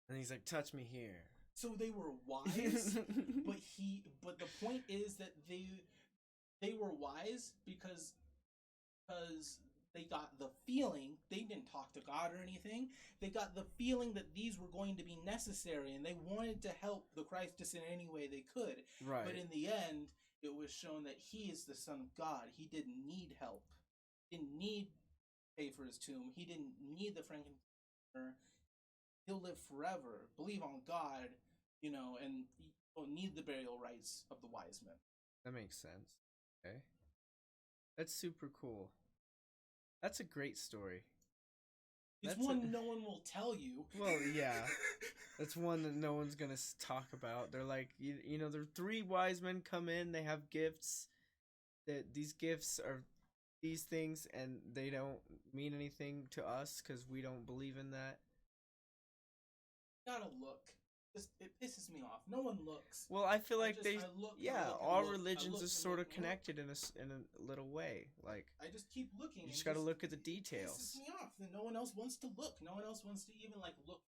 A: And he's like, touch me here.
C: So they were wise, but the point is that they were wise because they got the feeling, they didn't talk to God or anything, they got the feeling that these were going to be necessary, and they wanted to help the Christus in any way they could.
A: Right.
C: But in the end, it was shown that he is the Son of God. He didn't need help. He didn't need to pay for his tomb. He didn't need the frankincense. He'll live forever. Believe on God, and you don't need the burial rites of the wise men.
A: That makes sense. Okay. That's super cool. That's a great story.
C: It's one no one will tell you.
A: Well, yeah. That's one that no one's gonna talk about. They're like, there are 3 wise men come in, they have gifts. That these gifts are these things, and they don't mean anything to us because we don't believe in that.
C: Gotta look. It pisses me off. No one looks.
A: Well, I feel like all
C: look,
A: religions are sort of connected in a little way. Like,
C: I just keep looking.
A: You just gotta look at the details.
C: It pisses me off that no one else wants to look. No one else wants to even look.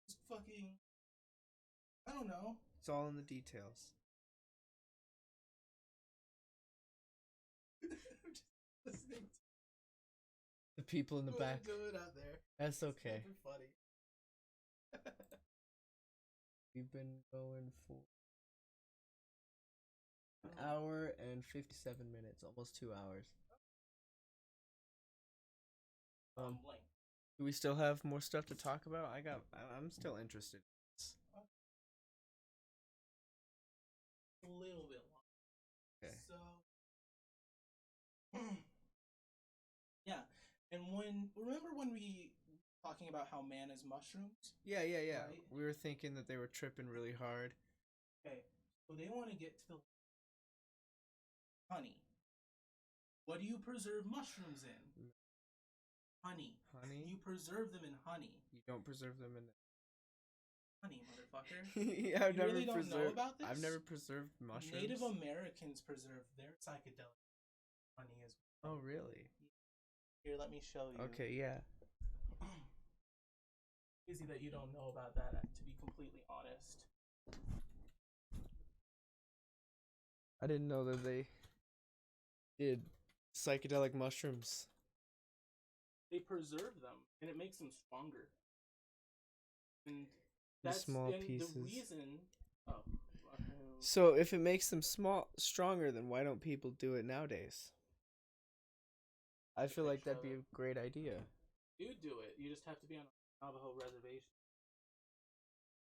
C: It's fucking. I don't know.
A: It's all in the details.
C: Just listening to
A: the people in the back.
C: Good out there.
A: That's okay.
C: It's funny.
A: We've been going for an hour and 57 minutes, almost 2 hours. Do we still have more stuff to talk about? I'm still interested.
C: A little bit long.
A: Okay.
C: So, yeah, and remember when we were talking about how man is mushrooms?
A: Yeah.
C: Right?
A: We were thinking that they were tripping really hard.
C: Okay, so they want to get to the honey. What do you preserve mushrooms in? Honey.
A: Honey?
C: You preserve them in honey.
A: You don't preserve them in
C: honey, motherfucker.
A: Yeah,
C: you really don't know about this?
A: I've never preserved mushrooms.
C: Native Americans preserve their psychedelic honey as well.
A: Oh, really?
C: Here, let me show you.
A: Okay, yeah.
C: Crazy that you don't know about that, to be completely honest.
A: I didn't know that they did psychedelic mushrooms.
C: They preserve them, and it makes them stronger. And
A: that's small pieces.
C: The reason. Oh.
A: So if it makes them stronger, then why don't people do it nowadays? I feel like that'd be a great idea.
C: You do it. You just have to be on a Navajo reservation.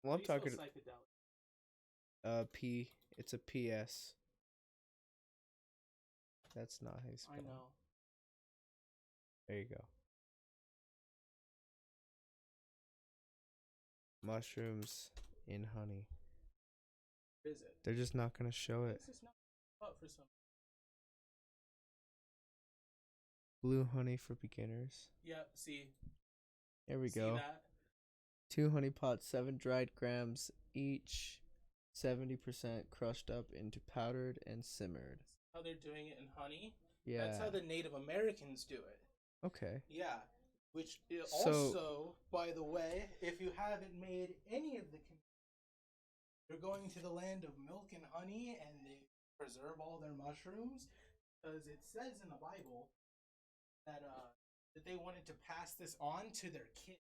A: Well, I'm talking
C: psychedelic.
A: P. It's a PS. That's not how you spell it.
C: I know.
A: There you go. Mushrooms in honey.
C: Is it?
A: They're just not gonna show it.
C: It's just not for some.
A: Blue honey for beginners.
C: Yeah, see.
A: There we
C: see
A: go.
C: That?
A: 2 honey pots, 7 dried grams each. 70% crushed up into powdered and simmered.
C: How they're doing it in honey.
A: Yeah.
C: That's how the Native Americans do it.
A: Okay.
C: Yeah. Which
A: So-
C: also, by the way, if you haven't made any of the, you're going to the land of milk and honey, and they preserve all their mushrooms, because it says in the Bible that they wanted to pass this on to their kids.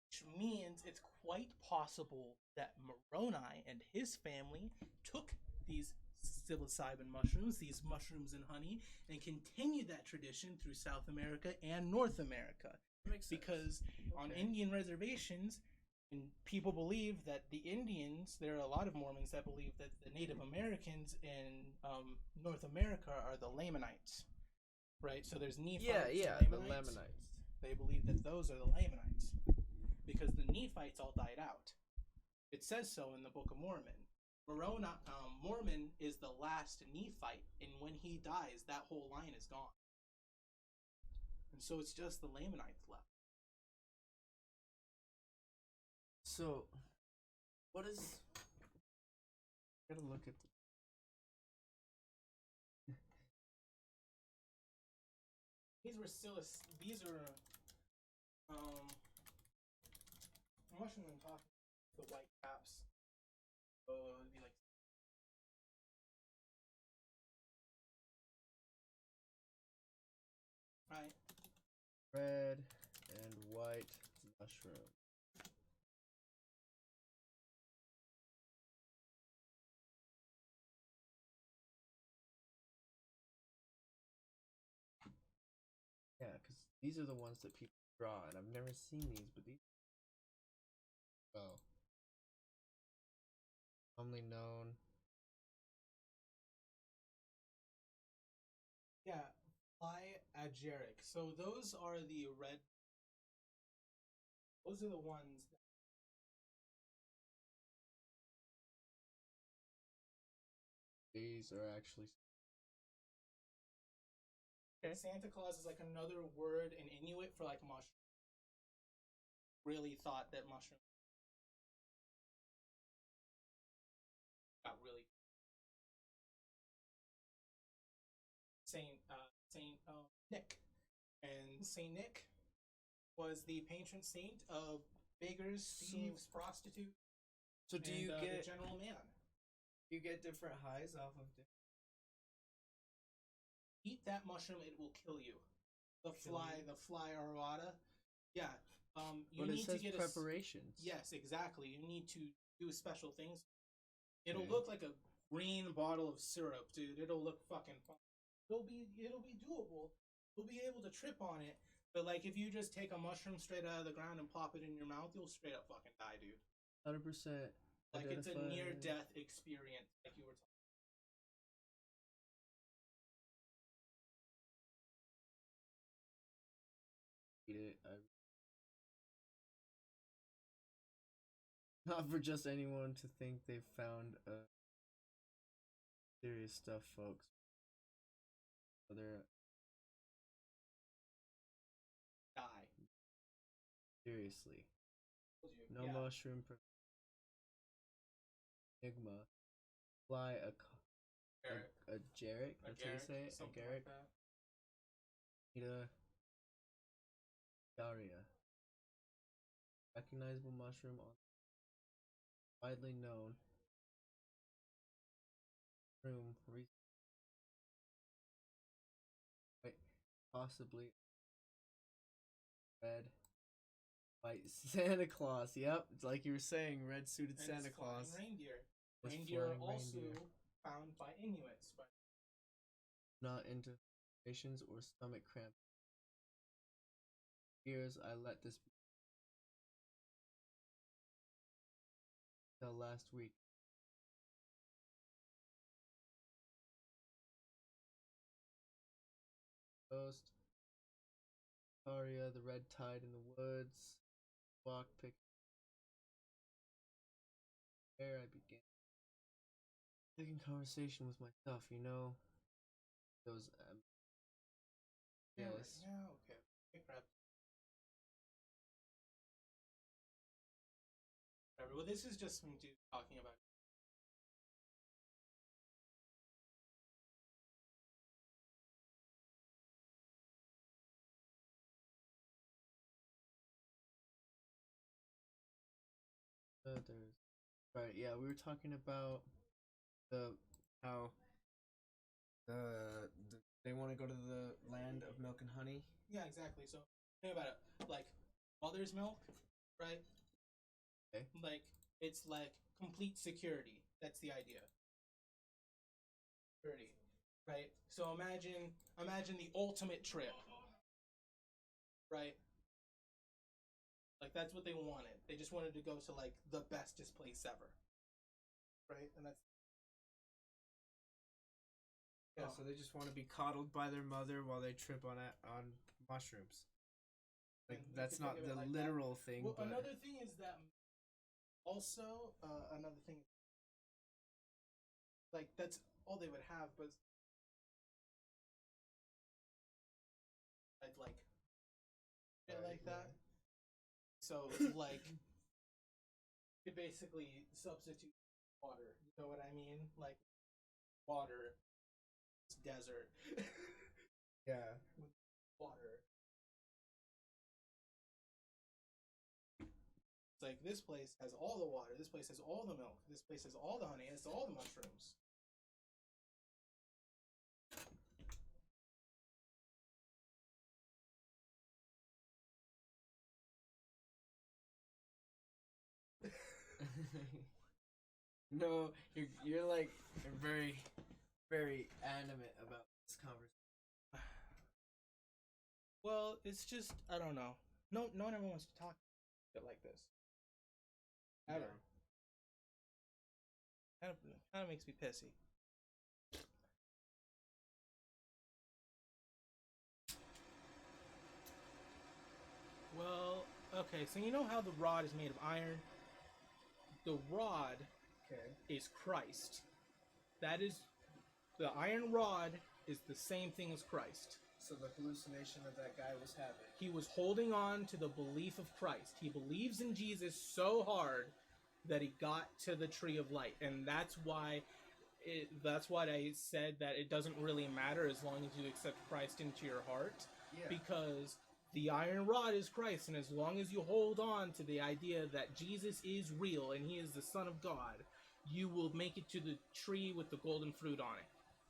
C: Which means it's quite possible that Moroni and his family took these psilocybin mushrooms, these mushrooms and honey, and continued that tradition through South America and North America.
A: Makes sense.
C: Because on Indian reservations, and people believe that the Indians, there are a lot of Mormons that believe that the Native Americans in North America are the Lamanites, right? So there's Nephites and
A: the
C: Lamanites.
A: Lamanites.
C: They believe that those are the Lamanites because the Nephites all died out. It says so in the Book of Mormon. Mormon is the last Nephite, and when he dies, that whole line is gone. And so it's just the Lamanites left.
A: So, what is? I gotta look at.
C: These are mushroom I'm talking about, the white caps. So it'd be like right.
A: Red and white mushroom. Yeah, because these are the ones that people draw, and I've never seen these, but these. Well, commonly known.
C: Yeah, fly agaric. So those are the red. Those are the ones that
A: These are actually.
C: okay. Santa Claus is like another word in Inuit for like mushroom. Really thought that mushroom got really Saint Nick, and Saint Nick was the patron saint of beggars, thieves, prostitutes.
A: So do you
C: the
A: get
C: general man?
A: you get different highs off of different?
C: Eat that mushroom; it will kill you. The
A: Kill
C: fly arvada. Yeah. You
A: But it
C: need
A: says
C: to get
A: preparations.
C: yes, exactly. You need to do special things. It'll
A: Okay.
C: look like a green bottle of syrup, dude. It'll look fucking fun. It'll be doable. You'll be able to trip on it. But like if you just take a mushroom straight out of the ground and pop it in your mouth, you'll straight up fucking die, dude.
A: 100%.
C: Like it's a near death experience, like you were talking.
A: Eat it. Not for just anyone to think they've found serious stuff, folks. They're
C: Die.
A: seriously.
C: Told you.
A: No
C: Yeah.
A: mushroom. Enigma. Fly a Jarek. That's how you say it. A
C: Something
A: Garrick.
C: like that.
A: Ida. Daria. Recognizable mushroom on widely known room wait, possibly red white Santa Claus. Yep, it's like you were saying, red suited
C: And
A: Santa
C: it's flying
A: Claus.
C: reindeer.
A: It's
C: Reindeer are
A: flying
C: also
A: reindeer.
C: found by Inuits, but
A: Not into patients or stomach cramp. Years I let this be till last week. Ghost. Aria, the red tide in the woods. Walk pick. There I began. Taking conversation with myself, you know. Those
C: yeah, right.
A: yes.
C: Yeah, okay. Crap. Whatever. Well, this is just some dude talking about
A: there's right. Yeah, we were talking about how they want to go to the land of milk and honey.
C: Yeah, exactly. So think about it. Like mother's milk, right?
A: Okay.
C: Like it's like complete security. That's the idea. Security, right? So imagine the ultimate trip, right? Like that's what they wanted. They just wanted to go to like the bestest place ever, right? And that's
A: Yeah, so they just want to be coddled by their mother while they trip on mushrooms. Like that's not the like literal
C: that.
A: thing.
C: Well,
A: but...
C: another thing is that also another thing, like that's all they would have, but like shit like that. So like it basically substitute water. You know what I mean? Like water, it's desert.
A: Yeah.
C: Water. It's like this place has all the water, this place has all the milk, this place has all the honey, it's all the mushrooms.
A: No, you're like very, very animate about this conversation.
C: Well, it's just I don't know. No one ever wants to talk like this. Ever. Yeah. Kind of makes me pissy. Well, okay, so you know how the rod is made of iron? The rod is Christ. That is, the iron rod is the same thing as Christ.
A: So the hallucination that guy was having.
C: He was holding on to the belief of Christ. He believes in Jesus so hard that he got to the tree of light. And that's why I said that it doesn't really matter as long as you accept Christ into your heart.
A: Yeah.
C: Because the iron rod is Christ, and as long as you hold on to the idea that Jesus is real and he is the Son of God, you will make it to the tree with the golden fruit on it.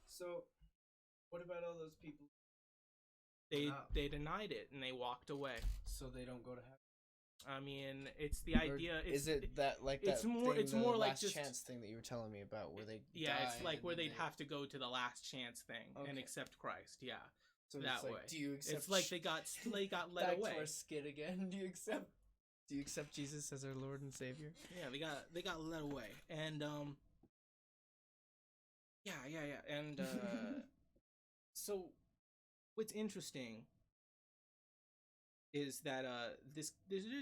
A: So, what about all those people?
C: They denied it and they walked away.
A: So they don't go to heaven.
C: I mean, it's the idea.
A: Is it that like that?
C: It's more.
A: Thing,
C: it's more like
A: last
C: just
A: chance thing that you were telling me about, where they.
C: Yeah, it's like where they'd have to go to the last chance thing and accept Christ. Yeah,
A: so
C: that
A: it's like,
C: way.
A: Do you accept?
C: It's like they got led
A: back
C: away.
A: To our skit again. Do you accept Jesus as our Lord and Savior?
C: Yeah, they got led away, and yeah, and so what's interesting is that there's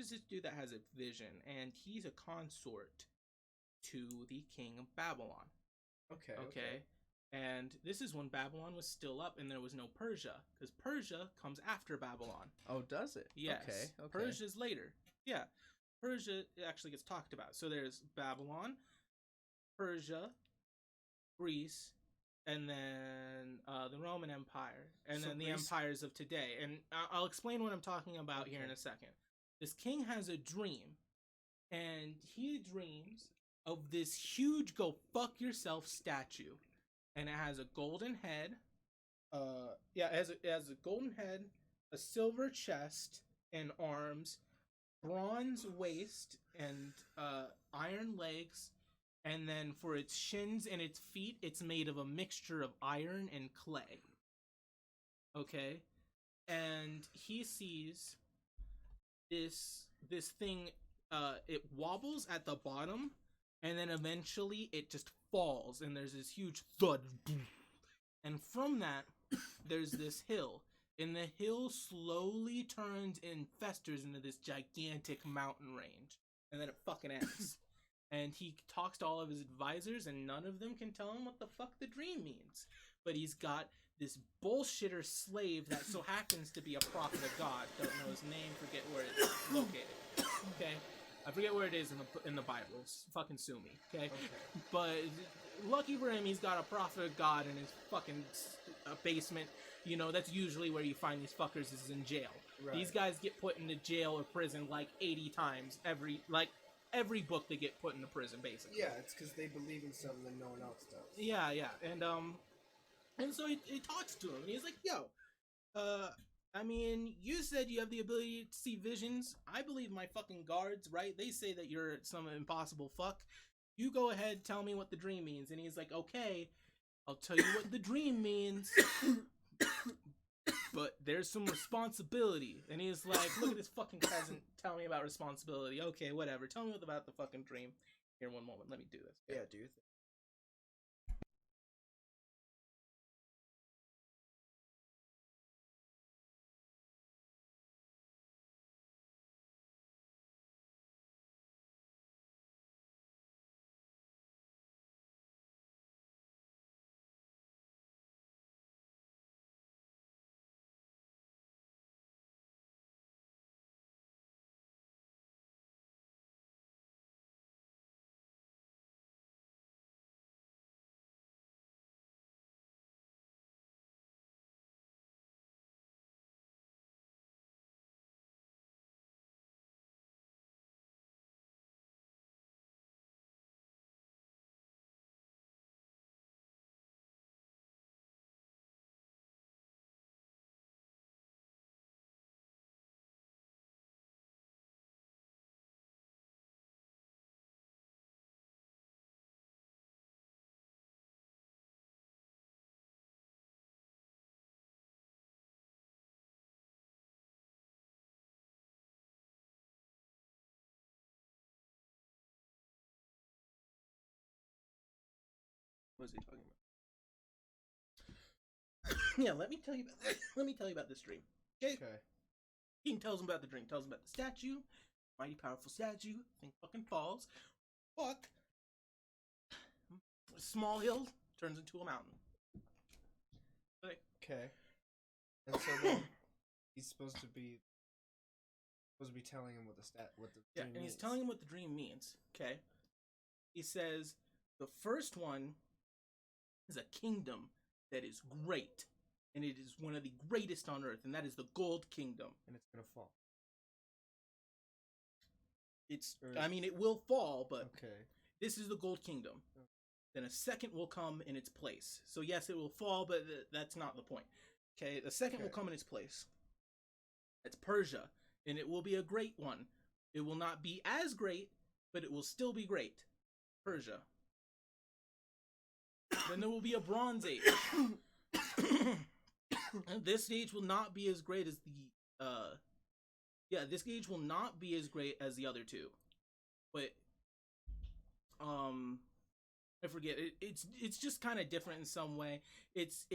C: this dude that has a vision, and he's a consort to the king of Babylon. Okay. And this is when Babylon was still up and there was no Persia, because Persia comes after Babylon.
A: Oh, does it?
C: Yes.
A: Okay.
C: Persia's later. Yeah. Persia actually gets talked about. So there's Babylon, Persia, Greece, and then the Roman Empire, and then the empires of today. And I'll explain what I'm talking about here in a second. This king has a dream, and he dreams of this huge go fuck yourself statue, and it has a golden head. It has a golden head, a silver chest and arms, bronze waist, and iron legs. And then for its shins and its feet, it's made of a mixture of iron and clay. Okay? And he sees this thing, it wobbles at the bottom, and then eventually it just falls, and there's this huge thud. And from that, there's this hill. And the hill slowly turns and festers into this gigantic mountain range. And then it fucking ends. And he talks to all of his advisors, and none of them can tell him what the fuck the dream means. But he's got this bullshitter slave that so happens to be a prophet of God. Don't know his name, forget where it's located. Okay? I forget where it is in the Bible. Fucking sue me, okay? But lucky for him, he's got a prophet of God in his fucking basement. You know, that's usually where you find these fuckers, is in jail. Right. These guys get put into jail or prison like 80 times every book they get put into prison, basically.
A: Yeah, it's because they believe in something that no one else does.
C: Yeah, and so he talks to him, and he's like, "Yo, I mean, you said you have the ability to see visions. I believe my fucking guards, right? They say that you're some impossible fuck. You go ahead, tell me what the dream means." And he's like, "Okay, I'll tell you what the dream means, but there's some responsibility." And he's like, "Look at this fucking peasant telling me about responsibility. Okay, whatever. Tell me about the fucking dream." Here, one moment. Let me do this.
A: Yeah, dude.
C: What is he talking about? Yeah, let me tell you about let me tell you about this dream. Okay. King tells him about the dream. Tells him about the statue, mighty powerful statue. Thing fucking falls. Fuck. A small hill turns into a mountain.
A: Okay. And so then he's supposed to be telling him what the dream
C: and
A: means.
C: he's telling him what the dream means. Okay. He says the first one is a kingdom that is great, and it is one of the greatest on earth, and that is the Gold Kingdom.
A: And it's gonna fall.
C: I mean, it will fall, but
A: okay.
C: This is the Gold Kingdom. Okay. Then a second will come in its place. So yes, it will fall, but that's not the point. Okay, the second will come in its place. It's Persia, and it will be a great one. It will not be as great, but it will still be great. Persia. Then there will be a Bronze Age. And this age will not be as great as this age will not be as great as the other two. But I forget. It's just kind of different in some way. It's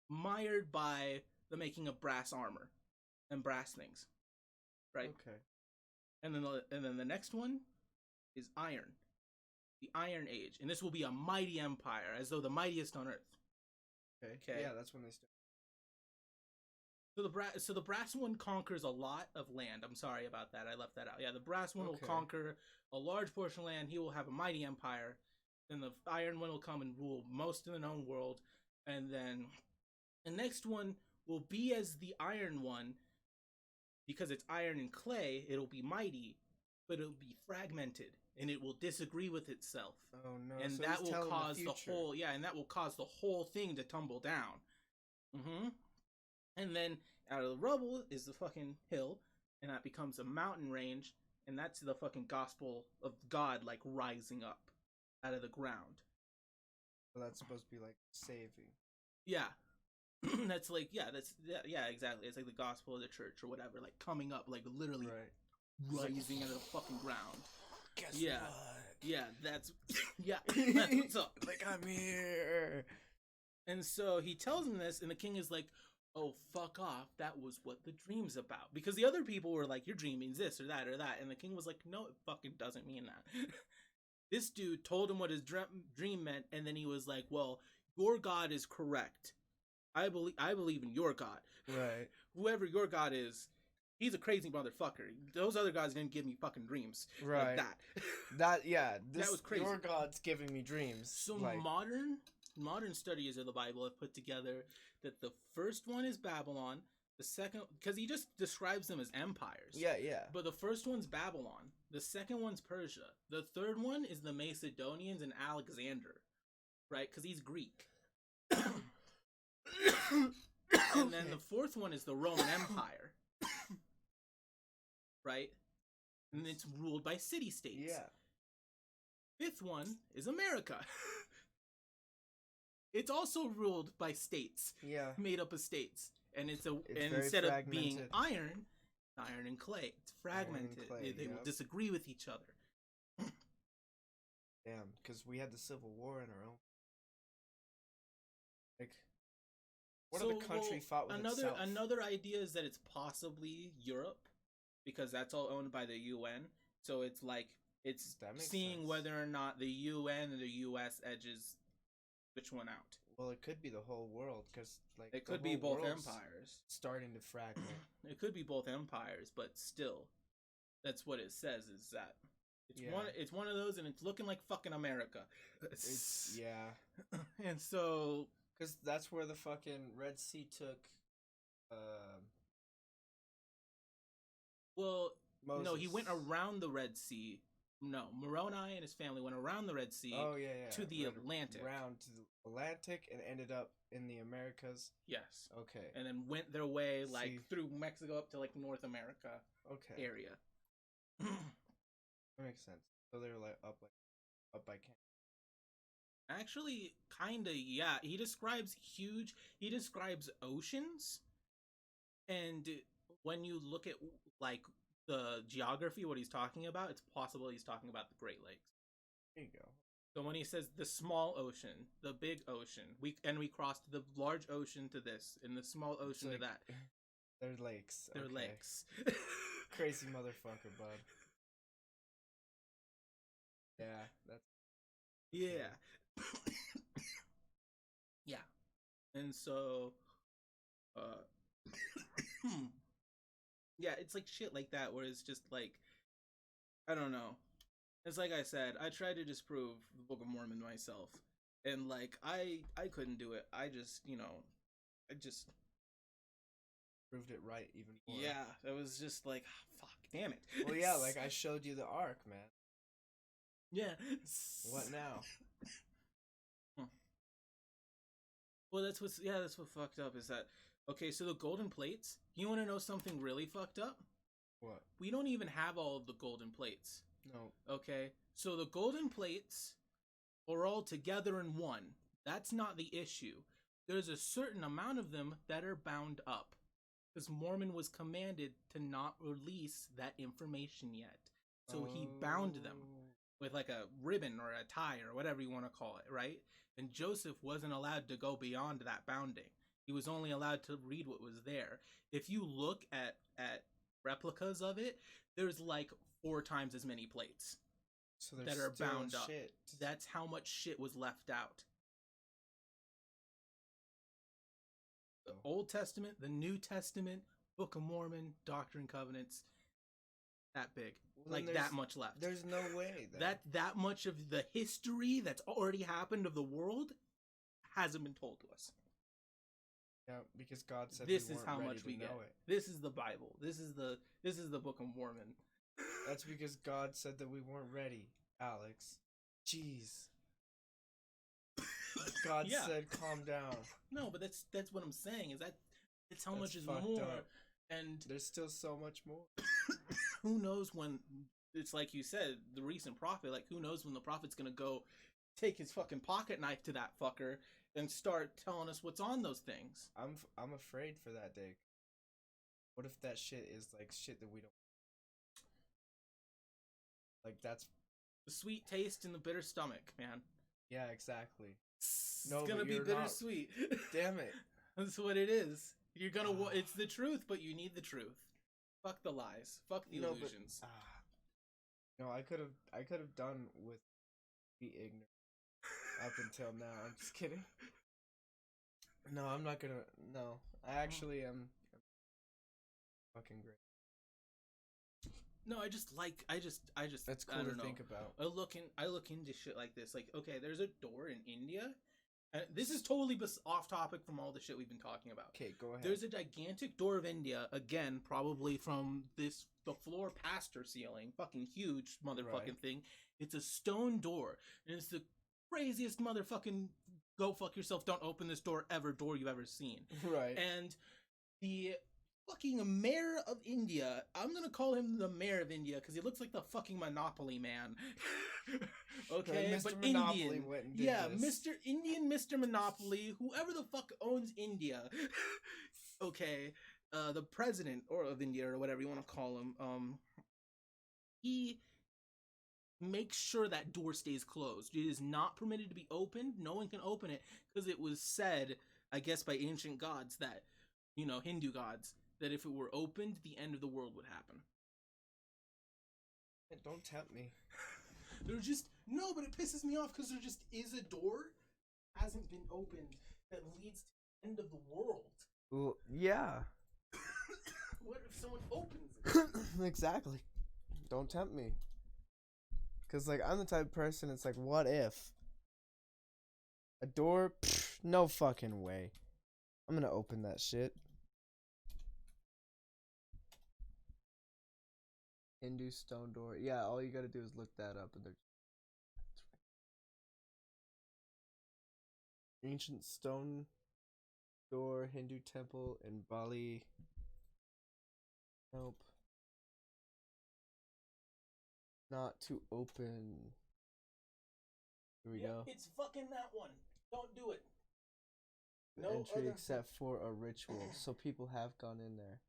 C: mired by the making of brass armor and brass things. Right?
A: Okay.
C: And then the next one is iron. The Iron Age, and this will be a mighty empire, as though the mightiest on earth.
A: Okay. Yeah, that's when they start.
C: So the brass one conquers a lot of land. I'm sorry about that. I left that out. Yeah, the brass one will conquer a large portion of land. He will have a mighty empire. Then the iron one will come and rule most of the known world. And then the next one will be as the iron one, because it's iron and clay. It'll be mighty, but it'll be fragmented, and it will disagree with itself.
A: Oh no!
C: And
A: so
C: that will cause
A: the
C: whole and that will cause the whole thing to tumble down. And then out of the rubble is the fucking hill, and that becomes a mountain range, and that's the fucking gospel of God, like, rising up out of the ground.
A: So that's supposed to be like saving.
C: Yeah. That's like exactly. It's like the gospel of the church or whatever, like coming up, like literally rising out of the fucking ground.
A: Guess
C: what? Yeah, that's that's what's up.
A: Like, I'm here.
C: And so he tells him this, and the king is like, "Oh, fuck off. That was what the dream's about." Because the other people were like, "Your dream means this or that or that." And the king was like, "No, it fucking doesn't mean that." This dude told him what his dream meant, and then he was like, "Well, your God is correct. I believe in your God.
A: Right.
C: Whoever your God is, he's a crazy motherfucker. Those other guys didn't give me fucking dreams."
A: Right.
C: Like that.
A: That was crazy. Your God's giving me dreams.
C: So modern studies of the Bible have put together that the first one is Babylon, The second, because he just describes them as empires.
A: Yeah, yeah.
C: But the first one's Babylon. The second one's Persia. The third one is the Macedonians and Alexander, right? Because he's Greek. And then the fourth one is the Roman Empire, right? And it's ruled by city-states.
A: Yeah.
C: Fifth one is America. It's also ruled by states.
A: Yeah.
C: Made up of states. And it's and
A: very
C: instead of
A: fragmented.
C: being iron and clay. It's fragmented.
A: Clay,
C: they will disagree with each other.
A: Damn, because we had the Civil War in our own. Like, what other country fought with itself?
C: Another idea is that it's possibly Europe, because that's all owned by the UN. So it's like it's seeing
A: sense.
C: whether or not the UN or the US edges which one out.
A: Well, it could be the whole world, because like
C: It could be both empires.
A: Starting to fragment.
C: It could be both empires, but still, that's what it says. Is that it's one of those, and it's looking like fucking America.
A: Yeah.
C: And so,
A: because that's where the fucking Red Sea took.
C: Well,
A: Moses.
C: no, he went around the Red Sea. No, Moroni and his family went around the Red Sea.
A: Oh yeah.
C: To the Atlantic.
A: Around to the Atlantic and ended up in the Americas.
C: Yes.
A: Okay.
C: And then went their way through Mexico up to like North America.
A: Okay.
C: Area.
A: That makes sense. So they're like up by Canada.
C: Actually, kinda, yeah. He describes oceans, and when you look at like the geography, what he's talking about, it's possible he's talking about the Great Lakes.
A: There you go.
C: So when he says the small ocean, the big ocean, we crossed the large ocean to this, and the small ocean to that.
A: They're lakes.
C: They're lakes.
A: Crazy motherfucker, bud. Yeah, that's...
C: Yeah. Yeah. And so, yeah, it's like shit like that, where it's just like, I don't know. It's like I said, I tried to disprove the Book of Mormon myself, and like, I couldn't do it. I just
A: proved it right even more.
C: Yeah, it was just like, fuck, damn it.
A: Well, yeah, like I showed you the ark, man.
C: Yeah.
A: What now?
C: Well, that's what fucked up is that, okay, so the golden plates, you want to know something really fucked up?
A: What?
C: We don't even have all of the golden plates.
A: No.
C: Okay, so the golden plates are all together in one. That's not the issue. There's a certain amount of them that are bound up, because Mormon was commanded to not release that information yet. So he bound them with like a ribbon or a tie or whatever you want to call it, right? And Joseph wasn't allowed to go beyond that bounding. He was only allowed to read what was there. If you look at replicas of it, there's like 4 times as many plates that are bound up. That's how much shit was left out. The Old Testament, the New Testament, Book of Mormon, Doctrine and Covenants, that big. Well, like that much left.
A: There's no way
C: that much of the history that's already happened of the world hasn't been told to us.
A: Yeah, because God said
C: this is how much we get. This is the Bible. This is the Book of Mormon.
A: That's because God said that we weren't ready, Alex. Jeez. God said, "Calm down."
C: No, but that's what I'm saying. Is that it's how much is more,
A: up.
C: And
A: there's still so much more.
C: Who knows when? It's like you said, the recent prophet. Like, who knows when the prophet's gonna go take his fucking pocket knife to that fucker and start telling us what's on those things?
A: I'm afraid for that day. What if that shit is like shit that we don't like? That's
C: the sweet taste in the bitter stomach, man.
A: Yeah, exactly.
C: It's gonna be bittersweet.
A: Damn it.
C: That's what it is. You're gonna. It's the truth, but you need the truth. Fuck the lies. Fuck the illusions.
A: No, I could have done with be ignorant up until now. I'm just kidding. No, I'm not gonna. No, I actually am. Fucking great.
C: No, I just.
A: That's cool to think about.
C: I look into shit like this. Like, okay, there's a door in India And this is totally off topic from all the shit we've been talking about.
A: Okay, go ahead.
C: There's a gigantic door of India, again, probably from the floor past her ceiling, fucking huge motherfucking thing. It's a stone door, and it's the craziest motherfucking go fuck yourself, don't open this door ever door you've ever seen.
A: Right.
C: And the fucking mayor of India, I'm gonna call him the mayor of India because he looks like the fucking Monopoly man. Okay,
A: Mr.
C: but
A: Monopoly
C: Indian.
A: went and did
C: Yeah,
A: this.
C: Mr. Monopoly, whoever the fuck owns India. Okay, the president of India or whatever you want to call him. He makes sure that door stays closed. It is not permitted to be opened. No one can open it because it was said, I guess, by ancient gods that, Hindu gods, that if it were opened, the end of the world would happen.
A: Don't tempt me.
C: There's just no, but it pisses me off because there just is a door hasn't been opened that leads to the end of the world.
A: Well, yeah.
C: What if someone opens it?
A: Exactly. Don't tempt me. Cause like I'm the type of person. It's like, what if a door? Pfft, no fucking way. I'm gonna open that shit. Hindu stone door. Yeah, all you gotta do is look that up, and they're ancient stone door Hindu temple in Bali. Nope. Not to open. Here we go.
C: It's fucking that one. Don't do it.
A: No entry except for a ritual. So people have gone in there.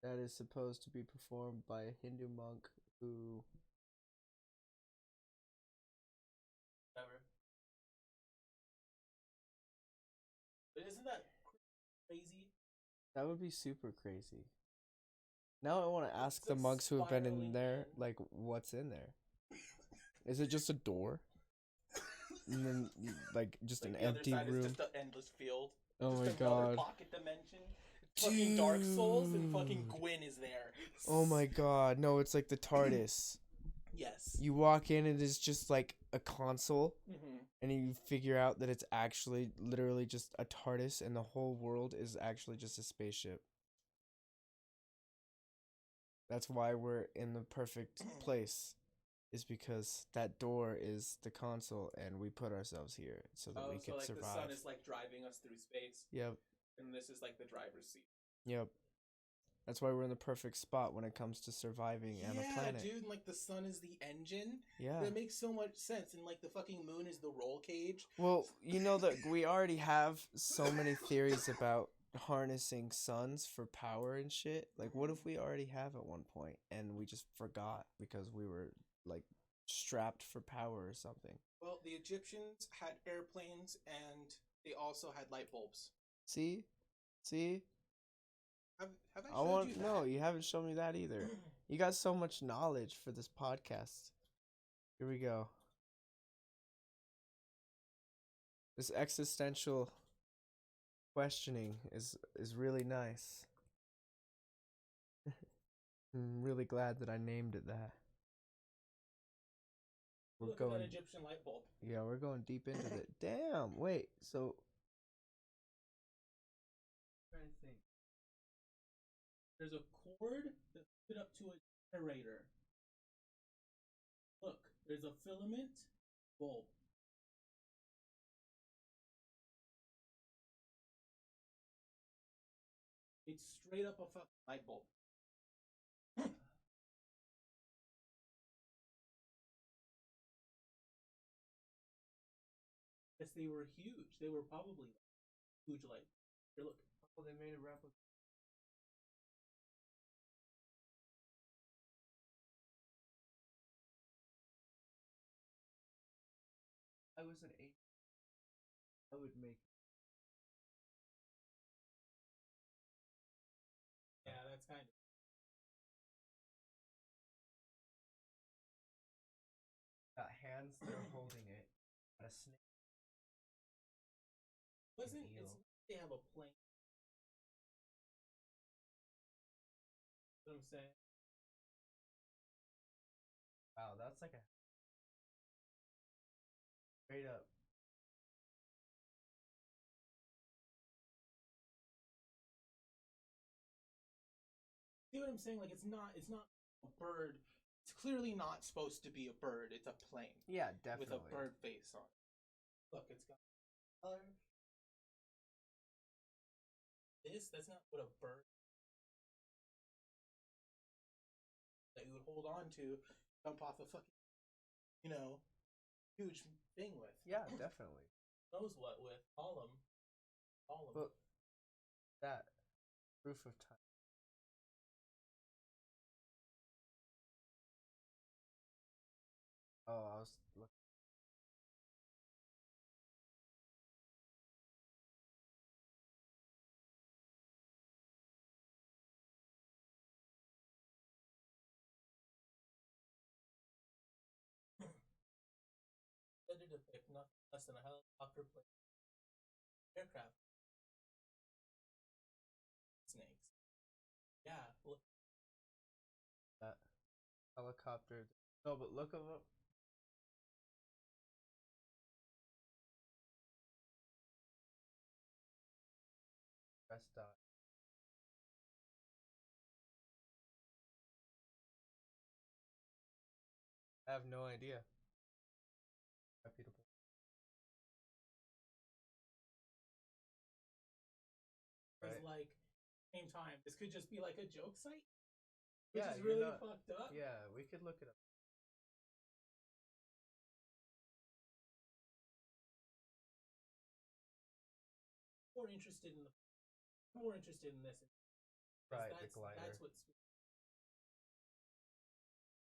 A: That is supposed to be performed by a Hindu monk who.
C: Whatever. But isn't that crazy?
A: That would be super crazy. Now I want to ask the monks who have been in there, like, what's in there? Is it just a door? And then, like, just an empty room?
C: It's just an endless field.
A: Oh my
C: just another
A: god.
C: pocket dimension. Fucking Dark Souls and fucking Gwyn is there.
A: Oh my god. No, it's like the TARDIS.
C: Yes.
A: You walk in and it's just like a console.
C: Mm-hmm.
A: And you figure out that it's actually literally just a TARDIS and the whole world is actually just a spaceship. That's why we're in the perfect place. Is because that door is the console and we put ourselves here so that we can
C: like
A: survive.
C: The sun is like driving us through space.
A: Yep.
C: And this is like the driver's seat.
A: Yep. That's why we're in the perfect spot when it comes to surviving on a planet.
C: Yeah, dude, like the sun is the engine.
A: Yeah.
C: That makes so much sense. And like the fucking moon is the roll cage.
A: Well, you know that we already have so many theories about harnessing suns for power and shit. Like, what if we already have at one point and we just forgot because we were like strapped for power or something?
C: Well, the Egyptians had airplanes and they also had light bulbs.
A: See?
C: Have I showed you that?
A: No, you haven't shown me that either. You got so much knowledge for this podcast. Here we go. This existential questioning is really nice. I'm really glad that I named it that. We're
C: Look at that Egyptian light bulb.
A: Yeah, we're going deep into it. Damn, wait, so I'm trying to think.
C: There's a cord that's hooked up to a generator. Look, there's a filament bulb. It's straight up a fucking light bulb. Yes, they were huge. They were probably huge light. Here, look.
A: Oh, they made a replica. I was an 8. I would make.
C: Yeah, that's kind of.
A: Got hands that are holding it. Got a snake.
C: They have a plane. You know what I'm saying?
A: Wow, that's like a straight up
C: see what I'm saying? Like, it's not a bird. It's clearly not supposed to be a bird. It's a plane.
A: Yeah, definitely.
C: With a bird face on it. Look, it's got color. That's not what a bird that you would hold on to, jump off a fucking, huge thing with.
A: Yeah, definitely.
C: Knows what with. Call them.
A: But that proof of time. Oh, I was looking.
C: Ready to pick nothing less than a helicopter plane, aircraft, snakes. Yeah, look.
A: That helicopter. No, but look of it. Press dot. I have no idea. Reputable.
C: Right. It's like, same time, this could just be like a joke site, which
A: Yeah,
C: is really fucked up.
A: Yeah, we could look it up.
C: More interested in this.
A: Right, the glider.
C: That's what's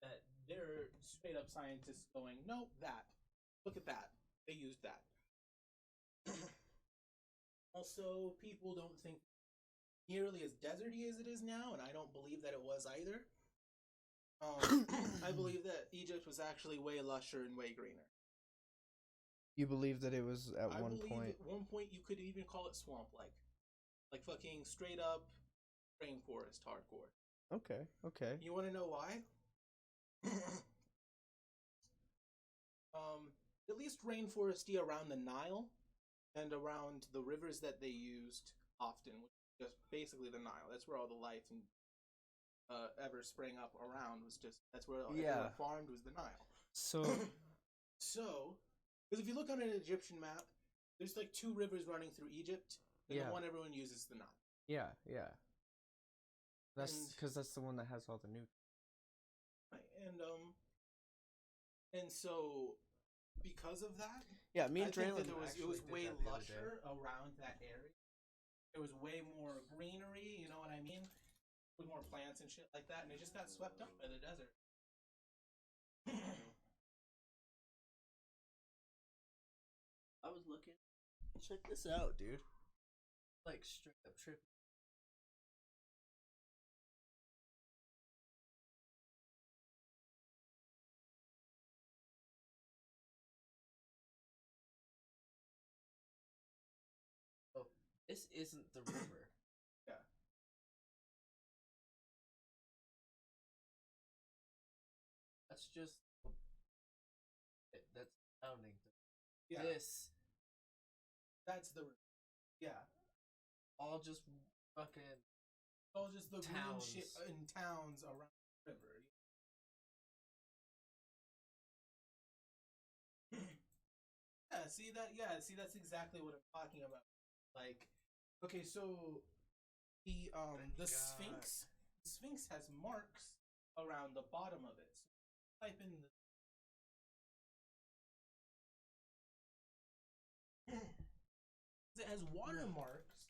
C: that they're straight up scientists going, nope, that. Look at that. They used that. Also, people don't think nearly as deserty as it is now, and I don't believe that it was either. I believe that Egypt was actually way lusher and way greener.
A: You believe that it was at one point?
C: At one point, you could even call it swamp-like. Like fucking straight up rainforest hardcore.
A: Okay.
C: You want to know why? At least rainforesty around the Nile and around the rivers that they used often, which is just basically the Nile. That's where all the life and ever sprang up around. That's where everyone farmed, was the Nile. So, because if you look on an Egyptian map, there's like 2 rivers running through Egypt, and the one everyone uses is the Nile.
A: Yeah. That's because that's the one that has all the nutrients.
C: Right, and so because of that,
A: yeah, me and Draylon,
C: it was way lusher around that area. There was way more greenery, you know what I mean? With more plants and shit like that, and it just got swept up by the desert.
A: I was looking. Check this out, dude. Like straight up tripping. Oh, this isn't the river.
C: Yeah.
A: That's just that's sounding.
C: Yeah. That's the
A: all just fucking
C: all just the
A: towns.
C: green shit in towns around the river. See that's exactly what I'm talking about. Like, okay, so the Sphinx has marks around the bottom of it. So type in it has watermarks.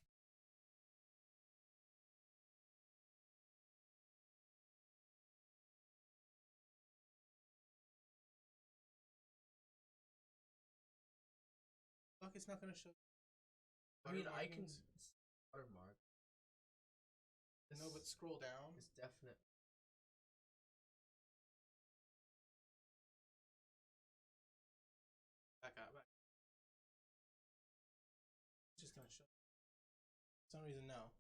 C: Fuck, it's not gonna show.
A: I mean, I can watermark.
C: No, but scroll down.
A: It's definite.
C: Back. It's just gonna show. For some reason, no.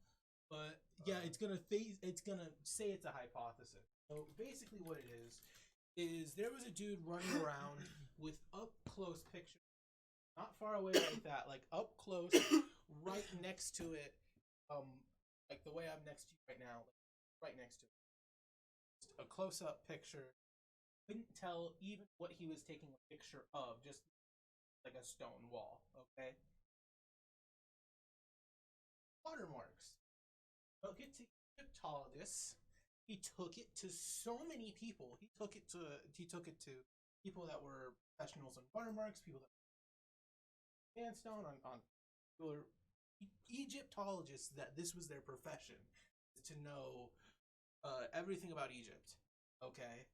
C: But yeah, it's gonna say it's a hypothesis. So basically, what it is there was a dude running around with up close pictures, not far away like that, like up close, right next to it, like the way I'm next to you right now, right next to it. Just a close-up picture. Couldn't tell even what he was taking a picture of, just like a stone wall, okay? Watermarks. Took it to Egyptologists. He took it to so many people. He took it to people that were professionals in watermarks, people that were sandstone on were Egyptologists, that this was their profession, to know everything about Egypt. Okay.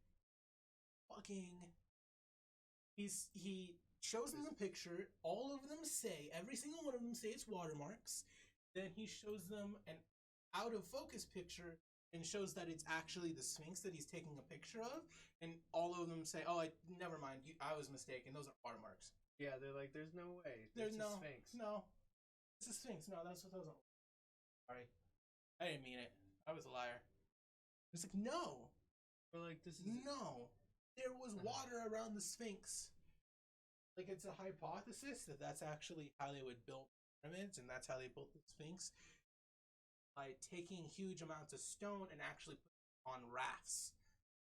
C: He shows them the picture. All of them say, every single one of them say it's watermarks. Then he shows them an out of focus picture and shows that it's actually the Sphinx that he's taking a picture of. And all of them say, "Oh, never mind. I was mistaken. Those are watermarks."
A: Yeah, they're like, there's no way.
C: There's
A: it's
C: no
A: a Sphinx.
C: No, it's a Sphinx. No, that's what those are. Sorry, I didn't mean it. I was a liar. It's like, no.
A: But like, this is
C: no. There was water around the Sphinx. Like, it's a hypothesis that that's actually how they would build pyramids, and that's how they built the Sphinx, by taking huge amounts of stone and actually putting it on rafts,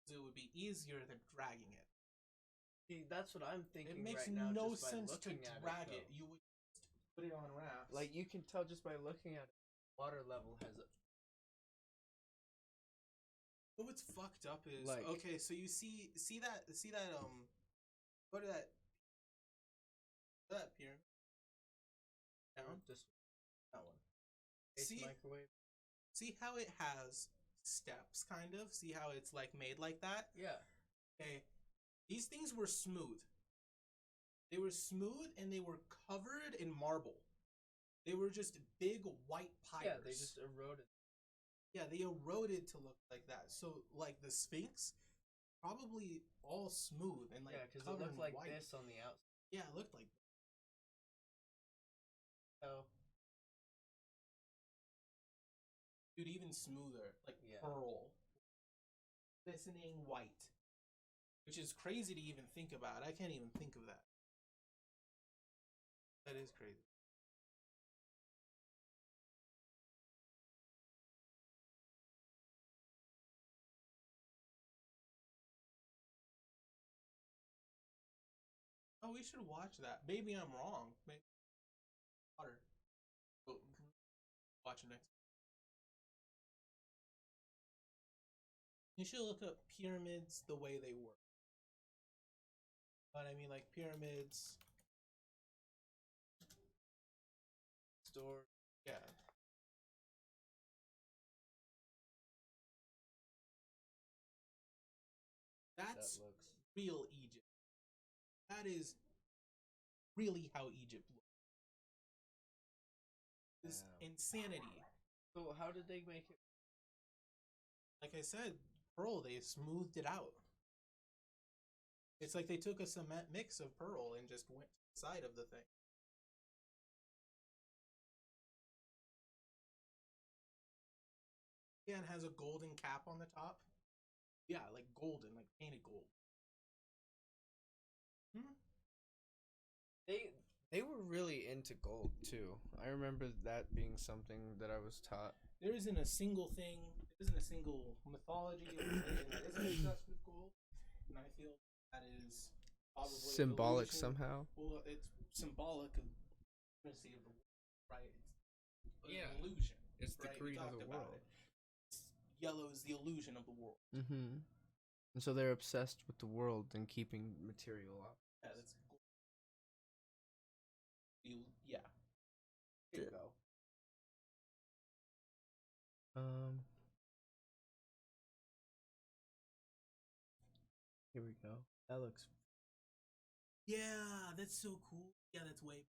C: so it would be easier than dragging it.
A: See, that's what I'm thinking.
C: It makes
A: right now,
C: no
A: just by
C: sense to
A: looking at
C: drag
A: it.
C: it. You would just put it on rafts.
A: Like, you can tell just by looking at it, water level has a.
C: But what's fucked up is,
A: like,
C: okay, so you see that go to that pyramid down,
A: Just
C: that one.
A: see, microwave.
C: See how it has steps, kind of? See how it's like made like that?
A: Yeah.
C: Okay. These things were smooth. They were smooth and they were covered in marble. They were just big white pyres.
A: Yeah, they just eroded.
C: Yeah, they eroded to look like that. So, like, the Sphinx, probably all smooth and, like,
A: because
C: covered
A: it looked like
C: white.
A: this on the outside.
C: Yeah, it looked like this.
A: So,
C: dude, even smoother. Like, pearl. Glistening white. Which is crazy to even think about. I can't even think of that. That is crazy. Oh, we should watch that. Maybe I'm wrong. Maybe water. Oh, watch it next. You should look up pyramids the way they work. But I mean, like, pyramids.
A: store.
C: Yeah. That's real Egypt. That is really how Egypt looks. This insanity.
A: So how did they make it?
C: Like I said, pearl, they smoothed it out. It's like they took a cement mix of pearl and just went to the side of the thing. Yeah, it has a golden cap on the top. Yeah, like golden, like painted gold.
A: They were really into gold too. I remember that being something that I was taught.
C: There isn't a single thing, there isn't a single mythology or religion that isn't obsessed with gold, and I feel that is probably
A: symbolic somehow.
C: Well, it's symbolic of the of the world, right? It's
A: yeah,
C: illusion.
A: It's the green of the world.
C: Yellow is the illusion of the world.
A: Mm-hmm. And so they're obsessed with the world and keeping material up.
C: Yeah, that's cool. Yeah. There you go.
A: Here we go. That looks.
C: Yeah, that's so cool. Yeah, that's way.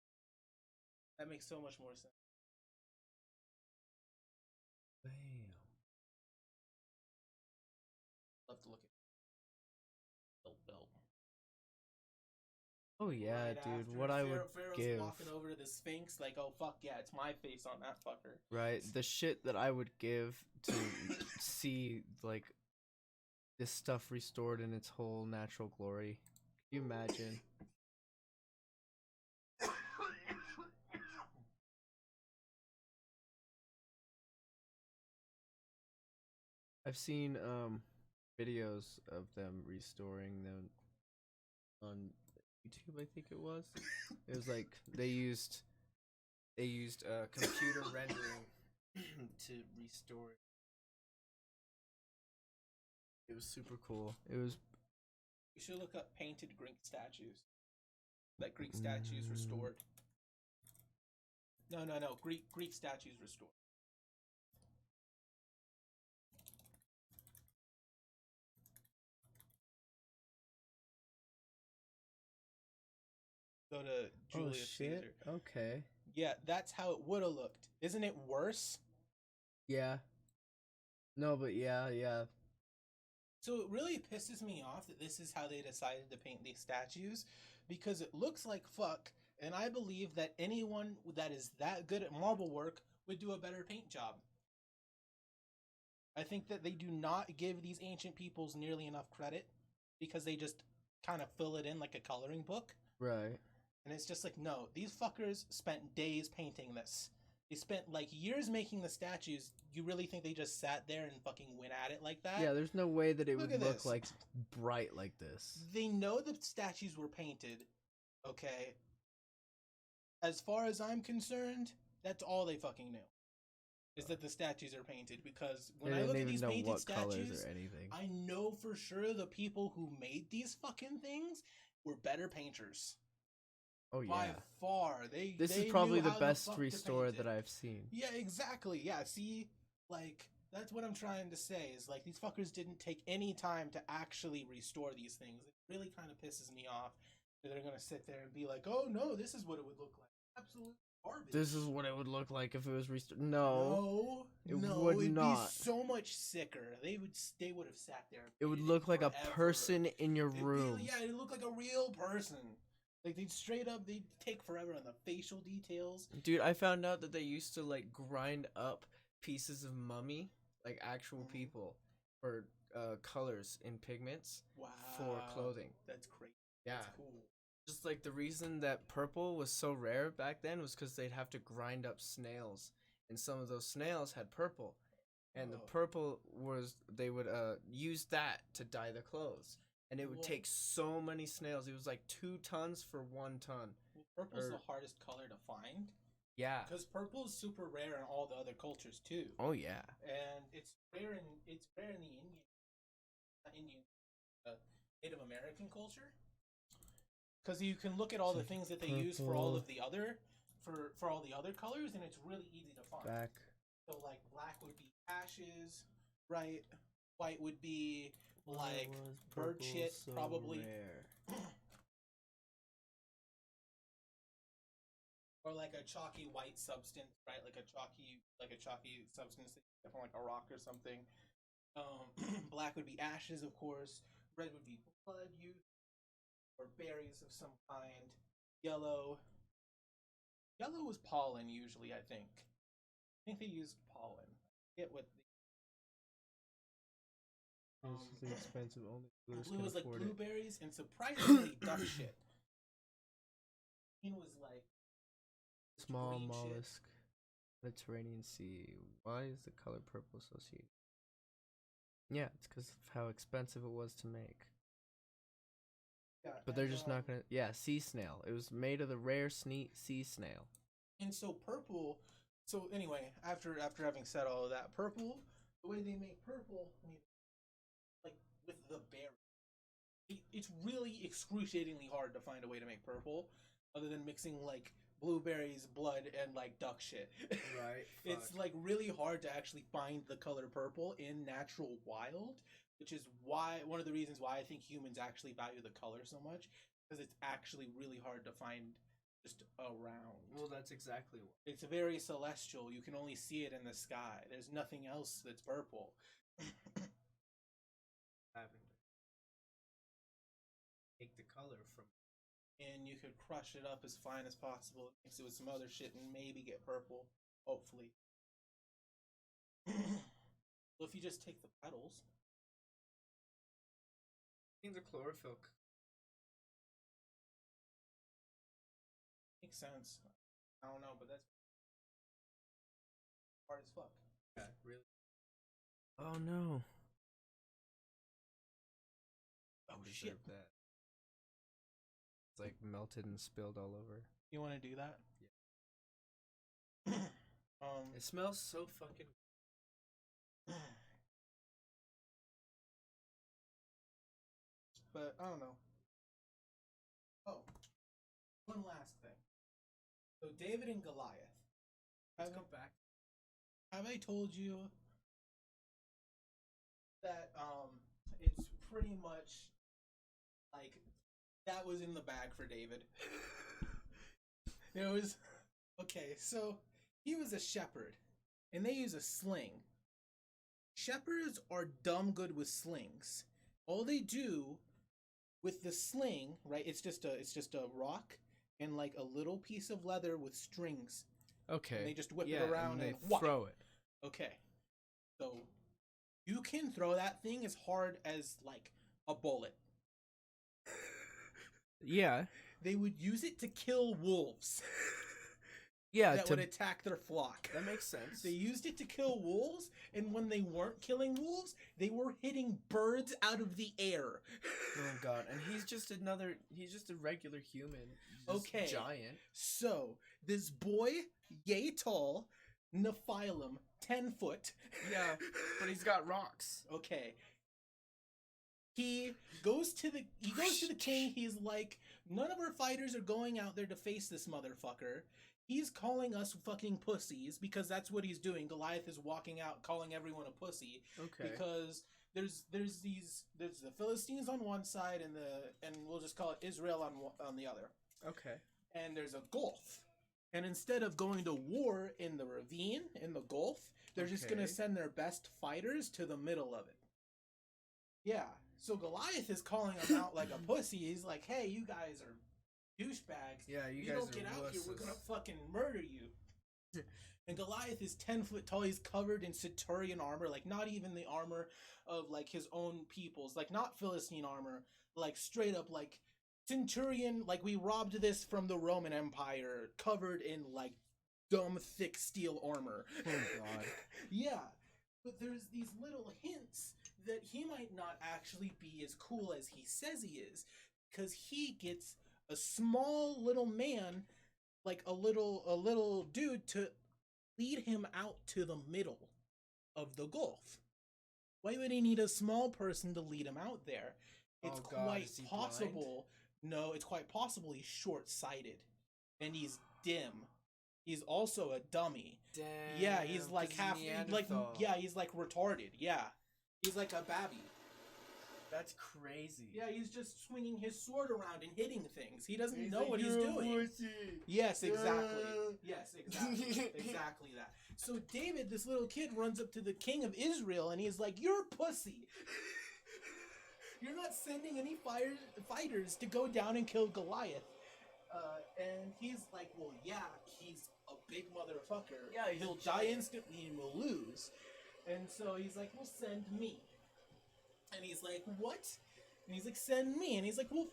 C: That makes so much more sense.
A: Bam.
C: Love to look at belt.
A: Oh yeah,
C: right,
A: dude. What I would
C: Pharaoh's
A: give.
C: walking over to the Sphinx, like, oh fuck yeah, it's my face on that fucker.
A: Right, the shit that I would give to see like this stuff restored in its whole natural glory. Can you imagine?
D: I've seen videos of them restoring them on YouTube. I think it was. It was like they used computer rendering to restore it. It was super cool. It was.
C: You should look up painted Greek statues. Like Greek statues restored. No. Greek statues restored. Go to Julius Caesar.
D: Okay.
C: Yeah, that's how it would have looked. Isn't it worse?
D: Yeah. No, but yeah.
C: So it really pisses me off that this is how they decided to paint these statues, because it looks like fuck, and I believe that anyone that is that good at marble work would do a better paint job. I think that they do not give these ancient peoples nearly enough credit, because they just kind of fill it in like a coloring book.
D: Right.
C: And it's just like, no, these fuckers spent days painting this. They spent like years making the statues. You really think they just sat there and fucking went at it like that?
D: Yeah, there's no way that it would
C: at
D: look
C: this.
D: like bright like this.
C: They know the statues were painted, okay? As far as I'm concerned, that's all they fucking knew. Is that the statues are painted, because when I look at these painted statues, I know for sure the people who made these fucking things were better painters.
D: Oh yeah.
C: By far.
D: This is probably the best restore that I've seen.
C: Yeah, exactly. Yeah, see, like, that's what I'm trying to say, is like these fuckers didn't take any time to actually restore these things. It really kind of pisses me off that they're gonna sit there and be like, oh no, this is what it would look like. Absolute garbage.
D: This is what it would look like if it was restored. No,
C: it
D: would
C: it'd
D: not.
C: Be so much sicker. They would have sat there.
D: It would look like
C: forever.
D: a person in your room.
C: It'd look like a real person. Like, they'd take forever on the facial details.
D: Dude, I found out that they used to, like, grind up pieces of mummy, like actual people, for colors and pigments for clothing.
C: That's crazy.
D: Yeah.
C: That's cool.
D: Just, like, the reason that purple was so rare back then was because they'd have to grind up snails, and some of those snails had purple. And the purple was, they would use that to dye the clothes. And it would take so many snails. It was like 2 tons for 1 ton.
C: Well, purple's the hardest color to find.
D: Yeah.
C: Because purple is super rare in all the other cultures too.
D: Oh yeah.
C: And it's rare in the Native American culture. Because you can look at all the things that they use for all of the other for all the other colors, and it's really easy to find. So like black would be ashes, right? White would be like bird shit, so probably. Or like a chalky white substance, right? Like a chalky substance from like a rock or something. Black would be ashes, of course. Red would be blood used, or berries of some kind. Yellow was pollen usually. I think they used pollen. I forget what.
D: This is expensive. Only
C: blue was like blueberries, and surprisingly duck shit. Green was like
D: small mollusk, Mediterranean Sea. Why is the color purple associated? Yeah, it's because of how expensive it was to make.
C: Yeah,
D: but they're just not gonna. Yeah, sea snail. It was made of the rare sea snail.
C: And so purple. So anyway, after having said all of that, purple. The way they make purple, like with the berry, it's really excruciatingly hard to find a way to make purple, other than mixing like blueberries, blood, and like duck shit.
A: Right.
C: It's like really hard to actually find the color purple in natural wild, which is why one of the reasons why I think humans actually value the color so much, because it's actually really hard to find just around.
A: Well, that's exactly what.
C: It's very celestial. You can only see it in the sky. There's nothing else that's purple.
A: Having take the color from.
C: And you could crush it up as fine as possible, mix it with some other shit, and maybe get purple. Hopefully. So if you just take the petals.
A: I think the chlorophyll.
C: Makes sense. I don't know, but that's hard as fuck.
A: Yeah, really.
D: Oh no.
C: shit.
D: that. It's like melted and spilled all over.
C: You want to do that?
D: Yeah.
C: um,
D: It smells so fucking.
C: but I don't know. Oh, one last thing. So David and Goliath.
D: Let's go back.
C: Have I told you that it's pretty much like that was in the bag for David? It was okay, so he was a shepherd and they use a sling. Shepherds are dumb good with slings. All they do with the sling, right? It's just a rock and like a little piece of leather with strings.
D: Okay.
C: And they just whip it around
D: and
C: and
D: they throw it.
C: Okay. So you can throw that thing as hard as like a bullet.
D: Yeah.
C: They would use it to kill wolves.
D: Yeah.
C: That would attack their flock.
D: That makes sense.
C: They used it to kill wolves, and when they weren't killing wolves, they were hitting birds out of the air.
D: Oh god, and he's just a regular human.
C: Okay.
D: Giant.
C: So, this boy, yay tall, Nephilim, 10 foot.
D: Yeah, but he's got rocks.
C: Okay. He goes to the king. He's like, none of our fighters are going out there to face this motherfucker. He's calling us fucking pussies because that's what he's doing. Goliath is walking out calling everyone a pussy.
D: Okay.
C: Because there's the Philistines on one side and we'll just call it Israel on the other.
D: Okay.
C: And there's a gulf. And instead of going to war in the ravine in the gulf, they're just gonna send their best fighters to the middle of it. Yeah. So Goliath is calling them out like a pussy. He's like, "Hey, you guys are douchebags.
D: Yeah, you
C: you
D: guys
C: don't
D: are
C: get out here, we're
D: wusses."
C: gonna fucking murder you." And Goliath is 10 foot tall. He's covered in Centurion armor, like not even the armor of like his own peoples, like not Philistine armor, like straight up like Centurion. Like we robbed this from the Roman Empire, covered in like dumb thick steel armor.
D: Oh god.
C: Yeah, but there's these little hints that he might not actually be as cool as he says he is, because he gets a small little man, like a little dude, to lead him out to the middle of the gulf. Why would he need a small person to lead him out there? It's quite possible. Blind? No, it's quite possible he's short-sighted and he's dim. He's also a dummy.
D: Damn.
C: Yeah, he's like half like he's like retarded. Yeah. He's like a babby.
D: That's crazy.
C: Yeah, he's just swinging his sword around and hitting things. He doesn't know what he's doing. Yes, exactly. Yes, exactly. Exactly that. So David, this little kid, runs up to the king of Israel and he's like, "You're a pussy. You're not sending any fighters to go down and kill Goliath." And he's like, "Well, yeah, he's a big motherfucker.
D: Yeah,
C: he'll die instantly and we'll lose." And so he's like, "Well, send me." And he's like, "What?" And he's like, "Send me." And he's like, "Well,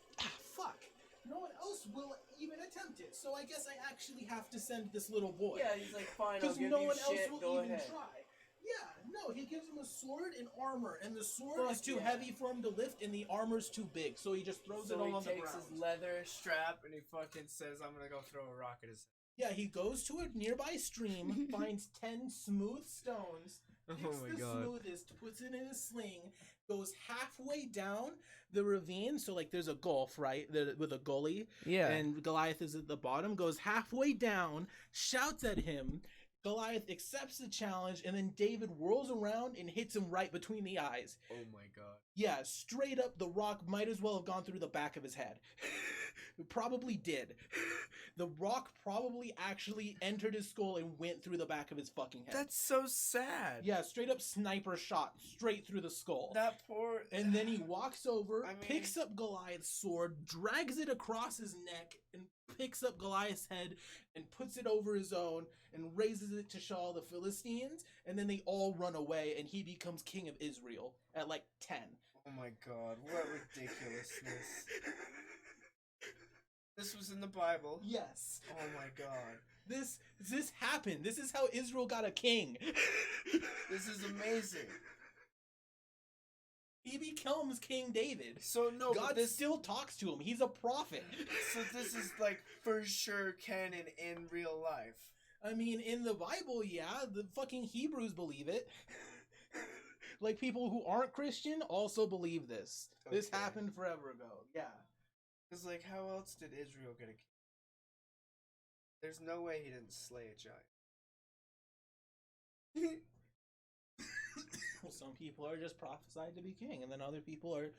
C: fuck. No one else will even attempt it. So I guess I actually have to send this little boy."
D: Yeah, he's like, "Fine, I'll
C: because
D: give
C: no
D: you
C: one
D: shit.
C: else will
D: Go
C: even
D: ahead."
C: try. Yeah, no, he gives him a sword and armor, and the sword is too heavy for him to lift, and the armor's too big, so he just throws it all on the ground.
D: So he takes his leather strap and he fucking says, "I'm gonna go throw a rock at his head."
C: Yeah, he goes to a nearby stream, finds 10 smooth stones, picks the smoothest, puts it in a sling, goes halfway down the ravine, so like there's a gulf, right, with a gully,
D: Yeah.
C: and Goliath is at the bottom, goes halfway down, shouts at him, Goliath accepts the challenge, and then David whirls around and hits him right between the eyes.
D: Oh my god.
C: Yeah, straight up, the rock might as well have gone through the back of his head. It probably did. The rock probably actually entered his skull and went through the back of his fucking head.
D: That's so sad.
C: Yeah, straight up sniper shot straight through the skull.
D: That poor...
C: And then he walks over, picks up Goliath's sword, drags it across his neck, and picks up Goliath's head and puts it over his own and raises it to show the Philistines, and then they all run away and he becomes king of Israel at like 10.
D: Oh my god, what ridiculousness. This was in the Bible.
C: Yes.
D: Oh my god.
C: This happened. This is how Israel got a king.
D: This is amazing.
C: He becomes King David.
A: So no,
C: God
A: but this
C: still talks to him. He's a prophet.
A: so this is like for sure canon in real life.
C: I mean, in the Bible, yeah, the fucking Hebrews believe it. Like, people who aren't Christian also believe this. This
A: Okay.
C: happened forever ago. Yeah.
A: Because like, how else did Israel get a king? There's no way he didn't slay a giant.
C: Well, some people are just prophesied to be king, and then other people are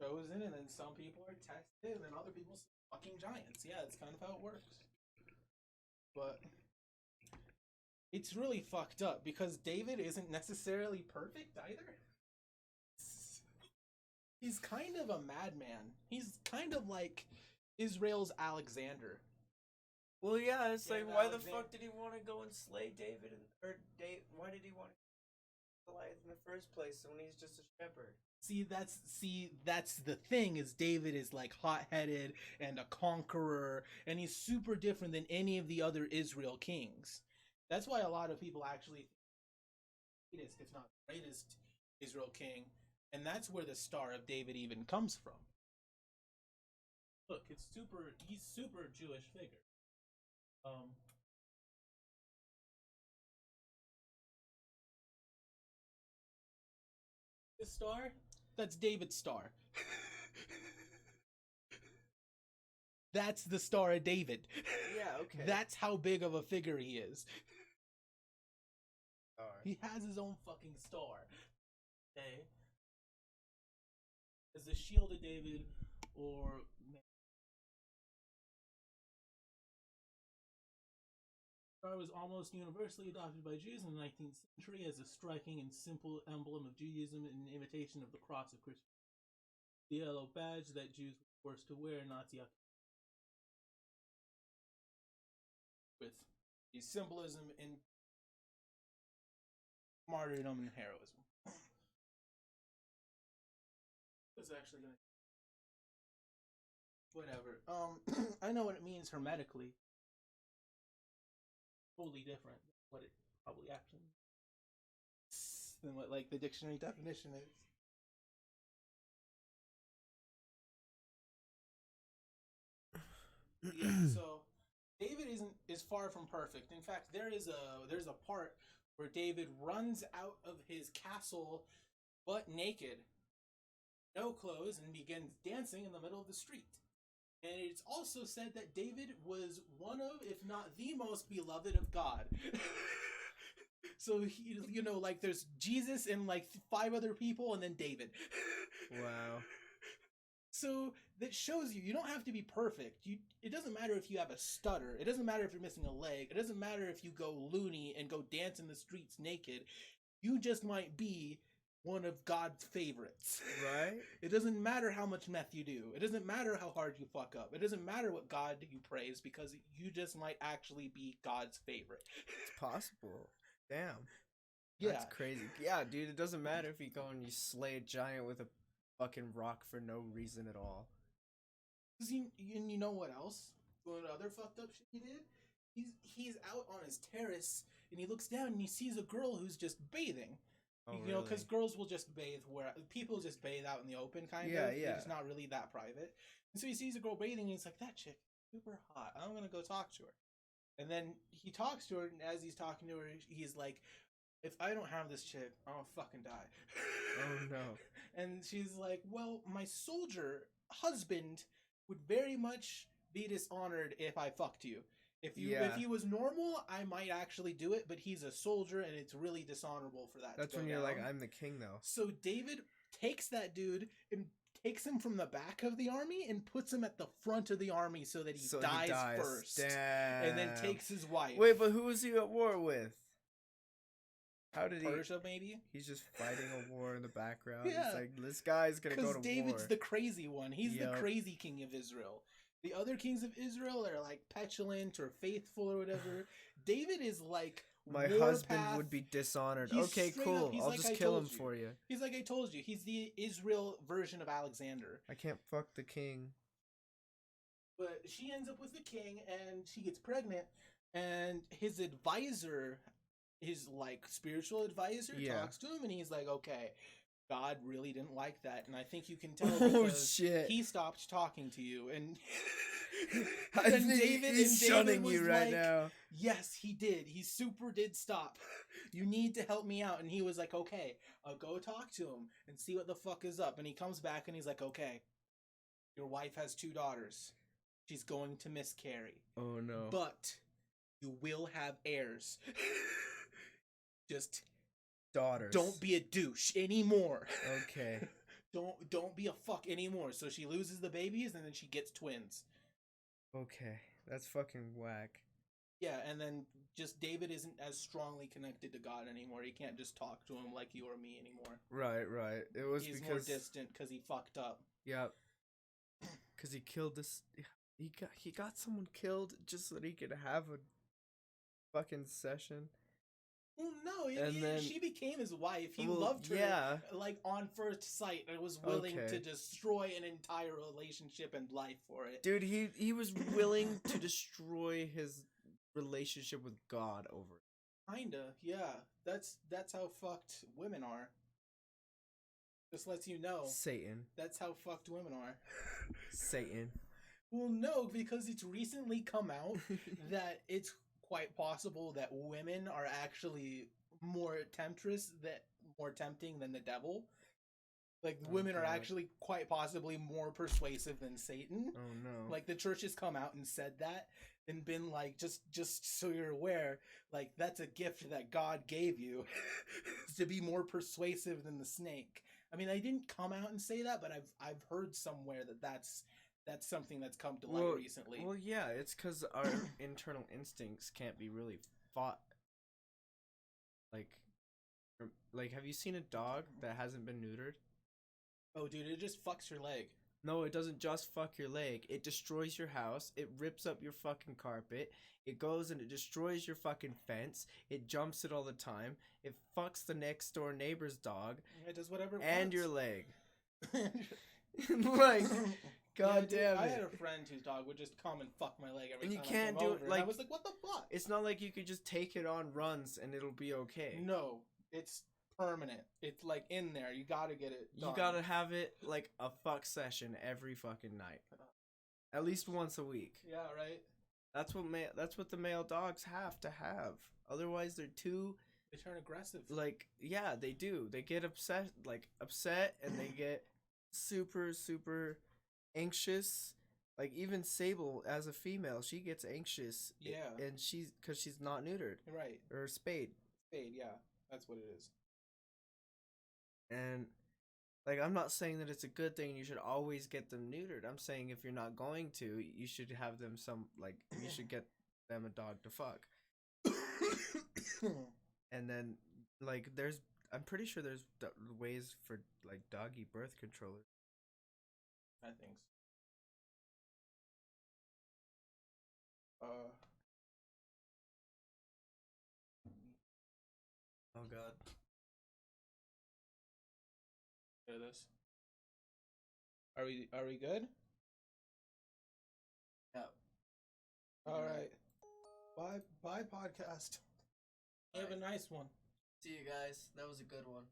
C: chosen, and then some people are tested, and then other people slay fucking giants. Yeah, that's kind of how it works. But it's really fucked up because David isn't necessarily perfect either. He's kind of a madman. He's kind of like Israel's Alexander.
A: Well, yeah, it's
C: Yeah,
A: like, why the
C: Alexander-
A: fuck did he want to go and slay David why did he want to kill Goliath in the first place when he's just a shepherd?
C: That's the thing, is David is like hot-headed and a conqueror, and he's super different than any of the other Israel kings. That's why a lot of people actually think greatest, if not greatest, Israel king, and that's where the Star of David even comes from. Look, he's super Jewish figure. This star, that's David's star. That's the Star of David.
A: Yeah, okay.
C: That's how big of a figure he is.
A: Alright.
C: He has his own fucking star. Okay. As the Shield of David, or star was almost universally adopted by Jews in the 19th century as a striking and simple emblem of Judaism in imitation of the cross of Christianity. The yellow badge that Jews were forced to wear in Nazi occupation. With the symbolism in martyrdom and heroism. It's actually gonna whatever. I know what it means hermetically. Totally different than what it probably actually means than what like the dictionary definition is. Yeah, so David is far from perfect. In fact, there's a part where David runs out of his castle butt naked, no clothes, and begins dancing in the middle of the street. And it's also said that David was one of, if not the most beloved of God. So he, like there's Jesus and like 5 other people, and then David.
A: Wow.
C: So that shows you don't have to be perfect. It doesn't matter if you have a stutter. It doesn't matter if you're missing a leg. It doesn't matter if you go loony and go dance in the streets naked. You just might be one of God's favorites.
A: Right?
C: It doesn't matter how much meth you do. It doesn't matter how hard you fuck up. It doesn't matter what God you praise, because you just might actually be God's favorite.
A: It's possible. Damn.
C: Yeah.
A: That's crazy. Yeah, dude, it doesn't matter if you go and you slay a giant with a fucking rock for no reason at all.
C: And you know what else? What other fucked up shit he did? He's out on his terrace, and he looks down and he sees a girl who's just bathing.
A: Oh,
C: Because
A: really?
C: girls will just bathe where people just bathe out in the open, kind
A: Yeah,
C: of.
A: yeah.
C: It's not really that private. And so he sees a girl bathing, and he's like, "That chick, super hot. I'm gonna go talk to her." And then he talks to her, and as he's talking to her, he's like, "If I don't have this chick, I'll fucking die."
A: Oh, no.
C: And she's like, "Well, my soldier husband would very much be dishonored if I fucked you. If he was normal, I might actually do it, but he's a soldier, and it's really dishonorable for that."
A: That's
C: to go
A: when you're like,
C: down."
A: I'm the king, though.
C: So David takes that dude and takes him from the back of the army and puts him at the front of the army so that he dies first.
A: Damn.
C: And then takes his wife.
A: Wait, but who was he at war with? How did
C: Persia, maybe?
A: He's just fighting a war in the background.
C: Yeah.
A: It's like, this guy's gonna go to
C: Because David's
A: war.
C: the crazy one. He's
A: Yup.
C: the crazy king of Israel. The other kings of Israel are like petulant or faithful or whatever. David is like,
A: My
C: warpath.
A: husband would be dishonored.
C: He's
A: Okay,
C: straight
A: cool.
C: up- he's
A: I'll
C: like
A: just
C: I
A: kill
C: told
A: him
C: you.
A: for you.
C: He's like I told you. He's the Israel version of Alexander.
A: I can't fuck the king.
C: But she ends up with the king, and she gets pregnant, and his advisor, his like spiritual advisor,
A: Yeah.
C: talks to him, and he's like, "Okay, God really didn't like that, and I think you can tell
A: Oh,
C: because
A: shit.
C: he stopped talking to you, and
A: I
C: then
A: think he's shunning
C: was
A: you right
C: like,
A: now.
C: yes, he did. He super did stop. You need to help me out, and he was like, okay, I'll go talk to him and see what the fuck is up. And he comes back and he's like, okay, your wife has 2 daughters. She's going to miscarry.
A: Oh no.
C: But you will have heirs. Just
A: Daughters.
C: don't be a douche anymore.
A: Okay.
C: Don't be a fuck anymore. So she loses the babies and then she gets twins.
A: Okay. That's fucking whack.
C: Yeah, and then just David isn't as strongly connected to God anymore. He can't just talk to him like you or me anymore.
A: Right. It was
C: He's
A: because
C: more distant because he fucked up.
A: yeah. Because he killed this. He got someone killed just so that he could have a fucking session.
C: Well, no,
A: And then-
C: she became his wife. He
A: Well,
C: loved her,
A: yeah.
C: like, on first sight, and was willing
A: Okay.
C: to destroy an entire relationship and life for it.
A: Dude, he was willing to destroy his relationship with God over it.
C: Kinda, yeah. That's how fucked women are. Just lets you know.
A: Satan.
C: That's how fucked women are.
A: Satan.
C: Well, no, because it's recently come out that it's quite possible that women are actually more tempting than the devil. Like,
A: Oh,
C: women are
A: God.
C: actually quite possibly more persuasive than Satan.
A: Oh no.
C: Like, the church has come out and said that and been like, just so you're aware, like, that's a gift that God gave you to be more persuasive than the snake. I mean, I didn't come out and say that, but I've heard somewhere that that's something that's come to light recently.
A: Well, yeah, it's because our internal instincts can't be really fought. Like, have you seen a dog that hasn't been neutered?
C: Oh, dude, it just fucks your leg.
A: No, it doesn't just fuck your leg. It destroys your house. It rips up your fucking carpet. It goes and it destroys your fucking fence. It jumps it all the time. It fucks the next door neighbor's dog.
C: It does whatever it
A: And
C: wants.
A: your leg. Like, God
C: dude,
A: damn
C: I
A: it.
C: had a friend whose dog would just come and fuck my leg every
A: And you
C: time
A: can't
C: I came
A: do it,
C: over, and
A: like-
C: I was like, what the fuck?
A: It's not like you could just take it on runs and it'll be okay.
C: No, it's permanent. It's like in there. You gotta get it done.
A: You gotta have it like a fuck session every fucking night. At least once a week.
C: Yeah, right?
A: That's what the male dogs have to have. Otherwise they're too,
C: They turn aggressive.
A: like, yeah, they do. They get upset and they get super, super anxious. Like, even Sable, as a female, she gets anxious.
C: Yeah.
A: And because she's not neutered.
C: Right.
A: Or spayed.
C: Spade, yeah. That's what it is.
A: And, like, I'm not saying that it's a good thing you should always get them neutered. I'm saying if you're not going to, you should have them you should get them a dog to fuck. And then, like, I'm pretty sure there's ways for, like, doggy birth controllers.
C: I think so.
A: Oh, God.
C: Hear this. Are we good?
D: Yeah.
C: All right. Bye podcast. Have a nice one.
D: See you guys. That was a good one.